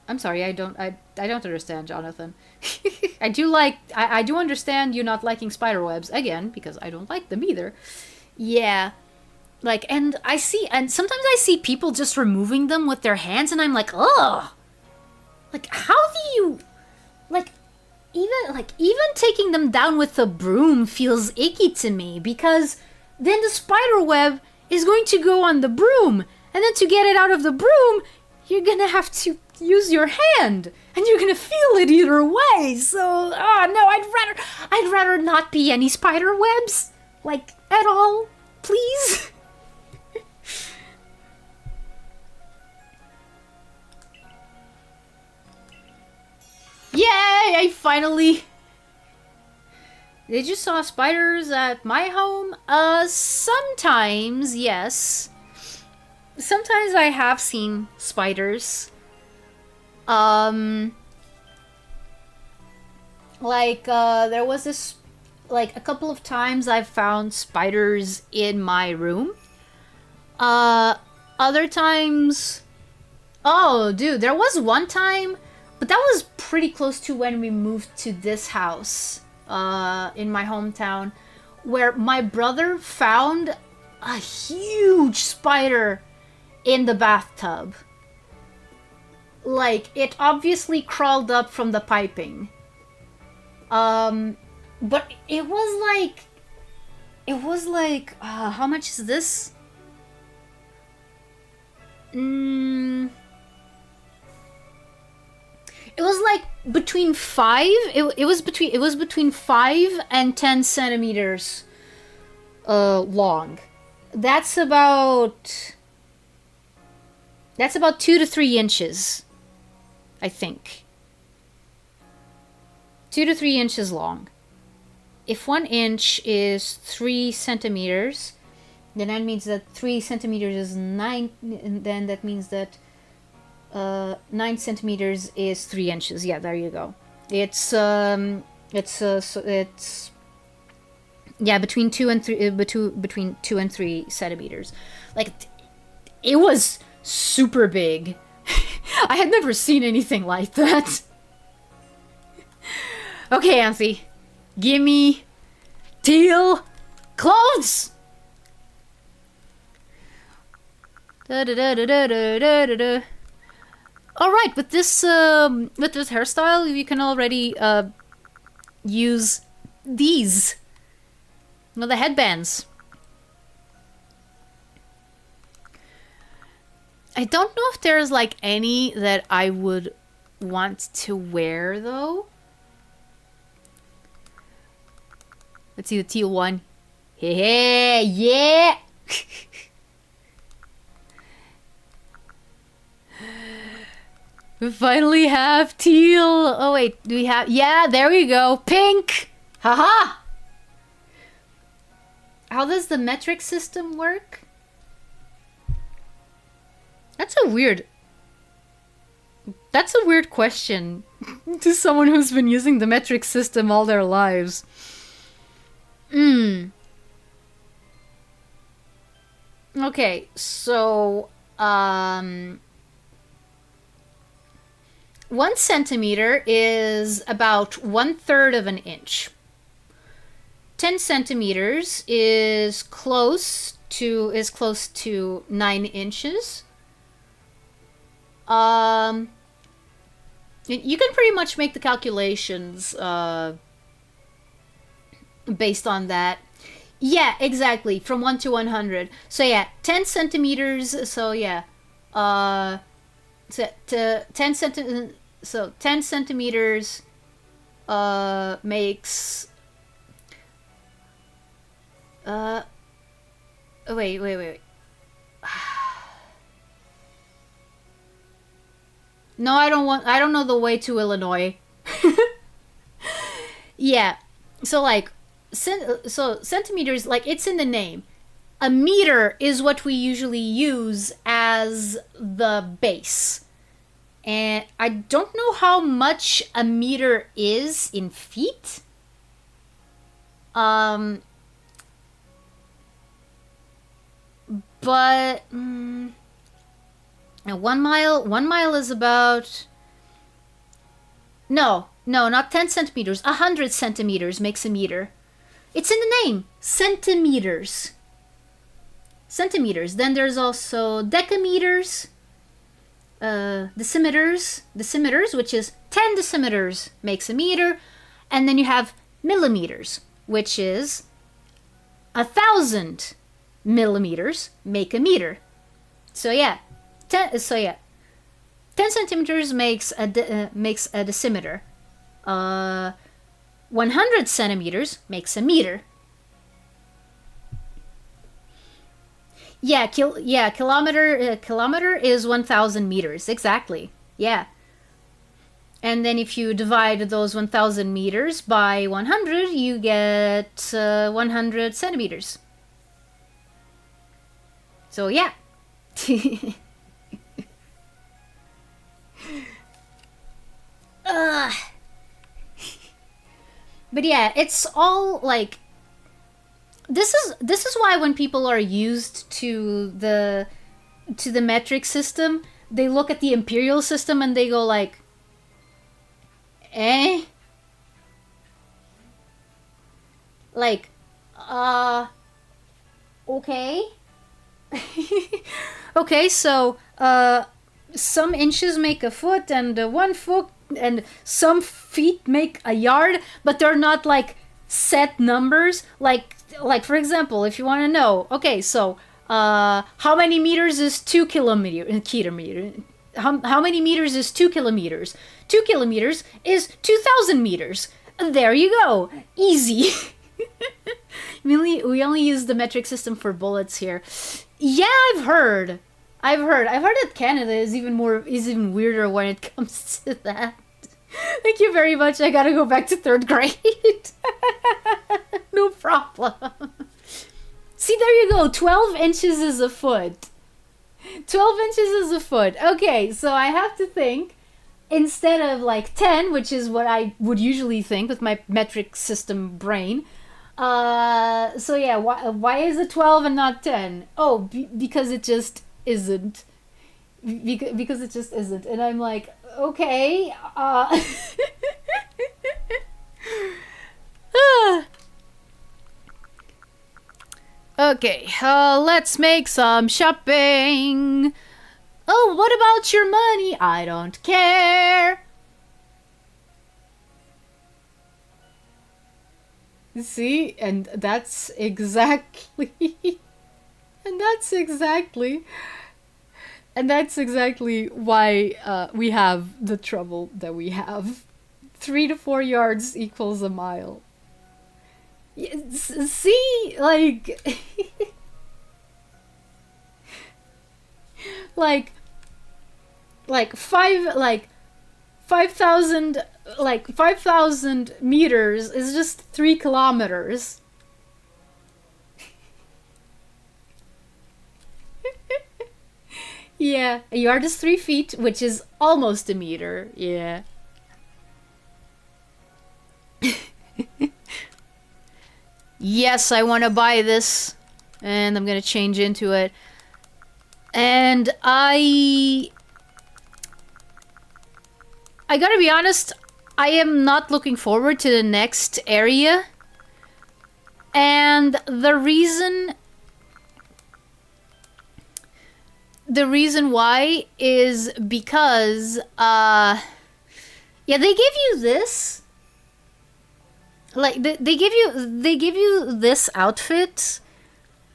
I'm sorry, I don't understand, Jonathan. I do understand you not liking spider webs, again, because I don't like them either. Yeah. Like, and sometimes I see people just removing them with their hands, and I'm like, ugh! Like, how do you, even taking them down with a broom feels icky to me, because then the spider web is going to go on the broom, and then to get it out of the broom, you're gonna have to use your hand, and you're gonna feel it either way. So, no, I'd rather not be any spider webs, like, at all, please. Yay! I finally. Did you saw spiders at my home? Sometimes, yes. Sometimes I have seen spiders. There was this, a couple of times I've found spiders in my room. Other times, oh, dude, there was one time, but that was pretty close to when we moved to this house, in my hometown, where my brother found a huge spider in the bathtub. Like, it obviously crawled up from the piping. But it was like, how much is this? It was like between 5, it was between 5 and 10 centimeters, long. That's about 2 to 3 inches, I think. 2 to 3 inches long. If 1 inch is 3 centimeters, then that means that 3 centimeters is 9, and then that means that 9 centimeters is 3 inches. Yeah, there you go. It's between 2 and 3, between 2 and 3 centimeters. Like, it was super big. I had never seen anything like that. Okay, Anthy, give me teal clothes. Da da da da da da da da. All right, with this hairstyle, you can already use these. No, the headbands. I don't know if there's like any that I would want to wear though. Let's see the teal one. Hey, yeah. We finally have teal. Oh wait, do we have? Yeah, there we go. Pink. Haha. How does the metric system work? That's a weird question to someone who's been using the metric system all their lives. Okay, so 1 centimeter is about 1/3 of an inch. 10 centimeters is close to 9 inches. You can pretty much make the calculations based on that. Yeah, exactly. From 1 to 100. So yeah, 10 centimeters. So yeah, 10 centimeters makes Oh, wait. No, I don't know the way to Illinois. Yeah. So like, so centimeters, like it's in the name. A meter is what we usually use as the base. And I don't know how much a meter is in feet. But 1 mile is about, no, not 10 centimeters. 100 centimeters makes a meter. It's in the name. Centimeters. Then there's also decameters, decimeters, which is 10 decimeters makes a meter. And then you have millimeters, which is 1,000 millimeters make a meter. So yeah, 10 centimeters makes a decimeter. 100 centimeters makes a meter. Yeah, kilometer is 1,000 meters exactly. Yeah. And then if you divide those 1,000 meters by 100, you get 100 centimeters. So yeah. But yeah, it's all like, this is why when people are used to the metric system, they look at the imperial system and they go like, eh? Like, okay. Okay, so some inches make a foot, and 1 foot, and some feet make a yard, but they're not like set numbers. Like for example, if you want to know, okay, so how many meters is 2 kilometer? How many meters is 2 kilometers? 2 kilometers is 2,000 meters. There you go, easy. We only use the metric system for bullets here. Yeah, I've heard that Canada is even weirder when it comes to that. Thank you very much. I gotta go back to 3rd grade. No problem. See, there you go. 12 inches is a foot. 12 inches is a foot. Okay, so I have to think, instead of like 10, which is what I would usually think with my metric system brain. So yeah, why is it 12 and not 10? Oh, because it just isn't. Because it just isn't. And I'm like, okay. Okay, let's make some shopping. Oh, what about your money? I don't care. See, and that's exactly why we have the trouble that we have. 3 to 4 yards equals a mile. See, like, like 5,000 meters is just 3 kilometers. Yeah, a yard is 3 feet, which is almost a meter. Yeah. Yes, I want to buy this, and I'm gonna change into it. And I gotta be honest, I am not looking forward to the next area. And the reason why is because, yeah, they give you this. Like, they give you this outfit,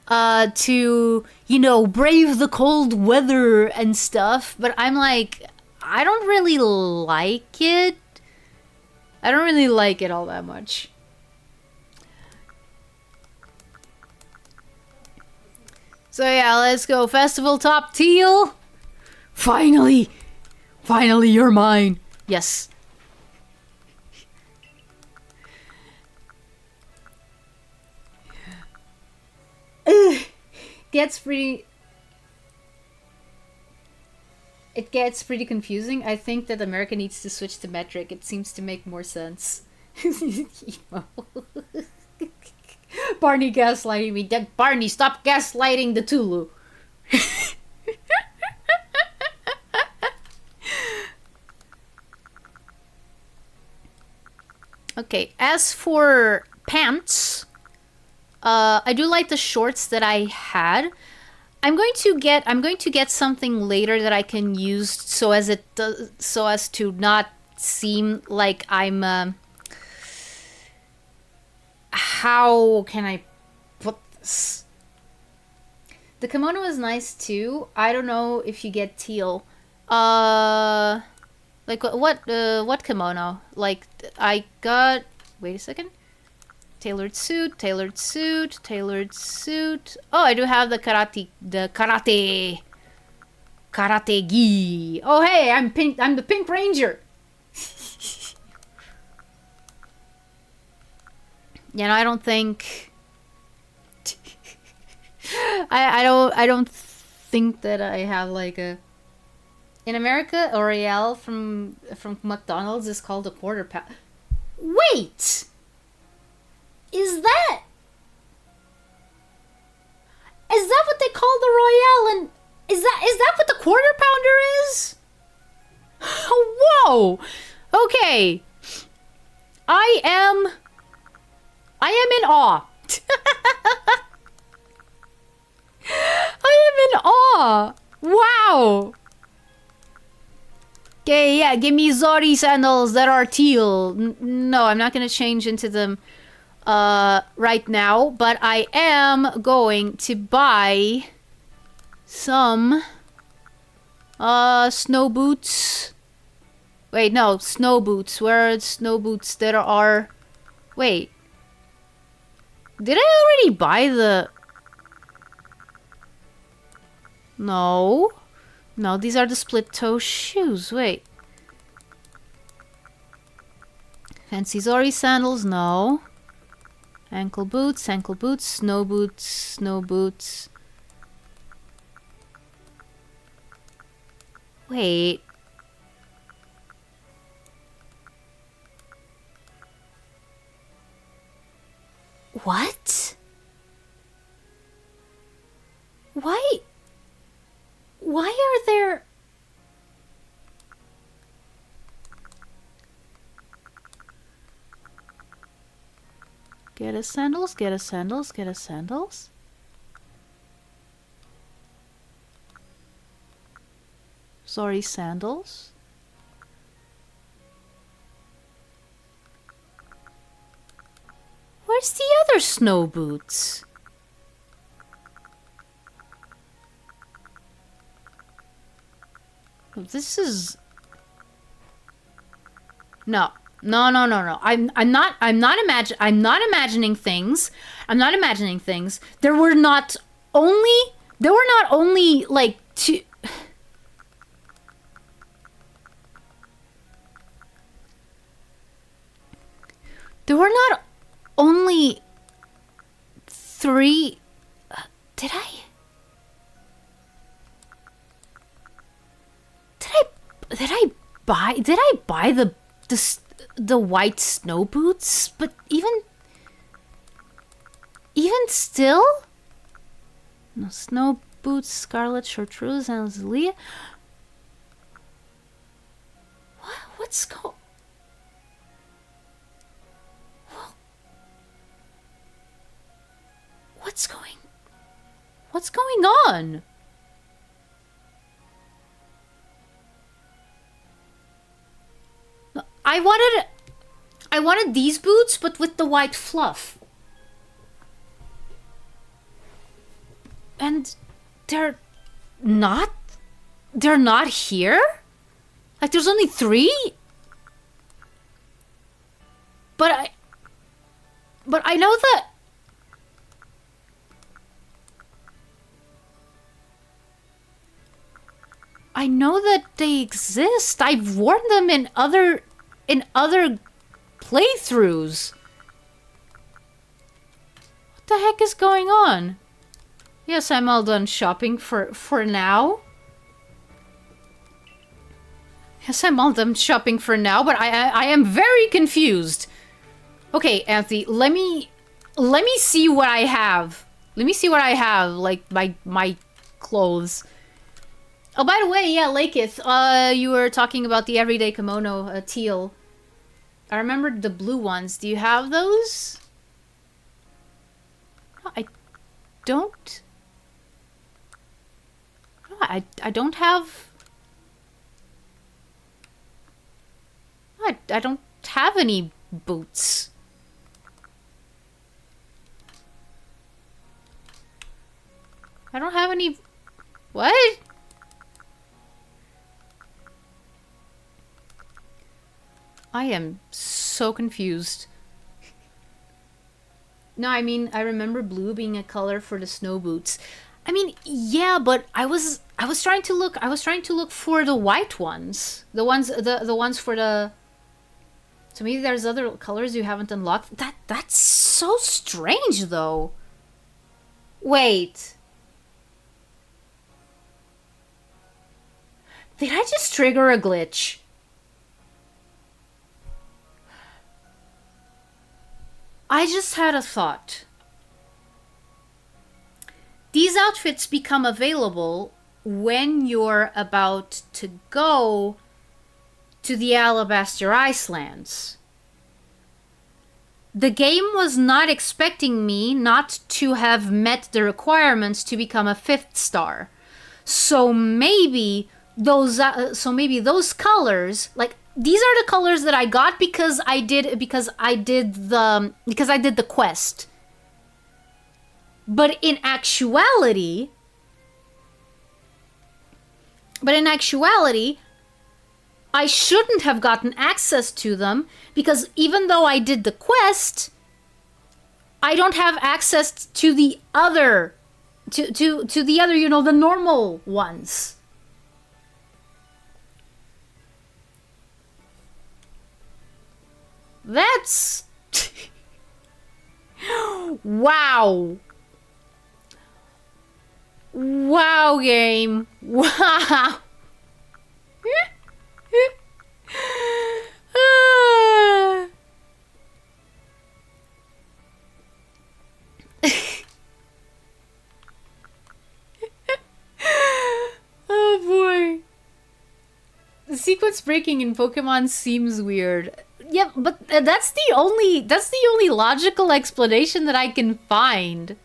to, you know, brave the cold weather and stuff, but I'm like, I don't really like it. I don't really like it all that much. So yeah, let's go. Festival top teal. Finally! Finally, you're mine. Yes. Gets pretty... It gets pretty confusing. I think that America needs to switch to metric. It seems to make more sense. Barney gaslighting me. Barney, stop gaslighting the Tulu. Okay, as for pants, I do like the shorts that I had. I'm going to get something later that I can use so as to not seem like I'm how can I put this? The kimono is nice too. I don't know if you get teal. Like what kimono? Like I got, wait a second. Tailored suit, tailored suit, tailored suit. Oh, I do have the karate gi. Oh, hey, I'm pink. I'm the Pink Ranger. You know, I don't think. I don't think that I have like a. In America, L'Oreal from McDonald's is called a quarter pound. Wait. Is that what they call the Royale? And is that what the quarter pounder is? Whoa. Okay. I am in awe. I am in awe. Wow. Okay, yeah, give me Zori sandals that are teal. No, I'm not gonna change into them right now, but I am going to buy some snow boots. Wait, no, snow boots. Where are the snow boots that are... Wait. Did I already buy the... No. No, these are the split toe shoes. Wait. Fancy Zori sandals? No. Ankle boots, snow boots, snow boots. Wait. What? Why? Why are there... Get a sandals, get a sandals, get a sandals. Sorry, sandals. Where's the other snow boots? This is... No. No. I'm not imagining things. I'm not imagining things. There were not only like two. There were not only three. Did I buy the white snow boots? But even still, no snow boots, scarlet chartreuse, and Zelia. What's going? What's going on? I wanted these boots, but with the white fluff. And they're not here? Like there's only 3? But I know that I know that they exist. I've worn them in other playthroughs. What the heck is going on? Yes, I'm all done shopping for now. Yes, I'm all done shopping for now, but I am very confused. Okay, Anthony, let me see what I have. Let me see what I have, like my clothes. Oh, by the way, yeah, Laketh, you were talking about the everyday kimono, teal. I remember the blue ones. Do you have those? No, I don't. No, I don't have. I don't have any boots. I don't have any. What? I am so confused. No, I mean, I remember blue being a color for the snow boots. I mean, yeah, but I was trying to look for the white ones. The ones for the. So maybe there's other colors you haven't unlocked. That's so strange though. Wait. Did I just trigger a glitch? I just had a thought. These outfits become available when you're about to go to the Alabaster Icelands. The game was not expecting me not to have met the requirements to become a 5th star. So maybe those colors, like these are the colors that I got because I did the quest. But in actuality, I shouldn't have gotten access to them because even though I did the quest, I don't have access to the other, to the other, you know, the normal ones. That's... Wow. Wow, game. Wow. Oh boy. The sequence breaking in Pokemon seems weird. Yeah, but that's the only logical explanation that I can find.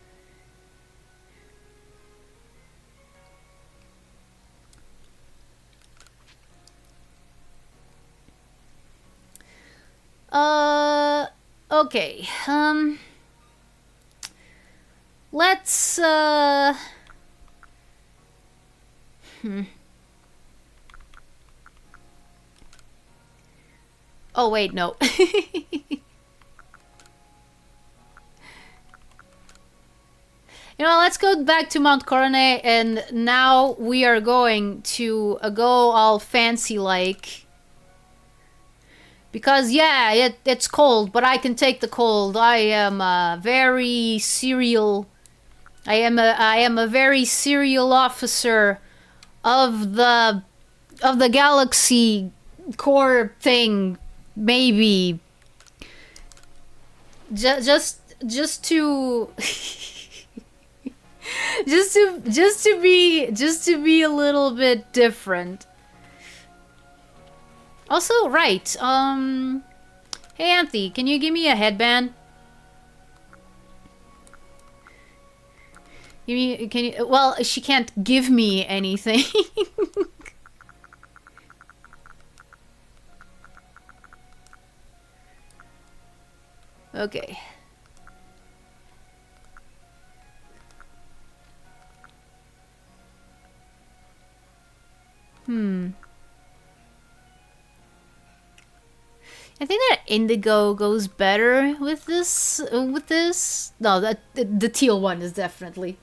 Okay. Let's Oh wait, no. You know, let's go back to Mount Coronet, and now we are going to go all fancy like. Because yeah, it's cold, but I can take the cold. I am a very serial. I am a very serial officer of the galaxy core thing. Maybe just to just to be a little bit different. Also, right, hey Anthe, can you give me a headband? Can you, well, she can't give me anything. Okay. I think that indigo goes better with this. No, that the teal one is definitely.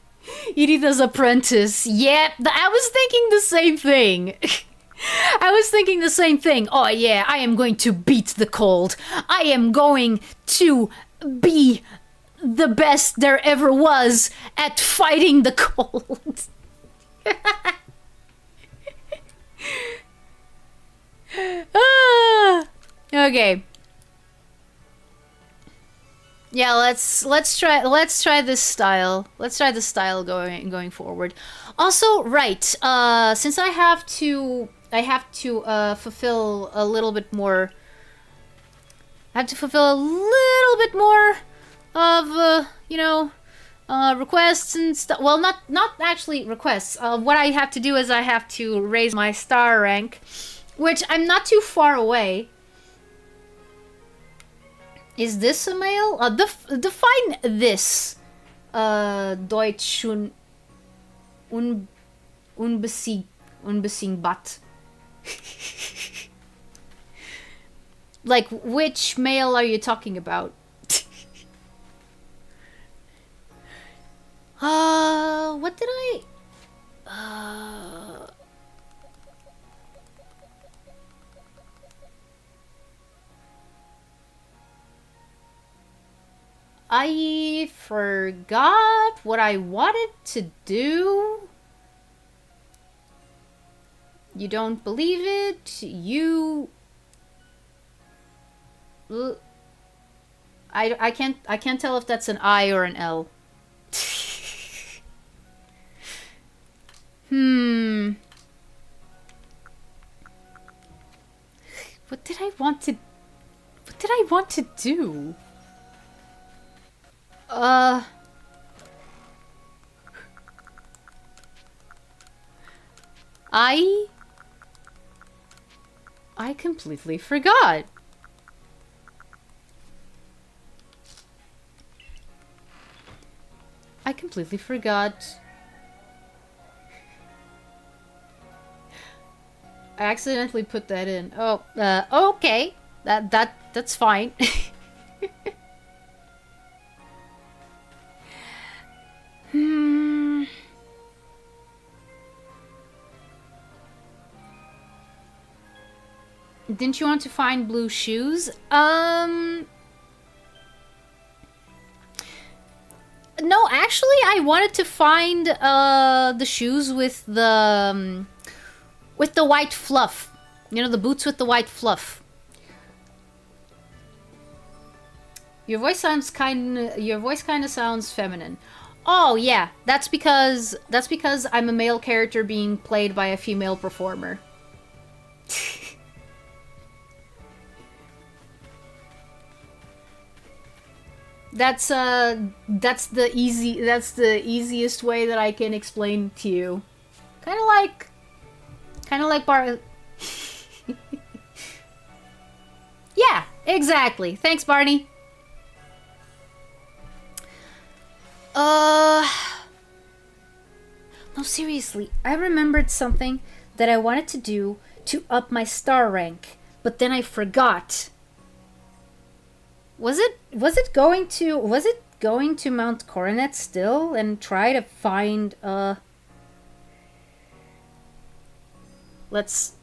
Irita's apprentice. Yeah, I was thinking the same thing. I was thinking the same thing. Oh yeah, I am going to beat the cold. I am going to be the best there ever was at fighting the cold. Okay. Yeah, let's try this style. Let's try this style going forward. Also, right, since I have to fulfill a little bit more. I have to fulfill a little bit more of you know, requests and stuff. Well, not actually requests. What I have to do is I have to raise my star rank, which I'm not too far away. Is this a male? Define this. Deutsch unbesiegbat. Like, which male are you talking about? What did I... I forgot what I wanted to do. You don't believe it? You... I can't tell if that's an I or an L. What did I want to do? I completely forgot. I completely forgot. I accidentally put that in. Oh, okay. That's fine. Didn't you want to find blue shoes? No, actually, I wanted to find the shoes with the white fluff. You know, the boots with the white fluff. Your voice kind of sounds feminine. Oh yeah, that's because I'm a male character being played by a female performer. That's the easiest way that I can explain to you. Kind of like Bar. Yeah, exactly. Thanks, Barney. No, seriously, I remembered something that I wanted to do to up my star rank, but then I forgot. Was it going to Mount Coronet still and try to find let's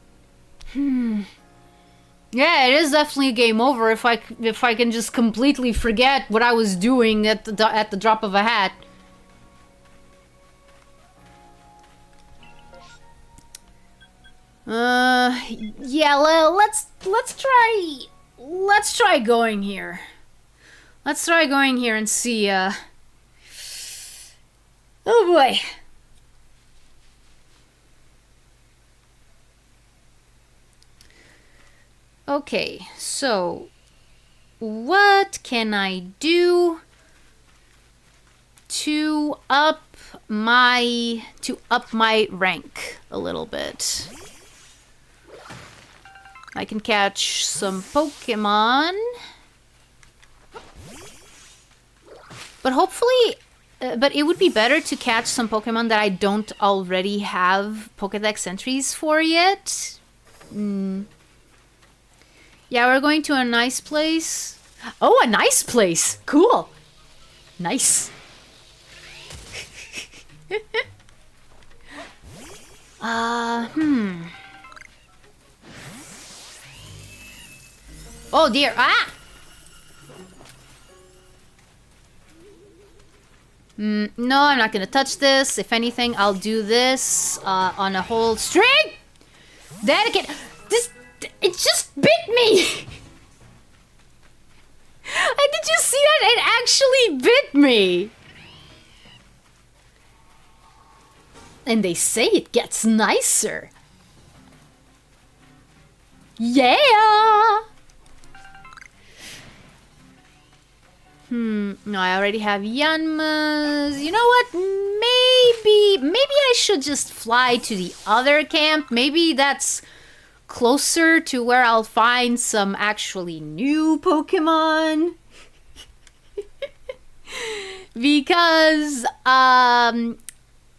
Yeah, it is definitely game over if I can just completely forget what I was doing at the drop of a hat. Yeah, let's try going here. Let's try going here and see, oh boy. Okay, so what can I do to up my rank a little bit? I can catch some Pokemon. But hopefully, but it would be better to catch some Pokemon that I don't already have Pokédex entries for yet. Yeah, we're going to a nice place. Oh, a nice place. Cool. Nice. Oh dear, ah! No, I'm not gonna touch this. If anything, I'll do this on a whole string. Dedicate. This, it just bit me. And did you see that? It actually bit me. And they say it gets nicer. Yeah. No, I already have Yanmas. You know what? Maybe I should just fly to the other camp. Maybe that's closer to where I'll find some actually new Pokemon. Because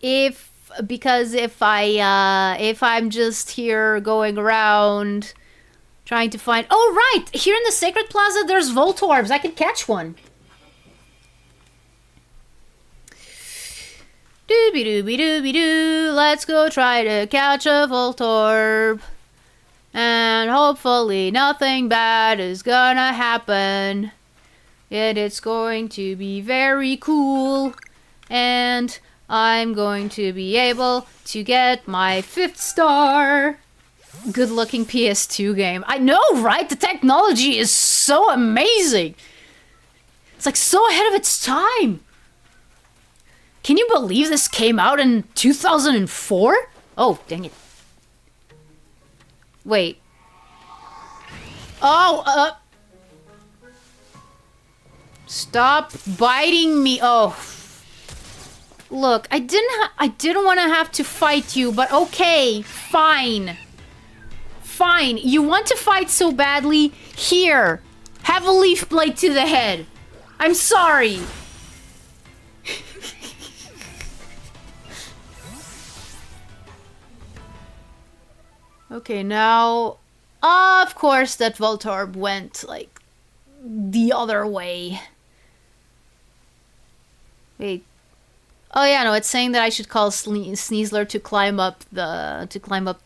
if I'm just here going around trying to find, oh right, here in the Sacred Plaza there's Voltorbs. I could catch one. Dooby dooby dooby doo. Let's go try to catch a Voltorb. And hopefully nothing bad is gonna happen. And it's going to be very cool. And I'm going to be able to get my 5th star. Good looking PS2 game. I know, right? The technology is so amazing. It's like so ahead of its time. Can you believe this came out in 2004? Oh, dang it. Wait. Oh, stop biting me. Oh. Look, I didn't want to have to fight you, but okay, fine. Fine. You want to fight so badly? Here. Have a leaf blade to the head. I'm sorry. Okay, now, of course, that Voltorb went, like, the other way. Wait. Oh yeah, no, it's saying that I should call Sneasler to climb up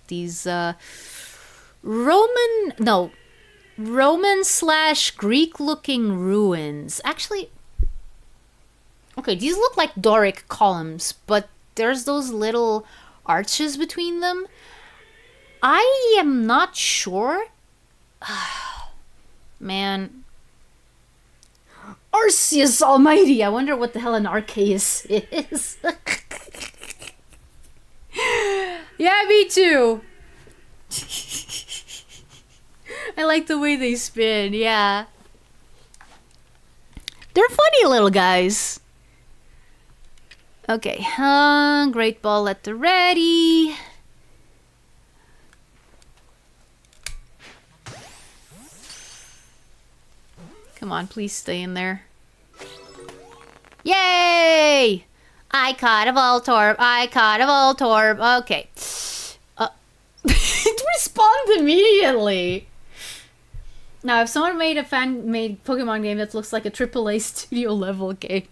these, Roman/Greek-looking ruins. Actually, okay, these look like Doric columns, but there's those little arches between them. I am not sure. Man. Arceus Almighty! I wonder what the hell an Arceus is. Yeah, me too. I like the way they spin, yeah. They're funny little guys. Okay, Great Ball at the ready. Come on, please stay in there. Yay! I caught a Voltorb. I caught a Voltorb. Okay. It respawned immediately. Now, if someone made a fan-made Pokemon game that looks like a AAA studio level game,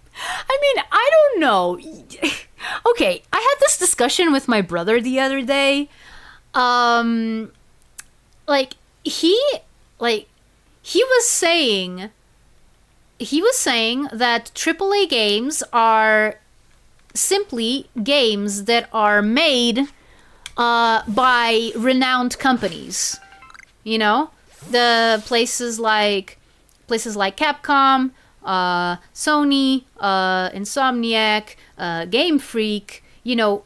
I mean, I don't know. Okay, I had this discussion with my brother the other day. He was saying that AAA games are simply games that are made by renowned companies. You know, the places like Capcom, Sony, Insomniac, Game Freak. You know,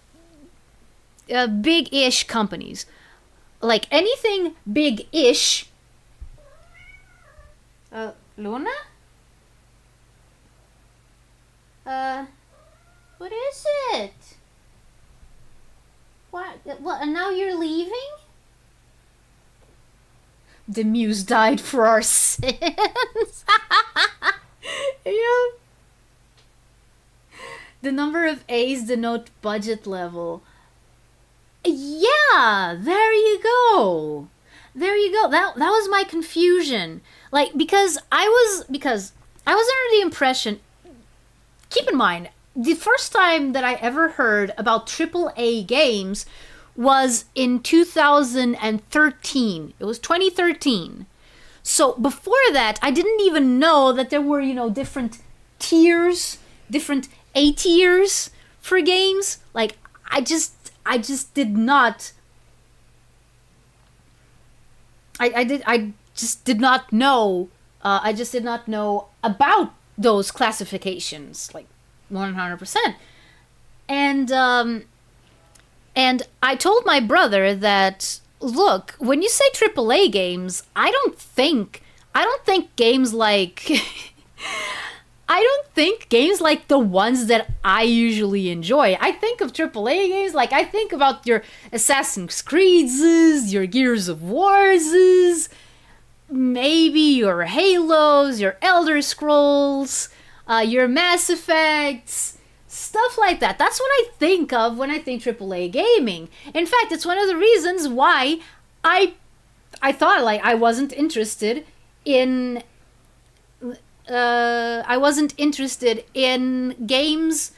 big-ish companies. Like anything big-ish. Luna? What is it? What, and now you're leaving? The muse died for our sins. Yeah. The number of A's denote budget level. Yeah, there you go. There you go. That was my confusion. Like, because I was under the impression, keep in mind, the first time that I ever heard about AAA games was in 2013. It was 2013. So before that, I didn't even know that there were, different tiers, different A tiers for games. Like, I just did not. I just did not know. I just did not know about those classifications, like 100%. And I told my brother that, look, when you say AAA games, I don't think games like I don't think games like the ones that I usually enjoy. I think of AAA games like I think about your Assassin's Creeds, your Gears of Wars, maybe your Halos, your Elder Scrolls, your Mass Effects, stuff like that. That's what I think of when I think AAA gaming. In fact, it's one of the reasons why I thought like I wasn't interested in games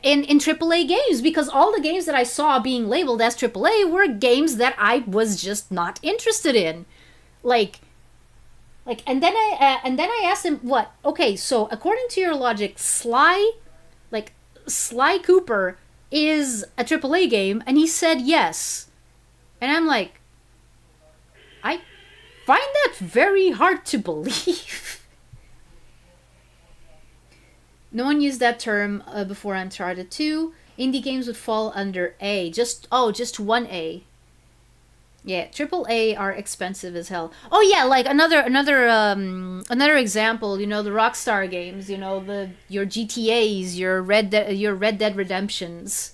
in AAA games, because all the games that I saw being labeled as AAA were games that I was just not interested in. And then I asked him, what? Okay, so according to your logic, Sly Cooper is a AAA game, and he said yes. And I'm like, I find that very hard to believe. No one used that term before Uncharted 2. Indie games would fall under A. Just one A. Yeah, AAA are expensive as hell. Oh yeah, like another example. The Rockstar games. Your GTA's, your Red Dead Redemptions.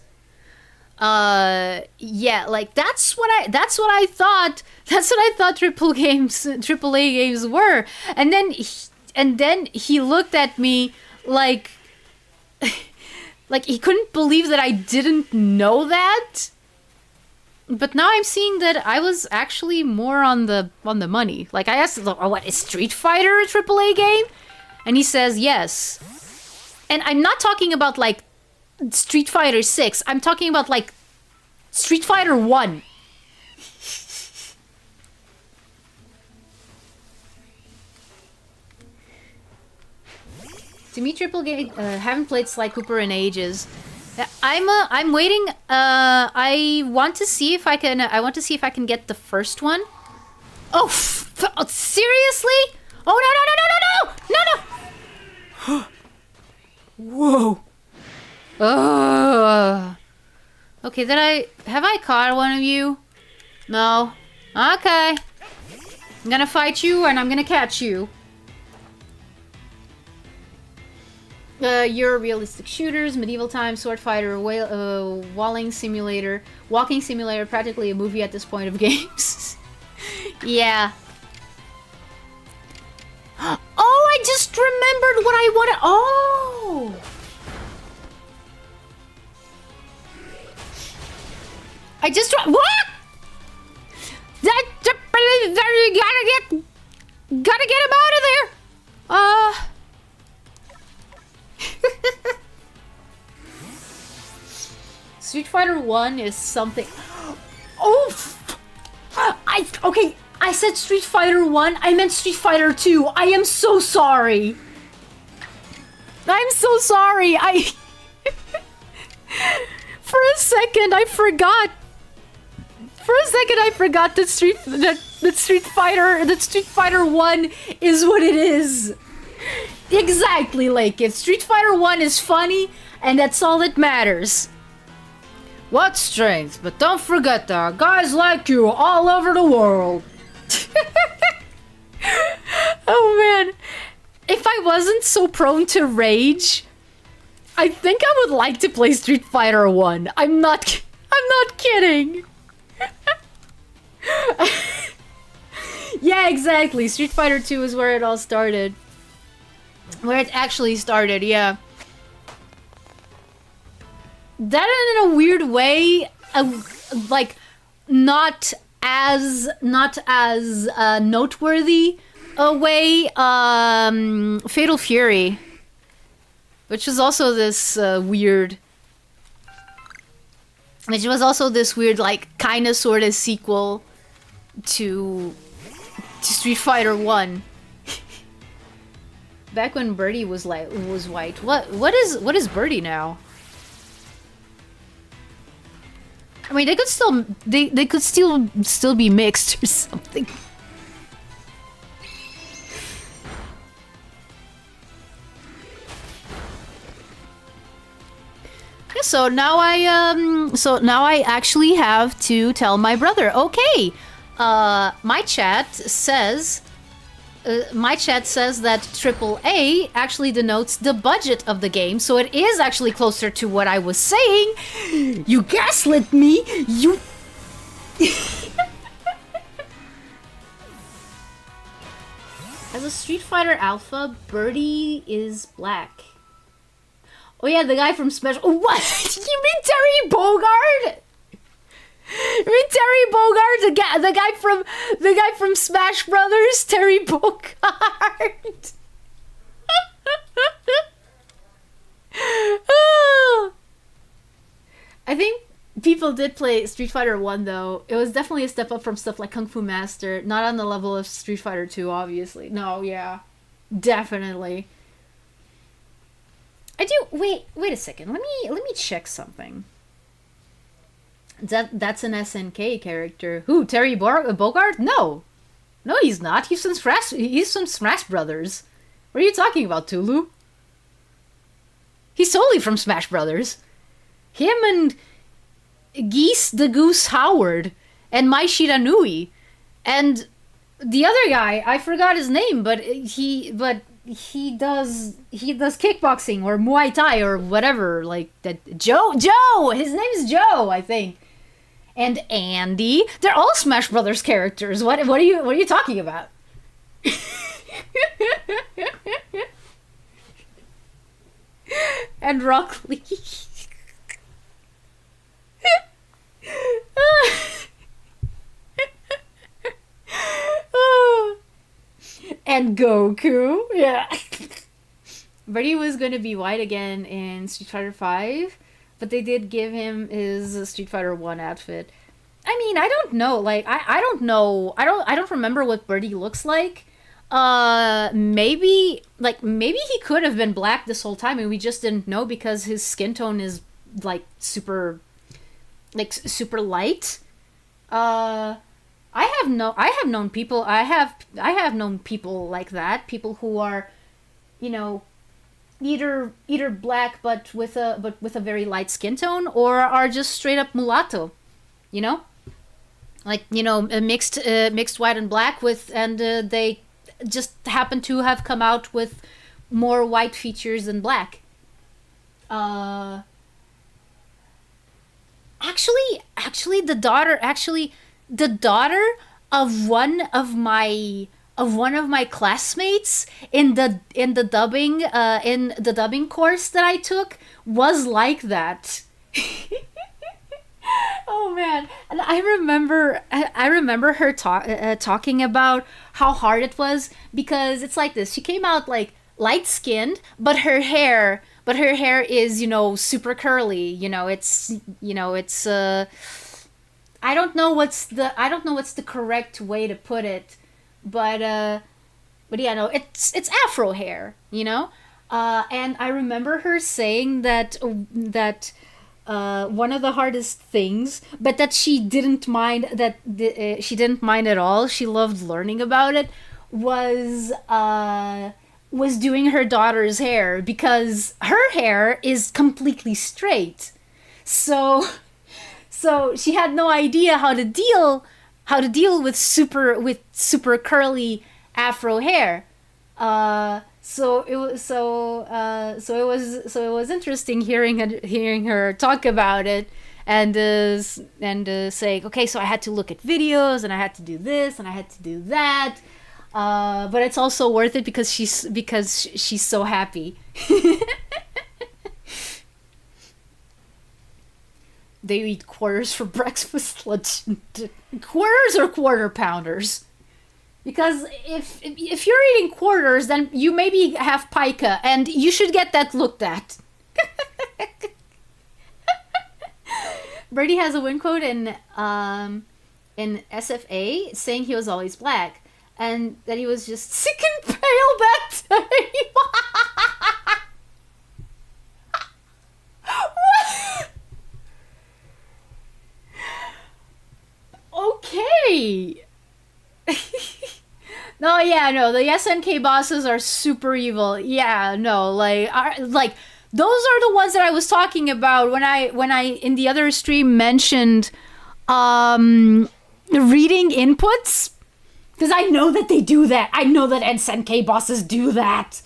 Yeah, like that's what I thought. That's what I thought AAA games were. And then he looked at me like he couldn't believe that I didn't know that. But now I'm seeing that I was actually more on the money. Like, I asked, what, is Street Fighter a AAA game? And he says yes. And I'm not talking about like Street Fighter 6. I'm talking about like Street Fighter 1. To me, AAA, haven't played Sly Cooper in ages. I'm waiting. I want to see if I can get the first one. Oh, seriously? Oh no! Whoa. Okay, have I caught one of you? No. Okay. I'm gonna fight you and I'm gonna catch you. Your realistic shooters, medieval times, sword fighter, walking simulator, practically a movie at this point of games. Yeah. Oh, I just remembered what I wanted. Oh! I just... What? Gotta get him out of there! Street Fighter 1 is something... Oh! Okay, I said Street Fighter 1, I meant Street Fighter 2. I am so sorry. I'm so sorry. For a second, I forgot. That Street Fighter 1 is what it is. Exactly, like it. Street Fighter 1 is funny, and that's all that matters. What strength? But don't forget there are guys like you all over the world. Oh man. If I wasn't so prone to rage, I think I would like to play Street Fighter 1. I'm not kidding. Yeah, exactly. Street Fighter 2 is where it all started. Where it actually started, yeah. That in a weird way, like, not as noteworthy a way, Fatal Fury. which was also this weird. Which was also this weird, like, kind of sort of sequel to Street Fighter 1. Back when Birdie was white. What is Birdie now? I mean, they could still be mixed or something. Yeah, so now I actually have to tell my brother. Okay, my chat says that AAA actually denotes the budget of the game, so it is actually closer to what I was saying. You gaslit me, you... As a Street Fighter Alpha, Birdie is black. Oh yeah, the guy from Smash... Oh, what? You mean Terry Bogard? You mean Terry Bogard, the guy from Smash Brothers, Terry Bogard. I think people did play Street Fighter 1 though. It was definitely a step up from stuff like Kung Fu Master, not on the level of Street Fighter 2, obviously. No, yeah. Definitely. I do wait a second. Let me check something. That's an SNK character. Who? Terry Bogard? No, he's not. He's from Smash Brothers. What are you talking about, Tulu? He's totally from Smash Brothers. Him and Geese the Goose Howard and Mai Shiranui and the other guy. I forgot his name, but he does kickboxing or Muay Thai or whatever, like that. Joe, his name is Joe, I think. And Andy, they're all Smash Brothers characters. What are you talking about? And Rock Lee. And Goku, yeah. Birdie was going to be white again in Street Fighter 5, but they did give him his Street Fighter 1 outfit. I mean, I don't know. Like, I don't know. I don't remember what Birdie looks like. Maybe he could have been black this whole time and we just didn't know because his skin tone is like super light. I have known people like that, people who are, you know, either black but with a very light skin tone, or are just straight up mulatto, you know, like, you know, mixed white and black they just happen to have come out with more white features than black. Actually the daughter of one of my classmates in the dubbing course that I took was like that. Oh man, and I remember her talking about how hard it was, because it's like this. She came out like light skinned, but her hair is, you know, super curly. It's I don't know what's the correct way to put it, but yeah, no, it's afro hair, you know. And I remember her saying that one of the hardest things, but that she didn't mind at all. She loved learning about it. Was doing her daughter's hair, because her hair is completely straight. So she had no idea how to deal with super curly afro hair. So it was interesting hearing her talk about it, and say, okay, so I had to look at videos and I had to do this and I had to do that. But it's also worth it because she's so happy. They eat quarters for breakfast, lunch, quarters or quarter pounders. Because if you're eating quarters, then you maybe have pica, and you should get that looked at. Birdie has a win quote in SFA saying he was always black, and that he was just sick and pale that time. Okay. No, yeah, no, the SNK bosses are super evil. Yeah, no, like those are the ones that I was talking about when I in the other stream mentioned reading inputs, because I know that they do that. I know that SNK bosses do that.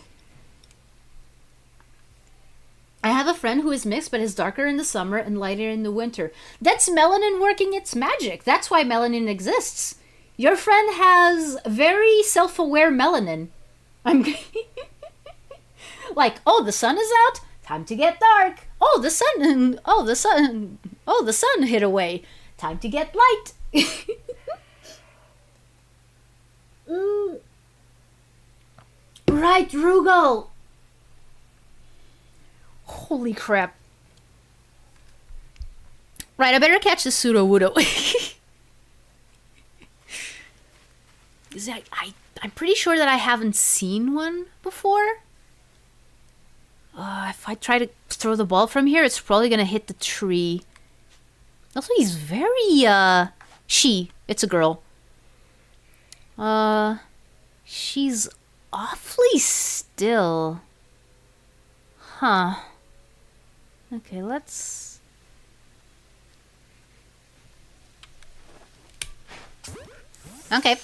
I have a friend who is mixed but is darker in the summer and lighter in the winter. That's melanin working its magic. That's why melanin exists. Your friend has very self-aware melanin. I'm like, oh, the sun is out. Time to get dark. Oh, the sun. Oh, the sun. Oh, the sun hid away. Time to get light. Right, Rugal. Holy crap. Right, I better catch the pseudo-wudo. I'm pretty sure that I haven't seen one before. If I try to throw the ball from here, it's probably gonna hit the tree. Also, he's very, it's a girl. She's awfully still. Huh. Okay, let's... Okay.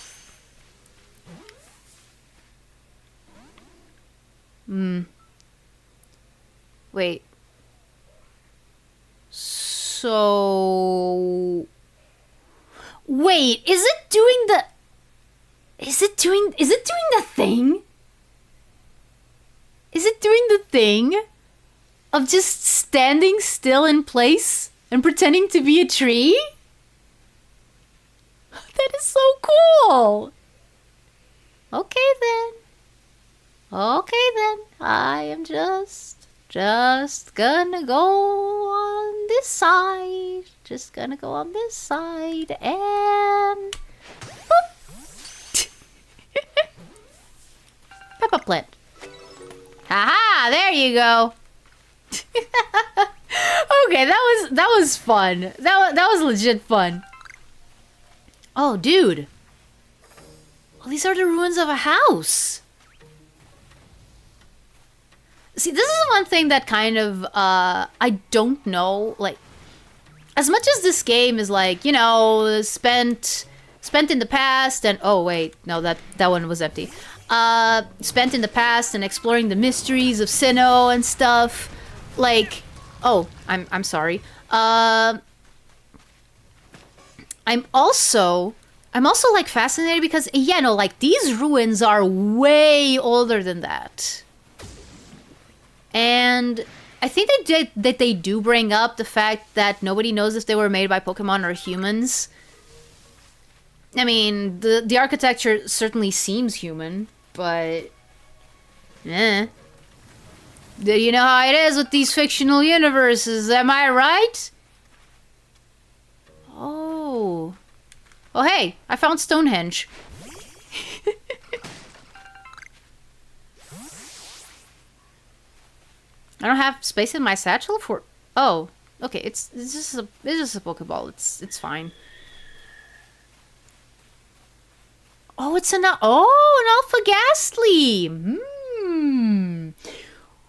Wait. So... Wait, is it doing the... Is it doing the thing? Is it doing the thing of just standing still in place and pretending to be a tree? That is so cool. Okay then. Okay then. I am just gonna go on this side. Just gonna go on this side and... Peppa plant. Haha, there you go. Okay, that was fun. That was legit fun. Oh, dude. Well, these are the ruins of a house. See, this is one thing that kind of, I don't know, like, as much as this game is like, you know, spent in the past and, oh wait, no, that one was empty. Spent in the past and exploring the mysteries of Sinnoh and stuff, like, oh, I'm sorry. I'm also like fascinated because, yeah, no, like these ruins are way older than that. And I think that they do bring up the fact that nobody knows if they were made by Pokemon or humans. I mean, the architecture certainly seems human, but you know how it is with these fictional universes, am I right? Oh, hey, I found Stonehenge. I don't have space in my satchel for... Oh, okay, it's just a Pokeball. It's fine. Oh, it's an Alpha Ghastly.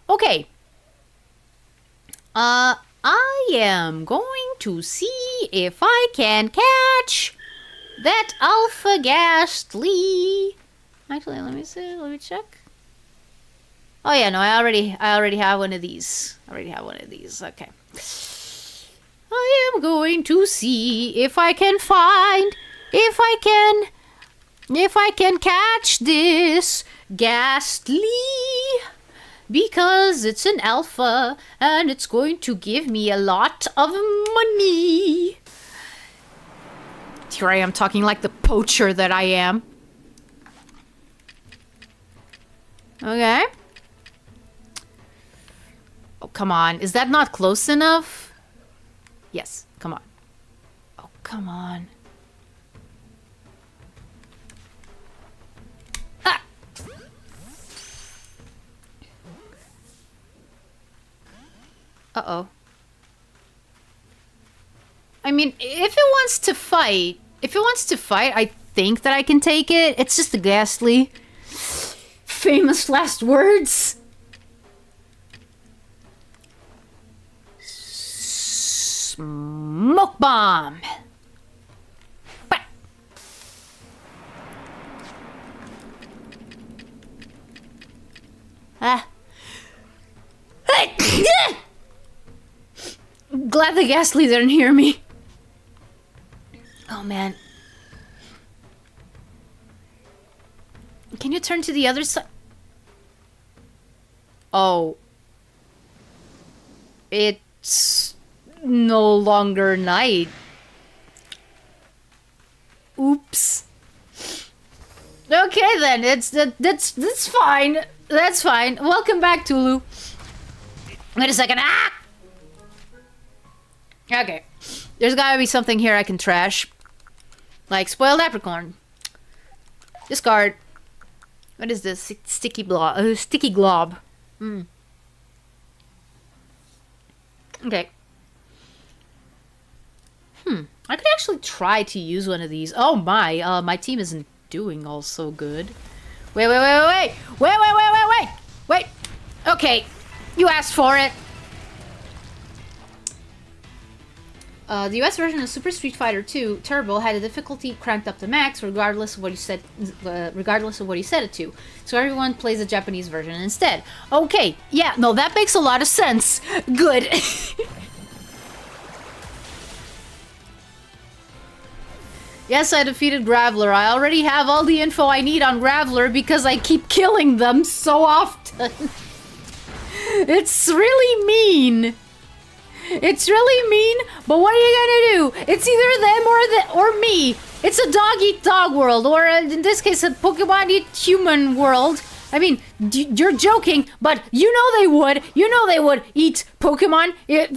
Okay. I am going to see if I can catch that Alpha Ghastly. Actually, let me see. Let me check. Oh yeah, no, I already have one of these. Okay. I am going to see if I can find, if I can catch this Ghastly, because it's an alpha and it's going to give me a lot of money. Here I am talking like the poacher that I am. Okay. Oh, come on. Is that not close enough? Yes. Come on. Oh, come on. Ah! Uh-oh. I mean, if it wants to fight, I think that I can take it. It's just a ghastly. Famous last words. Smoke bomb. Ah. Glad the ghastly didn't hear me. Oh man. Can you turn to the other side? Oh. It's no longer night. Oops. Okay then, that's fine. That's fine. Welcome back, Tulu. Wait a second. Ah! Okay. There's gotta be something here I can trash. Like spoiled apricot. Discard. What is this? Sticky blob. Sticky glob. Hmm. Okay. I could actually try to use one of these. Oh my, my team isn't doing all so good. Wait. Wait. Okay. You asked for it. The US version of Super Street Fighter 2 Turbo had a difficulty cranked up to max, regardless of what you set it to. So everyone plays the Japanese version instead. Okay, yeah, no, that makes a lot of sense. Good. Yes, I defeated Graveler. I already have all the info I need on Graveler because I keep killing them so often. It's really mean. It's really mean, but what are you gonna do? It's either them or me. It's a dog-eat-dog world, or in this case, a Pokemon-eat-human world. I mean, you're joking, but you know they would. You know they would eat Pokemon.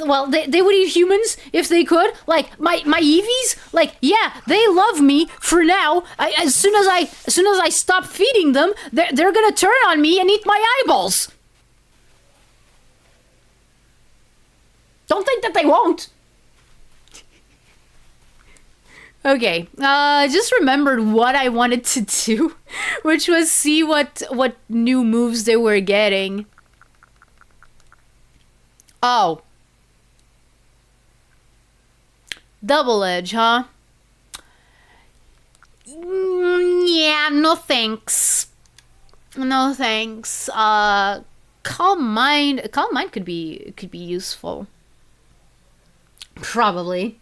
Well, they would eat humans if they could. Like my Eevees. Like, yeah, they love me for now. As soon as I stop feeding them, they're gonna turn on me and eat my eyeballs. Don't think that they won't. Okay, I just remembered what I wanted to do, which was see what new moves they were getting. Oh. Double edge, huh? Yeah, no thanks. No thanks. Calm mind could be useful. Probably.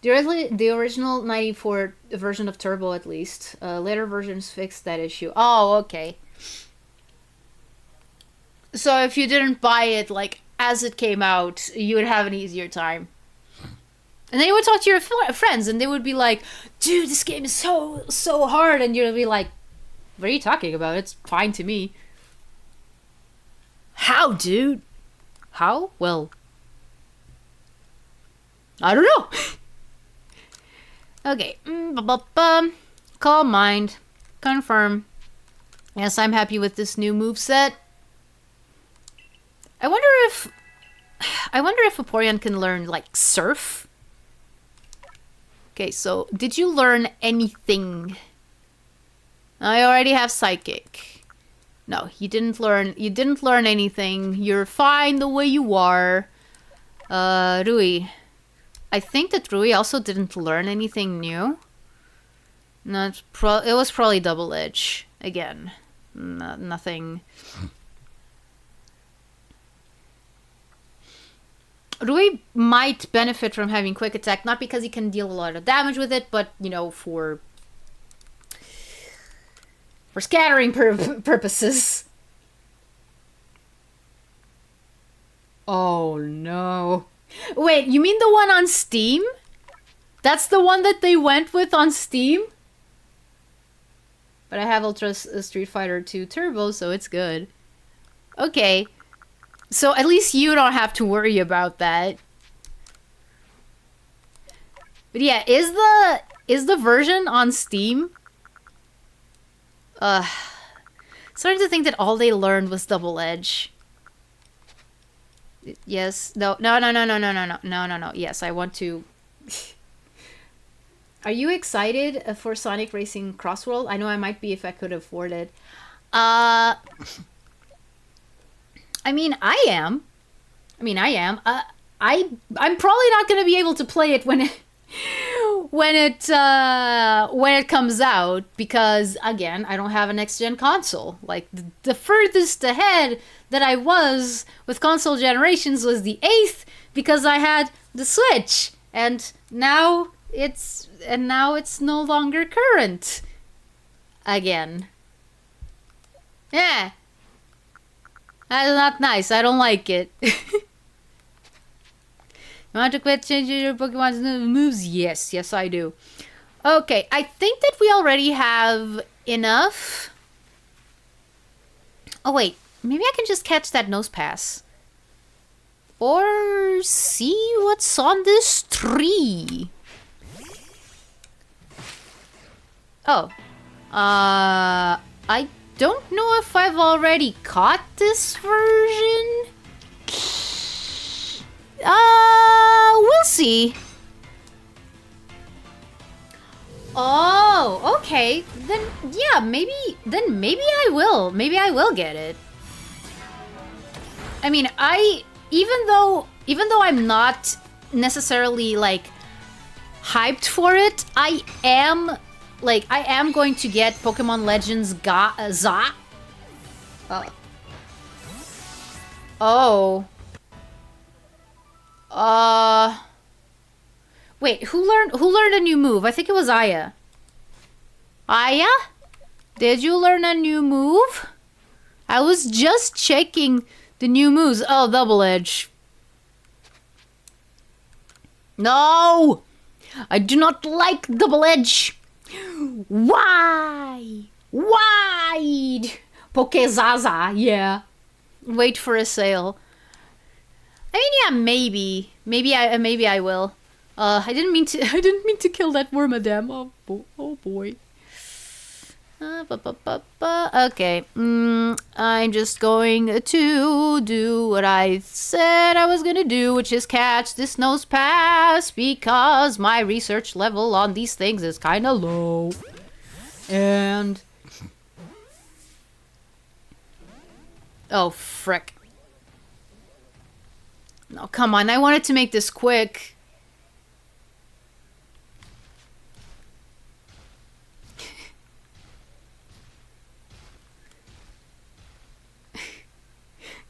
The original 94 version of Turbo, at least. Later versions fixed that issue. Oh, okay. So if you didn't buy it, like, as it came out, you would have an easier time. And then you would talk to your friends, and they would be like, dude, this game is so hard. And you'd be like, what are you talking about? It's fine to me. How, dude? How? Well, I don't know. Okay. Calm mind. Confirm. Yes, I'm happy with this new moveset. I wonder if Vaporeon can learn, like, Surf. Okay, so did you learn anything? I already have Psychic. No, you didn't learn anything. You're fine the way you are. Rui. I think that Rui also didn't learn anything new. No, it was probably Double Edge. Again. Nothing. Rui might benefit from having Quick Attack, not because he can deal a lot of damage with it, but, you know, for scattering purposes. Oh, no. Wait, you mean the one on Steam? That's the one that they went with on Steam? But I have Ultra Street Fighter 2 Turbo, so it's good. Okay. So at least you don't have to worry about that. But yeah, is the version on Steam? Starting to think that all they learned was Double Edge. Yes. No. Yes, I want to. Are you excited for Sonic Racing Crossworld? I know I might be if I could afford it. I mean, I am. I'm probably not gonna be able to play it when it comes out, because again, I don't have a next gen console. Like the furthest ahead that I was with console generations was the 8th, because I had the Switch, and now it's no longer current again. Yeah. That's not nice. I don't like it. You want to quit changing your Pokemon's moves? Yes, I do. Okay, I think that we already have enough. Oh wait, maybe I can just catch that nose pass. Or see what's on this tree. Oh. I don't know if I've already caught this version. We'll see. Oh, okay. Then yeah, maybe I will. Maybe I will get it. I mean, even though I'm not necessarily like hyped for it, I am going to get POKéMON Legends ZA. Oh. Wait, who learned a new move? I think it was Aya. Aya? Did you learn a new move? I was just checking the new moves. Oh, Double Edge. No! I do not like Double Edge. Why? Why? Pokézaza, yeah. Wait for a sale. I mean, yeah, maybe I will. I didn't mean to kill that Wormadam. Oh boy. Okay. I'm just going to do what I said I was gonna do, which is catch this nose pass, because my research level on these things is kind of low. And oh frick. No, come on. I wanted to make this quick.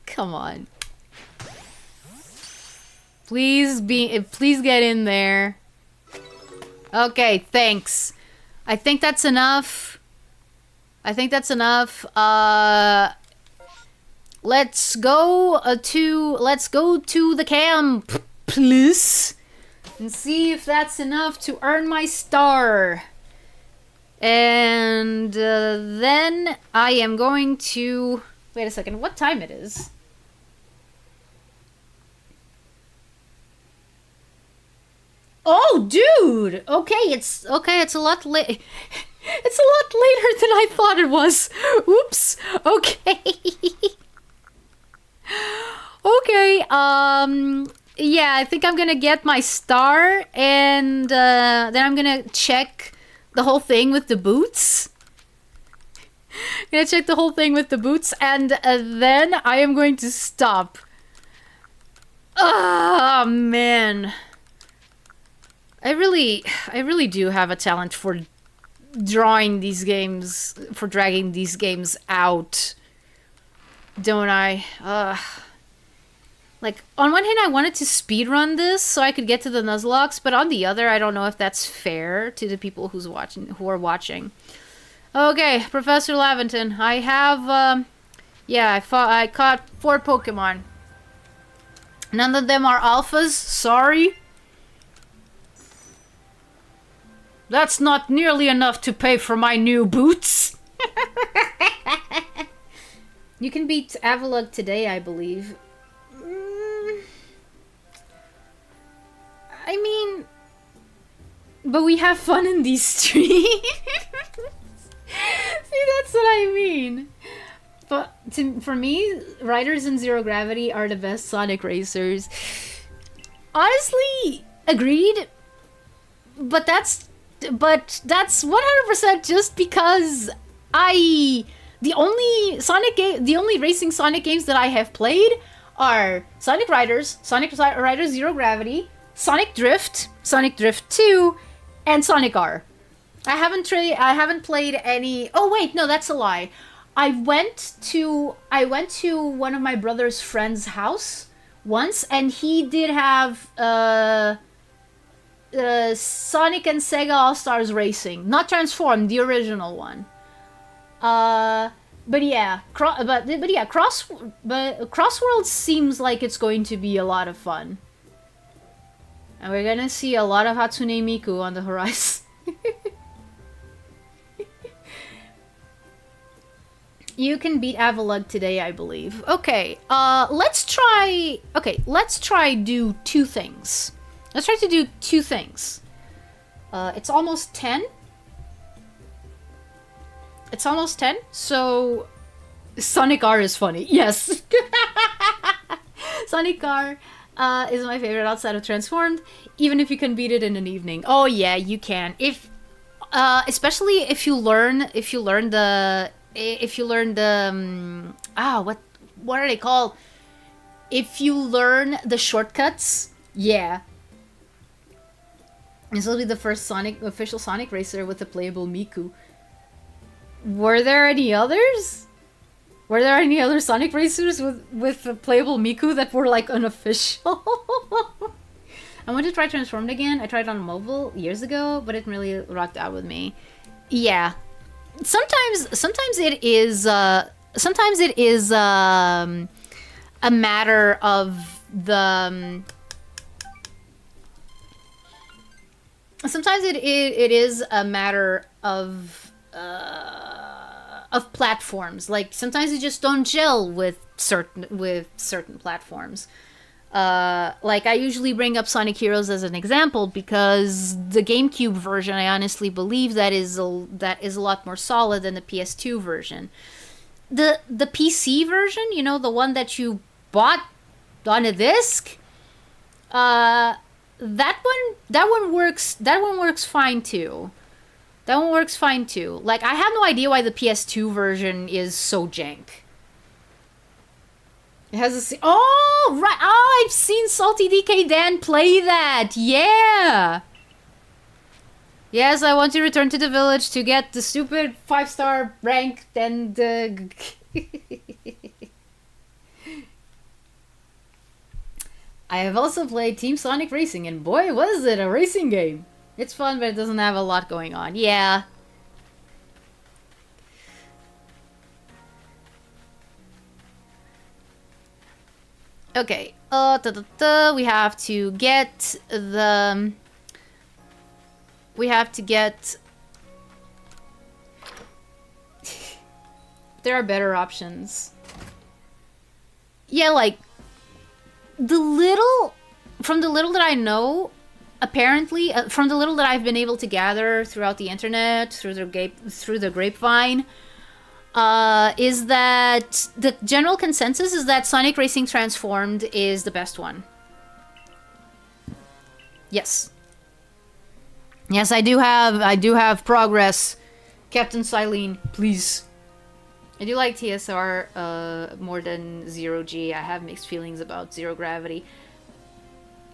Come on. Please get in there. Okay, thanks. I think that's enough. Let's go to the camp, please, and see if that's enough to earn my star. And then I am going to wait a second. What time it is? Oh, dude. Okay, it's a lot late. It's a lot later than I thought it was. Oops. Okay. Okay, yeah, I think I'm gonna get my star, and then I'm gonna check the whole thing with the boots. I'm gonna check the whole thing with the boots, and then I am going to stop. Ah, man. I really do have a talent for drawing these games, for dragging these games out. Don't I? Like, on one hand, I wanted to speedrun this so I could get to the Nuzlocke, but on the other, I don't know if that's fair to the people who are watching. Okay, Professor Laventon, I have, yeah, I caught 4 Pokemon. None of them are alphas, sorry. That's not nearly enough to pay for my new boots. You can beat Avalugh today, I believe. I mean, but we have fun in these streams. See, that's what I mean. But for me, Riders in Zero Gravity are the best Sonic racers. Honestly, agreed. But that's 100% just because the only racing Sonic games that I have played are Sonic Riders, Sonic Riders Zero Gravity, Sonic Drift, Sonic Drift 2, and Sonic R. I haven't played any. Oh wait, no, that's a lie. I went to one of my brother's friend's house once, and he did have Sonic and Sega All-Stars Racing, not Transformed, the original one. But yeah, Crossworld seems like it's going to be a lot of fun. And we're gonna see a lot of Hatsune Miku on the horizon. You can beat Avalugh today, I believe. Okay, let's try do two things. Let's try to do two things. It's almost 10. It's almost 10, so Sonic R is funny. Yes. Sonic R is my favorite outside of Transformed, even if you can beat it in an evening. Oh yeah, you can. Especially if you learn the what are they called? If you learn the shortcuts, yeah. This will be the first official Sonic racer with a playable Miku. Were there any others? Were there any other Sonic racers with a playable Miku that were like unofficial? I want to try Transformed again. I tried it on mobile years ago, but it really rocked out with me. Yeah. Sometimes it is a matter of the sometimes it is a matter of platforms. Like sometimes you just don't gel with certain platforms. Like I usually bring up Sonic Heroes as an example because the GameCube version, I honestly believe that is a lot more solid than the PS2 version. The PC version, you know, the one that you bought on a disc, that one works fine too. That one works fine too. Like I have no idea why the PS2 version is so jank. It has a... Oh, right. Oh, I've seen Salty DK Dan play that. Yeah. Yes, I want to return to the village to get the stupid 5-star rank and... I have also played Team Sonic Racing, and boy, was it a racing game. It's fun, but it doesn't have a lot going on. Yeah. Okay, we have to get the... There are better options. Yeah, like, from the little that I know, apparently, from the little that I've been able to gather throughout the internet, through the grapevine, is that the general consensus is that Sonic Racing Transformed is the best one. Yes. Yes, I do have progress. Captain Silene, please. I do like TSR more than Zero G. I have mixed feelings about Zero Gravity.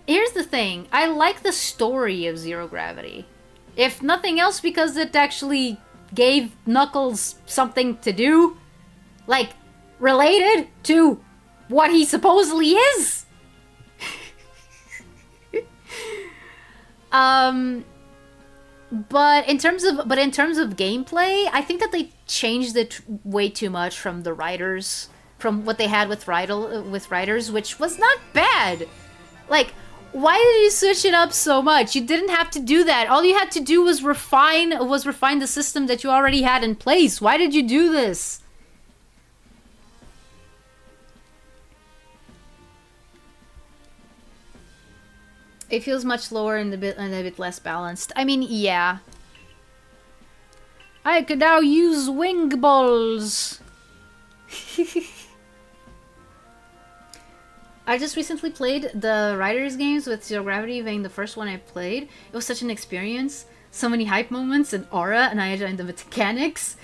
Here's the thing. I like the story of Zero Gravity. If nothing else, because it actually gave Knuckles something to do. Like, related to what he supposedly is. But in terms of gameplay, I think that they changed it way too much from the Riders, from what they had with Riders, which was not bad. Like, Why did you switch it up so much? You didn't have to do that. All you had to do was refine the system that you already had in place. Why did you do this? It feels much lower and a bit less balanced. I mean, yeah. I could now use wing balls. I just recently played the Riders games with Zero Gravity being the first one I played. It was such an experience. So many hype moments and aura, and I enjoyed the mechanics,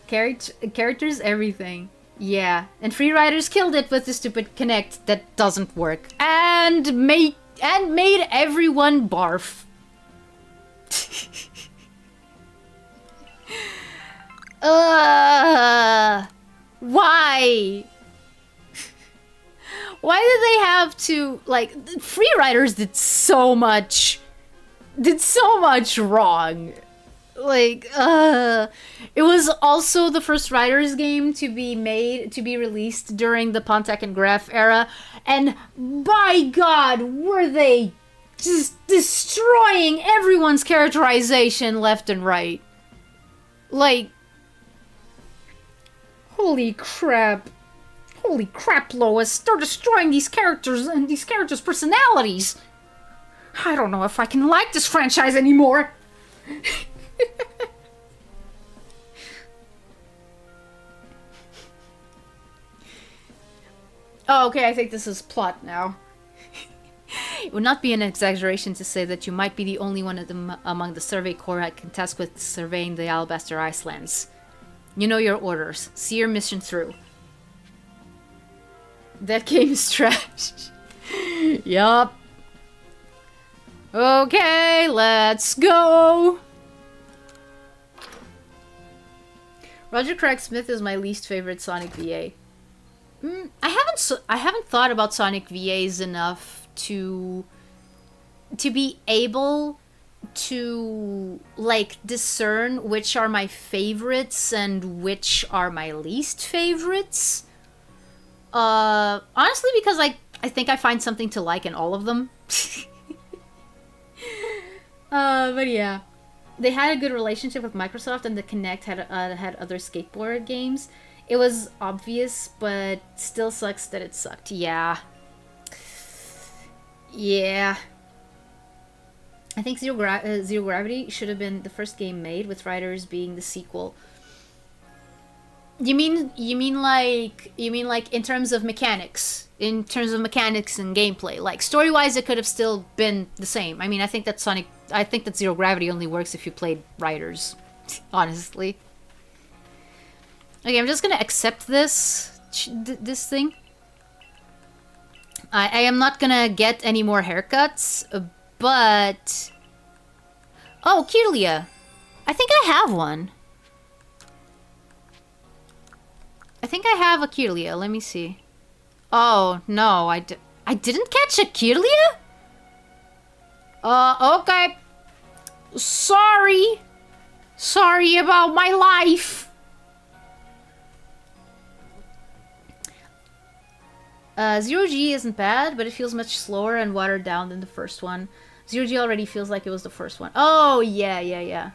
characters, everything. Yeah, and Free Riders killed it with the stupid Connect that doesn't work. And made everyone barf. Why? Why did they have to, like, Free Riders did so much wrong. Like, it was also the first Riders game to be released during the Pontac and Graph era, and by God, were they just destroying everyone's characterization left and right. Like, holy crap. Holy crap, Lois, they're destroying these characters and these characters' personalities. I don't know if I can like this franchise anymore. Oh, okay, I think this is plot now. It would not be an exaggeration to say that you might be the only one of them among the Survey Corps I can task with surveying the Alabaster Icelands. You know your orders. See your mission through. That game is trash. Yup. Okay, let's go. Roger Craig Smith is my least favorite Sonic VA. I haven't thought about Sonic VAs enough to be able to, like, discern which are my favorites and which are my least favorites. Honestly, because I think I find something to like in all of them. But yeah. They had a good relationship with Microsoft, and the Kinect had other skateboard games. It was obvious, but still sucks that it sucked. Yeah. Yeah. I think Zero Gravity should have been the first game made, with Riders being the sequel. You mean like in terms of mechanics? In terms of mechanics and gameplay? Like, story-wise, it could have still been the same. I mean, I think that Zero Gravity only works if you played Riders. Honestly. Okay, I'm just gonna accept this thing. I am not gonna get any more haircuts, but... Oh, Kirlia. I think I have one. I think I have a Kirlia. Let me see. Oh, no. I didn't catch a Kirlia? Okay. Sorry. Sorry about my life. Zero G isn't bad, but it feels much slower and watered down than the first one. Zero G already feels like it was the first one. Oh, yeah.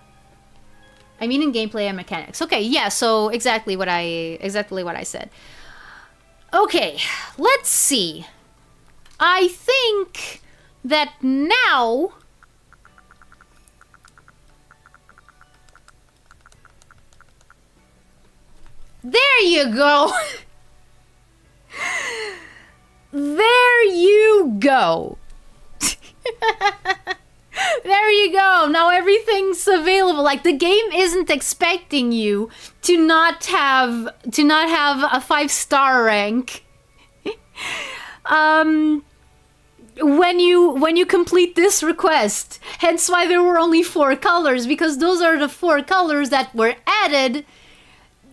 I mean in gameplay and mechanics. Okay, yeah, so exactly what I said. Okay, let's see. I think that now... There you go! There you go! There you go. Now everything's available. Like, the game isn't expecting you to not have a 5-star rank. When you complete this request. Hence why there were only 4 colors, because those are the 4 colors that were added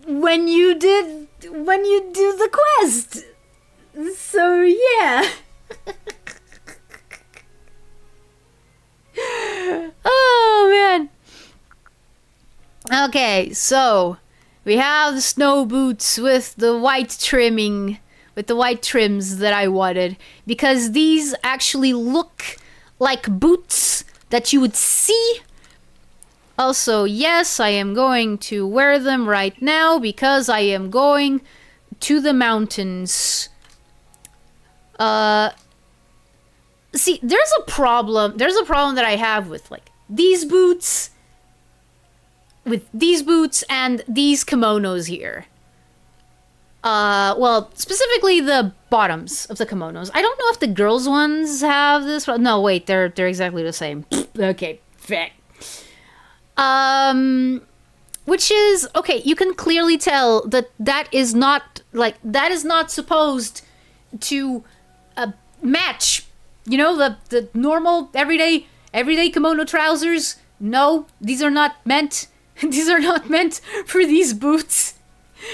when you do the quest. So yeah. Oh man. Okay, so we have the snow boots with the white trimming, trims that I wanted, because these actually look like boots that you would see. Also, yes, I am going to wear them right now because I am going to the mountains. See, there's a problem that I have with like these boots, and these kimonos here. Well, specifically the bottoms of the kimonos. I don't know if the girls' ones have this. No, wait, they're exactly the same. Okay, fact. Which is okay. You can clearly tell that is not supposed to match. You know, the normal everyday kimono trousers. No, these are not meant. These are not meant for these boots.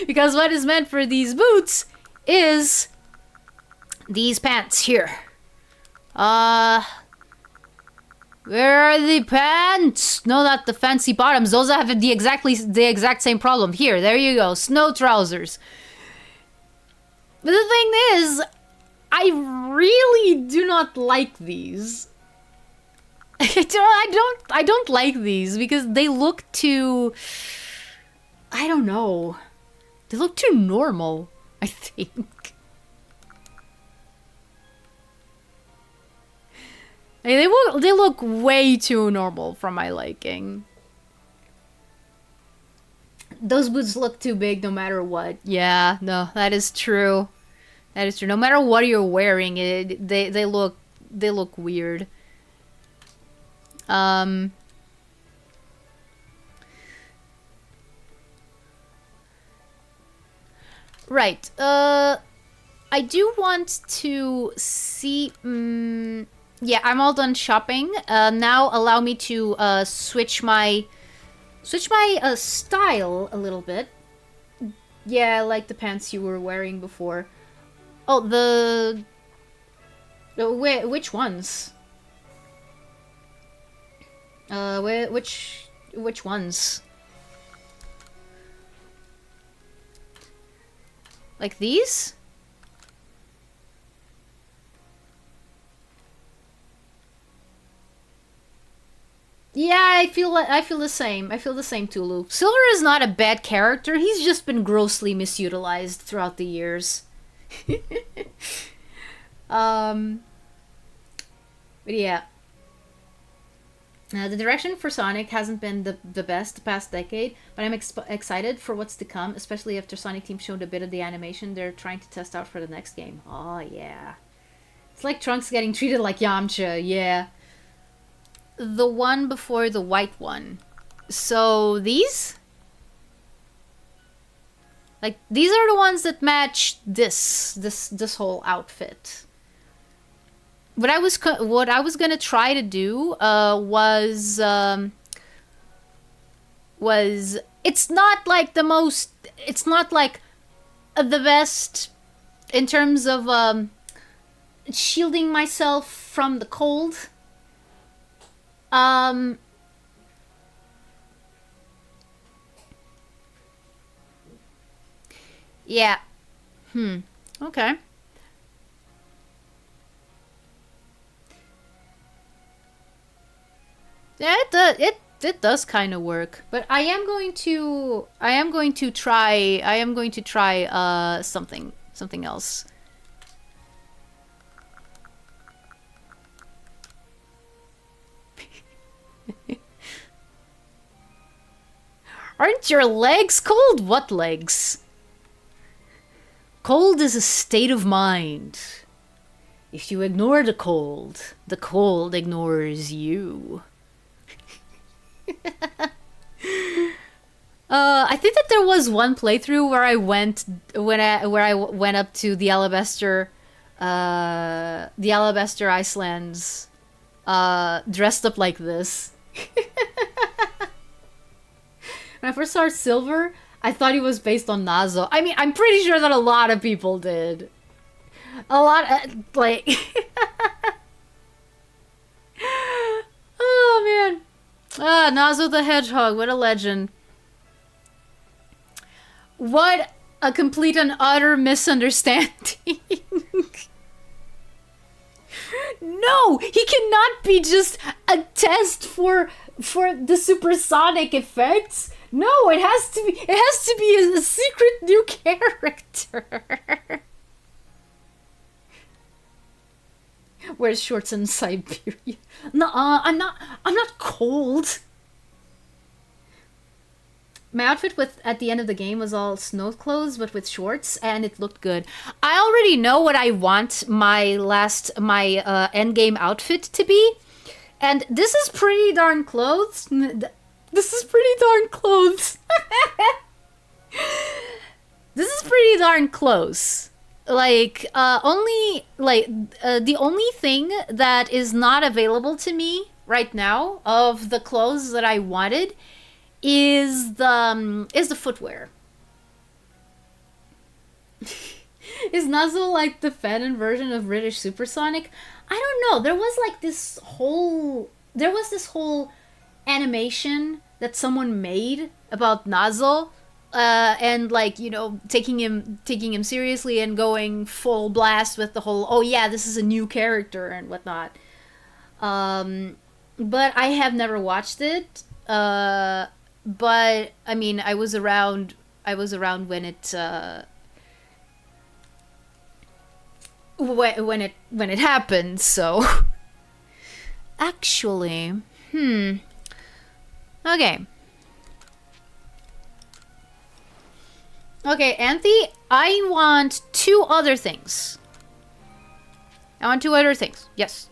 Because what is meant for these boots is these pants here. Where are the pants? No, not the fancy bottoms. Those have the exact same problem. Here, there you go. Snow trousers. But the thing is, I really do not like these. I don't like these because they look too, I don't know. They look too normal, I think. They look way too normal for my liking. Those boots look too big no matter what. Yeah, no, that is true. That is true. No matter what you're wearing, they look weird. Right. I do want to see. Yeah, I'm all done shopping. Now allow me to switch my style a little bit. Yeah, I like the pants you were wearing before. Oh, which ones? Which ones? Like these? Yeah, I feel the same. I feel the same, Tulu. Silver is not a bad character. He's just been grossly misutilized throughout the years. But yeah. The direction for Sonic hasn't been the best the past decade, but I'm excited for what's to come, especially after Sonic Team showed a bit of the animation they're trying to test out for the next game. Oh, yeah. It's like Trunks getting treated like Yamcha, yeah. The one before the white one. So, these? Like, these are the ones that match this whole outfit. What I was gonna try to do was it's not like the most, it's not like the best in terms of shielding myself from the cold. Yeah. Okay. Yeah, it does kind of work, but I am going to try something else. Aren't your legs cold? What legs? Cold is a state of mind. If you ignore the cold ignores you. I think that there was one playthrough where I went up to the Alabaster Icelands dressed up like this. When I first saw Silver, I thought he was based on Nazo. I mean, I'm pretty sure that a lot of people did. A lot like oh man. Ah, Nazo the Hedgehog, what a legend. What a complete and utter misunderstanding. No, he cannot be just a test for the supersonic effects. No, it has to be a secret new character. Wears shorts in Siberia. No, I'm not cold. My outfit at the end of the game was all snow clothes, but with shorts, and it looked good. I already know what I want my end game outfit to be, and this is pretty darn close. This is pretty darn close. This is pretty darn close. Like, the only thing that is not available to me right now of the clothes that I wanted is the footwear. Is Nuzzle like the Fanart version of British Supersonic? I don't know. There was this whole animation that someone made about Nuzzle, and like, you know, taking him seriously and going full blast with the whole, oh yeah, this is a new character and whatnot. But I have never watched it. But I mean, I was around when it when it happened. So actually, okay. Okay, Anthe, I want two other things. Yes.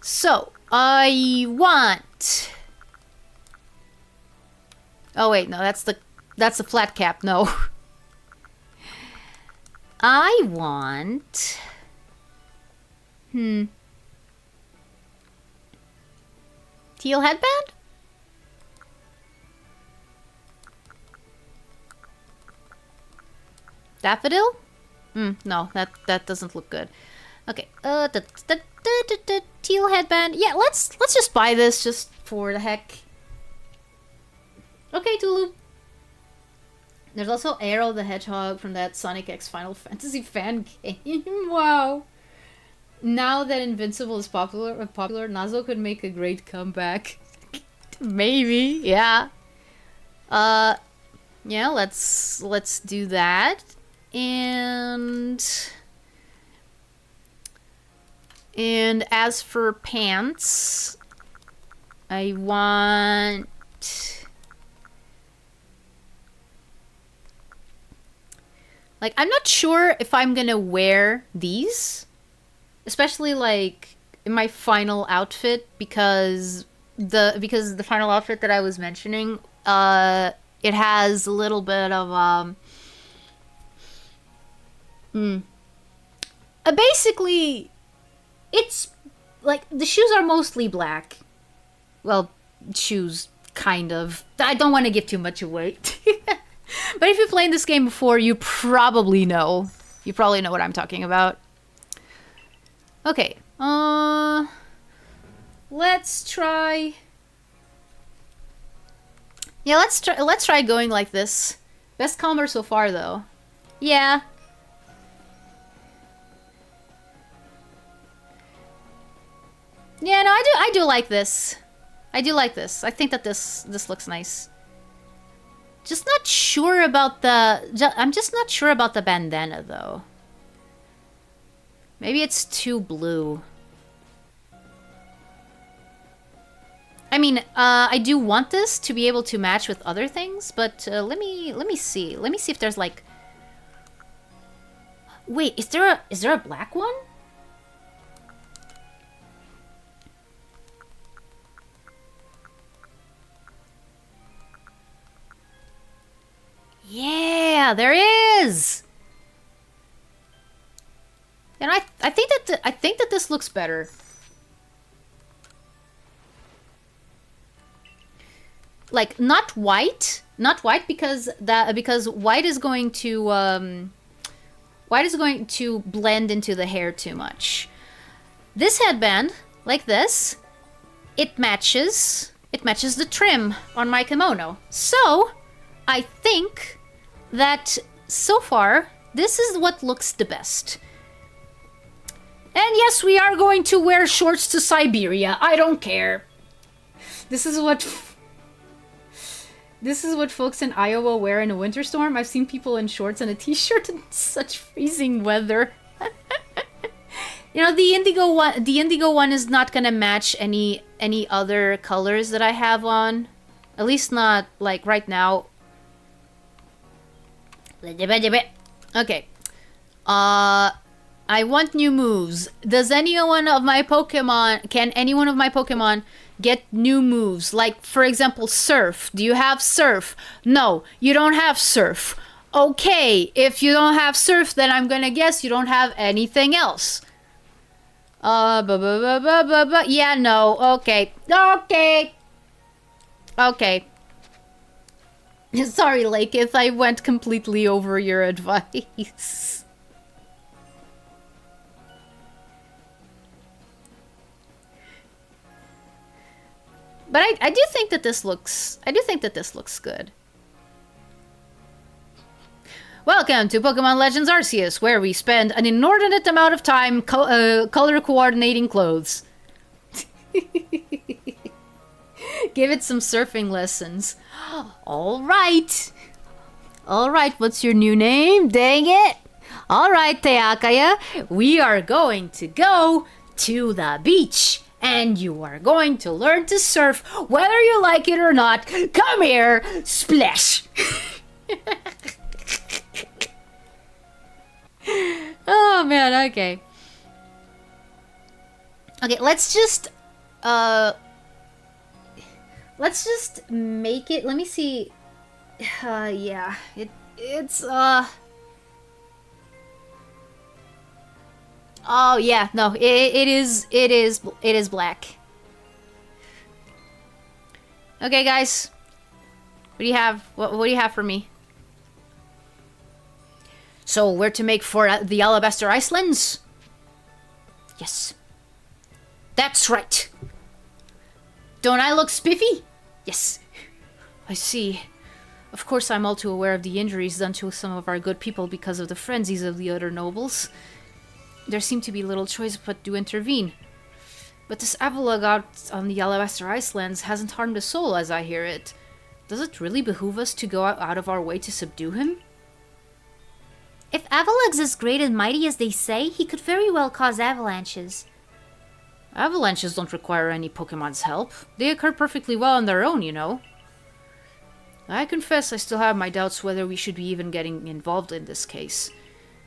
So, I want... Oh wait, no, that's the flat cap, no. I want... Teal headband? Daffodil? No, that doesn't look good. Okay, teal headband. Yeah, let's just buy this just for the heck. Okay, Tulu. There's also Arrow the Hedgehog from that Sonic X Final Fantasy fan game. Wow. Now that Invincible is popular, Nazo could make a great comeback. Maybe, yeah. Yeah, let's do that. And as for pants, I want... Like, I'm not sure if I'm gonna wear these, especially like in my final outfit, because the final outfit that I was mentioning, it has a little bit of basically, it's like the shoes are mostly black. Well, shoes, kind of. I don't want to give too much away. But if you've played this game before, you probably know. You probably know what I'm talking about. Okay. Let's try. Yeah, let's try going like this. Best combo so far, though. Yeah. Yeah, no, I do like this. I do like this. I think that this looks nice. Just not sure about I'm just not sure about the bandana, though. Maybe it's too blue. I mean, I do want this to be able to match with other things, but let me see. Let me see if there's like... Wait, is there a black one? Yeah, there is. And I think that this looks better. Like, not white because white is going to blend into the hair too much. This headband, like this, it matches the trim on my kimono. So, I think that so far, this is what looks the best. And yes, we are going to wear shorts to Siberia. I don't care. This is what folks in Iowa wear in a winter storm. I've seen people in shorts and a t-shirt in such freezing weather. You know, the indigo one is not gonna match any other colors that I have on. At least not like right now. Okay. I want new moves. Does any one of my Pokemon... Can any one of my Pokemon get new moves? Like, for example, Surf. Do you have Surf? No, you don't have Surf. Okay, if you don't have Surf, then I'm gonna guess you don't have anything else. Yeah, no, okay. Okay. Sorry, Lake, if I went completely over your advice. But I do think that this looks... good. Welcome to Pokemon Legends Arceus, where we spend an inordinate amount of time color coordinating clothes. Give it some surfing lessons. Alright, what's your new name? Dang it! Alright, Teakaya, we are going to go to the beach. And you are going to learn to surf, whether you like it or not. Come here, splash! Oh man, okay. Okay, let's just make it. Let me see. Yeah, it's Oh yeah, no, it is black. Okay, guys, what do you have? What do you have for me? So we're to make for the Alabaster Icelands? Yes, that's right. Don't I look spiffy? Yes, I see. Of course, I'm all too aware of the injuries done to some of our good people because of the frenzies of the other nobles. There seemed to be little choice but to intervene. But this Avalugh out on the Alabaster Icelands hasn't harmed a soul, as I hear it. Does it really behoove us to go out of our way to subdue him? If Avalugh's as great and mighty as they say, he could very well cause avalanches. Avalanches don't require any Pokemon's help. They occur perfectly well on their own, you know. I confess I still have my doubts whether we should be even getting involved in this case.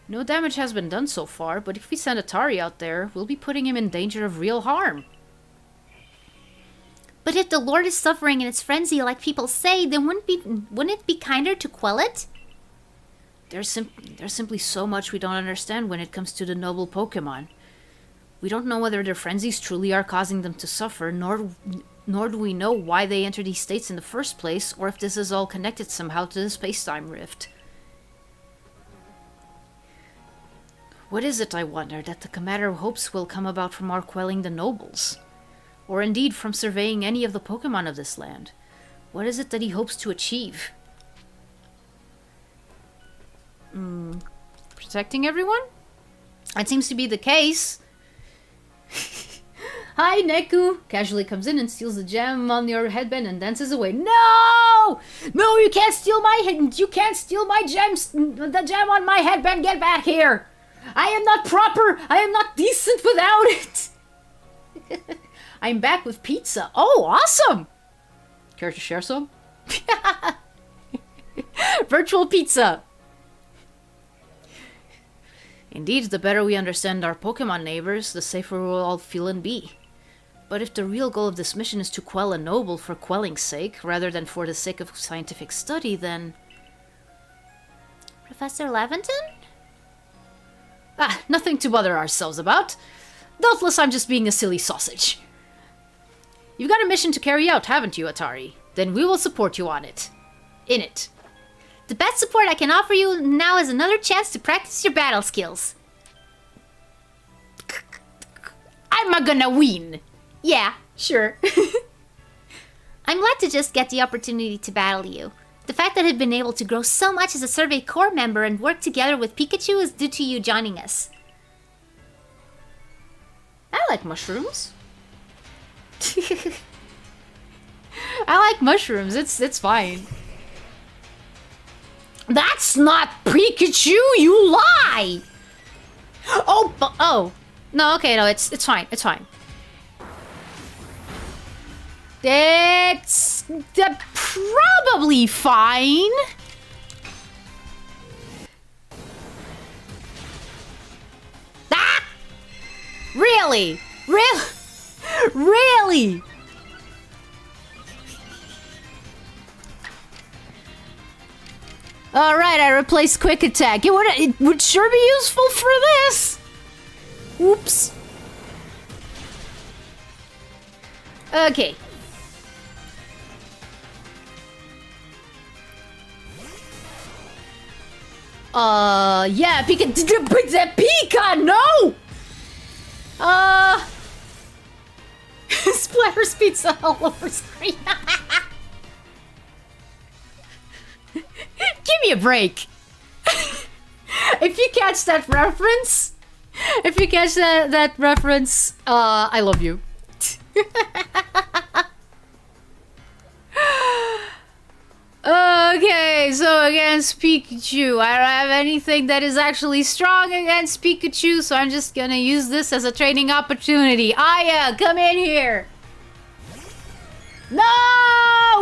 No damage has been done so far, but if we send Atari out there, we'll be putting him in danger of real harm. But if the Lord is suffering in its frenzy like people say, then wouldn't it be kinder to quell it? There's simply so much we don't understand when it comes to the noble Pokemon. We don't know whether their frenzies truly are causing them to suffer, nor do we know why they enter these states in the first place, or if this is all connected somehow to the space-time rift. What is it, I wonder, that the Commander hopes will come about from our quelling the nobles? Or indeed from surveying any of the Pokemon of this land? What is it that he hopes to achieve? Protecting everyone? That seems to be the case. Hi, Neku! Casually comes in and steals the gem on your headband and dances away. No! No, you can't steal my gems! The gem on my headband, get back here! I am not proper! I am not decent without it! I'm back with pizza. Oh, awesome! Care to share some? Virtual pizza! Indeed, the better we understand our Pokemon neighbors, the safer we'll all feel and be. But if the real goal of this mission is to quell a noble for quelling's sake, rather than for the sake of scientific study, then... Professor Leventon? Ah, nothing to bother ourselves about. Doubtless I'm just being a silly sausage. You've got a mission to carry out, haven't you, Atari? Then we will support you on it. In it. The best support I can offer you now is another chance to practice your battle skills. I'm gonna win. Yeah, sure. I'm glad to just get the opportunity to battle you. The fact that I've been able to grow so much as a Survey Corps member and work together with Pikachu is due to you joining us. I like mushrooms. I like mushrooms. It's fine. That's not Pikachu. You lie. Oh. No, okay, no, it's fine. It's fine. It's probably fine. Ah! Really? Really? Alright, I replaced Quick Attack. It would sure be useful for this. Oops. Okay. Yeah, Pika, no! Splatters pizza all over screen. Give me a break. If you catch that reference, I love you. Okay, so against Pikachu, I don't have anything that is actually strong against Pikachu, so I'm just gonna use this as a training opportunity. Aya, come in here. No!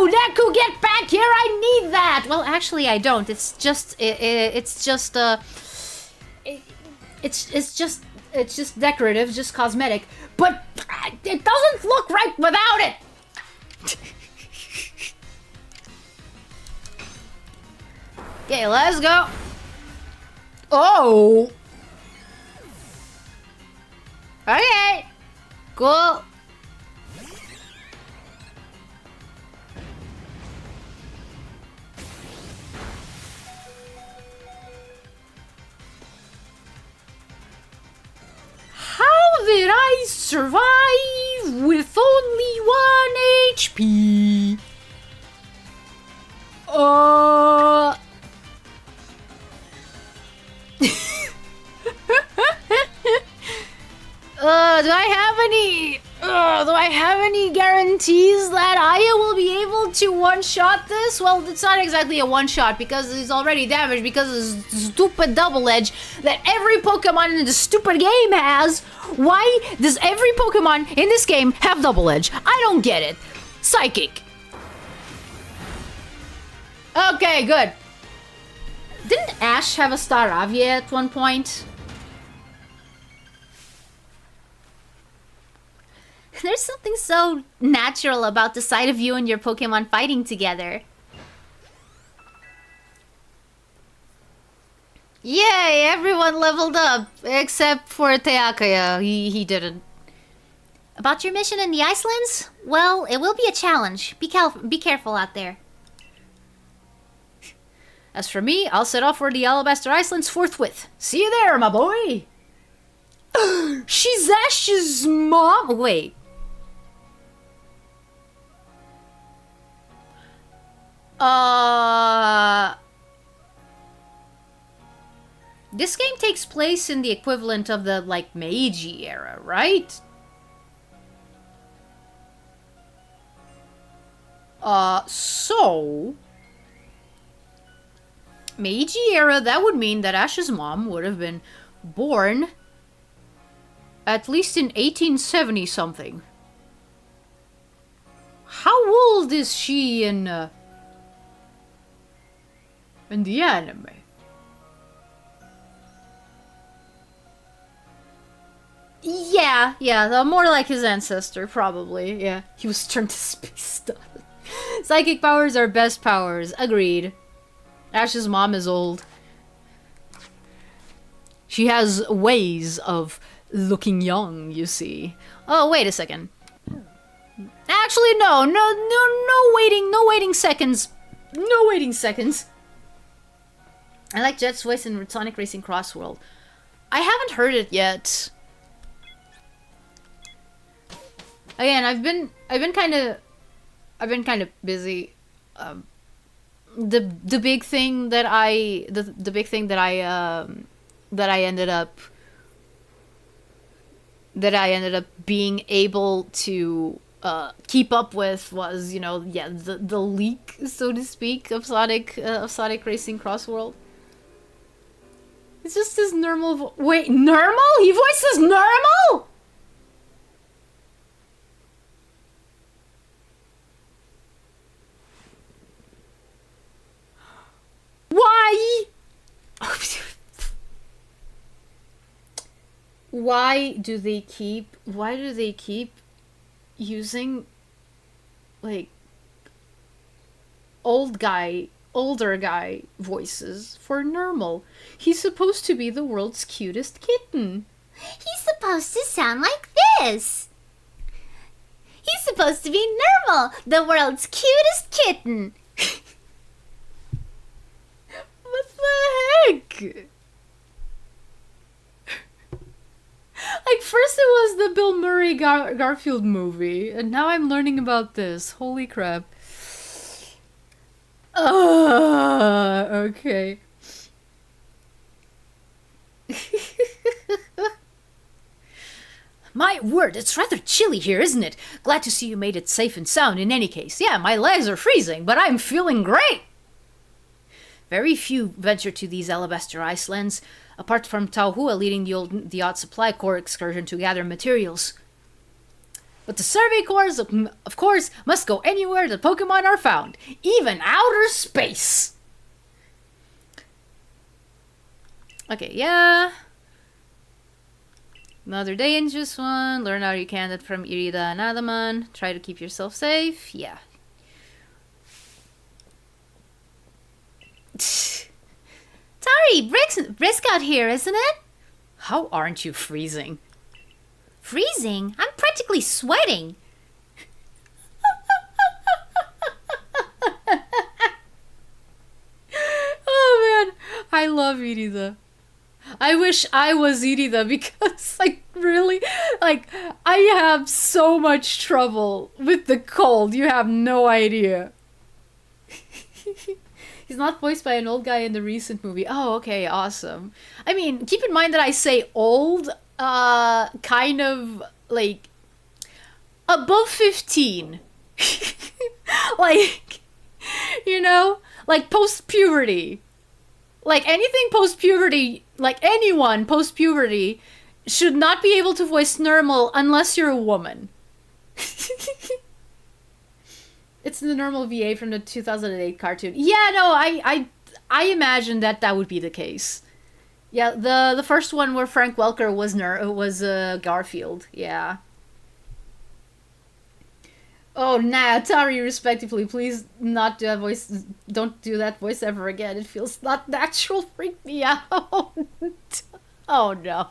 Deku, get back here! I need that! Well, actually, I don't. It's just decorative, just cosmetic. But it doesn't look right without it! Okay, let's go. Oh! Okay. Cool. How did I survive with only 1 HP? Do I have any guarantees that Aya will be able to one-shot this? Well, it's not exactly a one-shot because he's already damaged because of this stupid double edge that every Pokemon in this stupid game has. Why does every Pokemon in this game have double edge? I don't get it. Psychic. Okay, good. Didn't Ash have a Staravia at one point? There's something so natural about the sight of you and your Pokemon fighting together. Yay, everyone leveled up, except for Teakaya. He didn't. About your mission in the Icelands? Well, it will be a challenge. Be careful out there. As for me, I'll set off for the Alabaster Islands forthwith. See you there, my boy! She's Ash's mom? Wait. This game takes place in the equivalent of the, like, Meiji era, right? So... Meiji era, that would mean that Ash's mom would have been born at least in 1870 something. How old is she in the anime? Yeah, more like his ancestor, probably. Yeah, he was turned to space stuff. Psychic powers are best powers. Agreed. Ash's mom is old. She has ways of looking young, you see. Oh, wait a second. Actually, no waiting seconds. No waiting seconds. I like Jet's voice in Sonic Racing Cross World. I haven't heard it yet. Again, I've been kind of busy the big thing that the big thing that I ended up being able to keep up with was, you know, yeah, the leak, so to speak, of Sonic Racing Cross World. It's just this normal wait, normal? He voices normal? Why? Why do they keep using like older guy voices for normal? He's supposed to be the world's cutest kitten. He's supposed to sound like this. He's supposed to be normal, the world's cutest kitten. What the heck? Like, first it was the Bill Murray Garfield movie, and now I'm learning about this. Holy crap. Okay. My word, it's rather chilly here, isn't it? Glad to see you made it safe and sound in any case. Yeah, my legs are freezing, but I'm feeling great. Very few venture to these alabaster icelands, apart from Tauhua leading the odd supply corps excursion to gather materials. But the survey corps, of course, must go anywhere that Pokemon are found, even outer space. Okay, yeah. Another day in just one. Learn how you can that from Irida and Adaman. Try to keep yourself safe. Yeah. Tari, brisk out here, isn't it? How aren't you freezing? Freezing? I'm practically sweating. Oh man, I love Irida. I wish I was Irida because, like, really, like, I have so much trouble with the cold. You have no idea. He's not voiced by an old guy in the recent movie. Oh, okay, awesome. I mean, keep in mind that I say old, kind of, like, above 15. Like, you know? Like, post-puberty. Like, anything post-puberty, like, anyone post-puberty should not be able to voice normal unless you're a woman. It's the normal VA from the 2008 cartoon. Yeah, no, I imagine that would be the case. Yeah, the first one where Frank Welker was Garfield. Yeah. Oh, nah, Atari, respectively, please not do that voice. Don't do that voice ever again. It feels not natural. Freak me out. Oh no.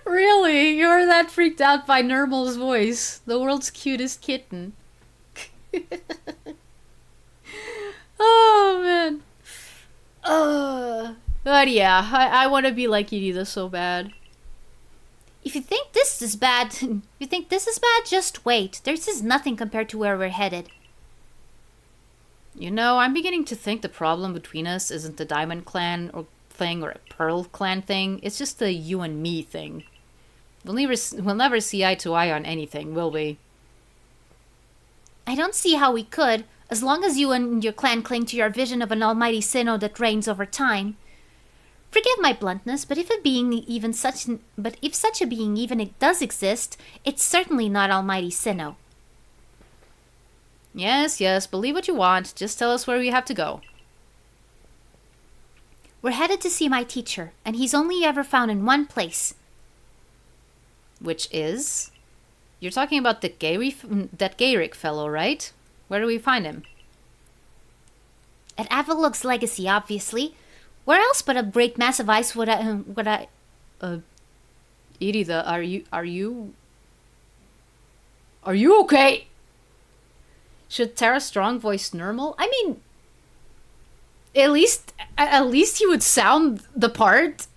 Really? You're that freaked out by Normal's voice, the world's cutest kitten. Oh man. But yeah, I want to be like Irida so bad. If you think this is bad, just wait. This is nothing compared to where we're headed. You know, I'm beginning to think the problem between us isn't the Diamond Clan or thing or a Pearl Clan thing. It's just the you and me thing. We'll never see eye to eye on anything, will we? I don't see how we could, as long as you and your clan cling to your vision of an almighty Sinnoh that reigns over time. Forgive my bluntness, but if such a being even does exist, it's certainly not almighty Sinnoh. Yes, believe what you want. Just tell us where we have to go. We're headed to see my teacher, and he's only ever found in one place. Which is? You're talking about that Gayrick fellow, right? Where do we find him? At Avalug's legacy, obviously. Where else but a great mass of ice would I... Irida, are you okay? Should Tara Strong voice normal? I mean, at least he would sound the part.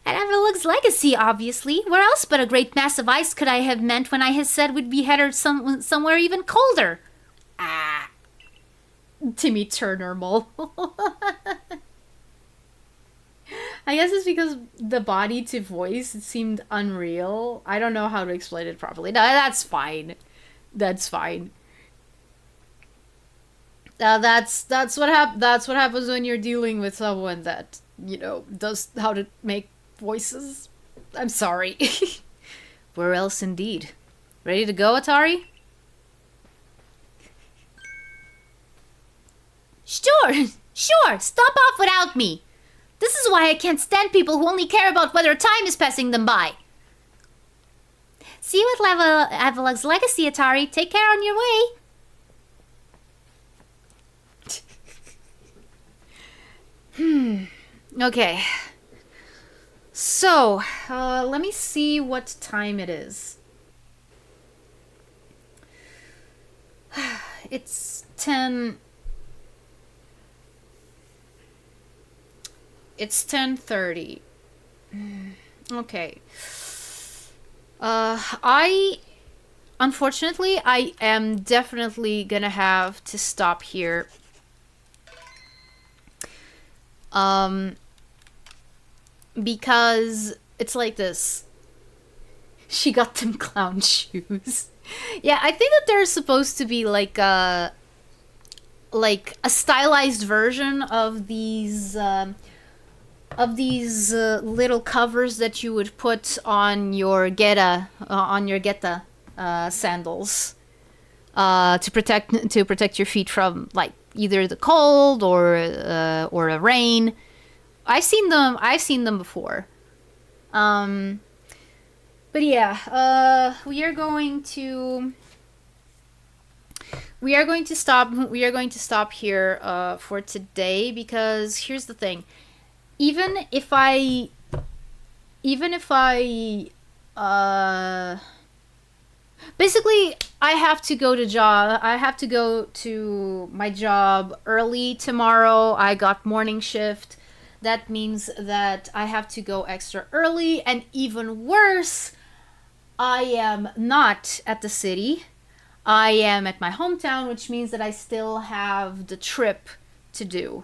At Avalug's legacy, obviously. Where else but a great mass of ice could I have meant when I had said we'd be headed somewhere even colder? Ah. Timmy Turner mole. I guess it's because the body to voice, it seemed unreal. I don't know how to explain it properly. No, that's fine. That's fine. That's what happens when you're dealing with someone that, you know, does how to make voices. I'm sorry. Where else indeed? Ready to go, Atari? Sure, sure, stop off without me. This is why I can't stand people who only care about whether time is passing them by. See you at Avalugh's Legacy, Atari. Take care on your Hmm. way. Okay. So, let me see what time it is. It's 10... It's 10:30. Okay. Unfortunately, I am definitely gonna have to stop here. Because it's like this. She got them clown shoes. Yeah, I think that there's supposed to be like a stylized version of these little covers that you would put on your Geta sandals to protect your feet from like either the cold or a rain. I've seen them before. But yeah, we are going to stop here for today, because here's the thing. Even if I basically I have to go to my job early tomorrow. I got morning shift. That means that I have to go extra early, and even worse, I am not at the city. I am at my hometown, which means that I still have the trip to do.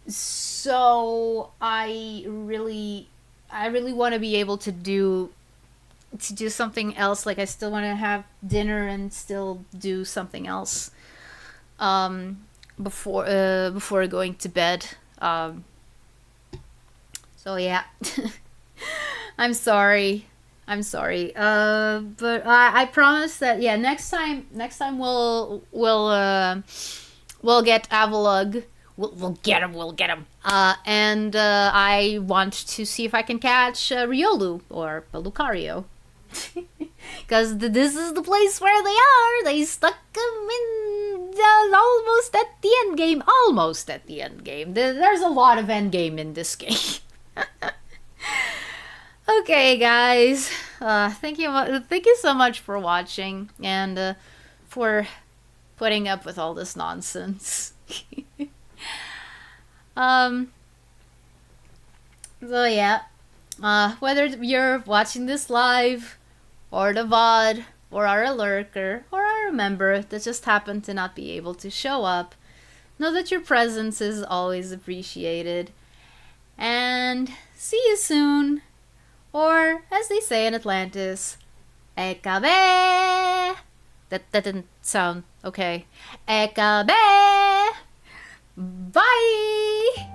So I really want to be able to do something else. Like, I still want to have dinner and still do something else before going to bed. So yeah. I'm sorry. But I promise that, yeah, next time we'll get Avalugh. We'll get him. And I want to see if I can catch Riolu or Lucario. Because this is the place where they are. They stuck them in almost at the end game. Almost at the end game. There's a lot of end game in this game. Okay, guys. Thank you so much for watching and for putting up with all this nonsense. So yeah, whether you're watching this live or the VOD or are a lurker or are a member that just happened to not be able to show up, know that your presence is always appreciated. And see you soon. Or, as they say in Atlantis, Ekabe! That didn't sound okay. Ekabe! Bye!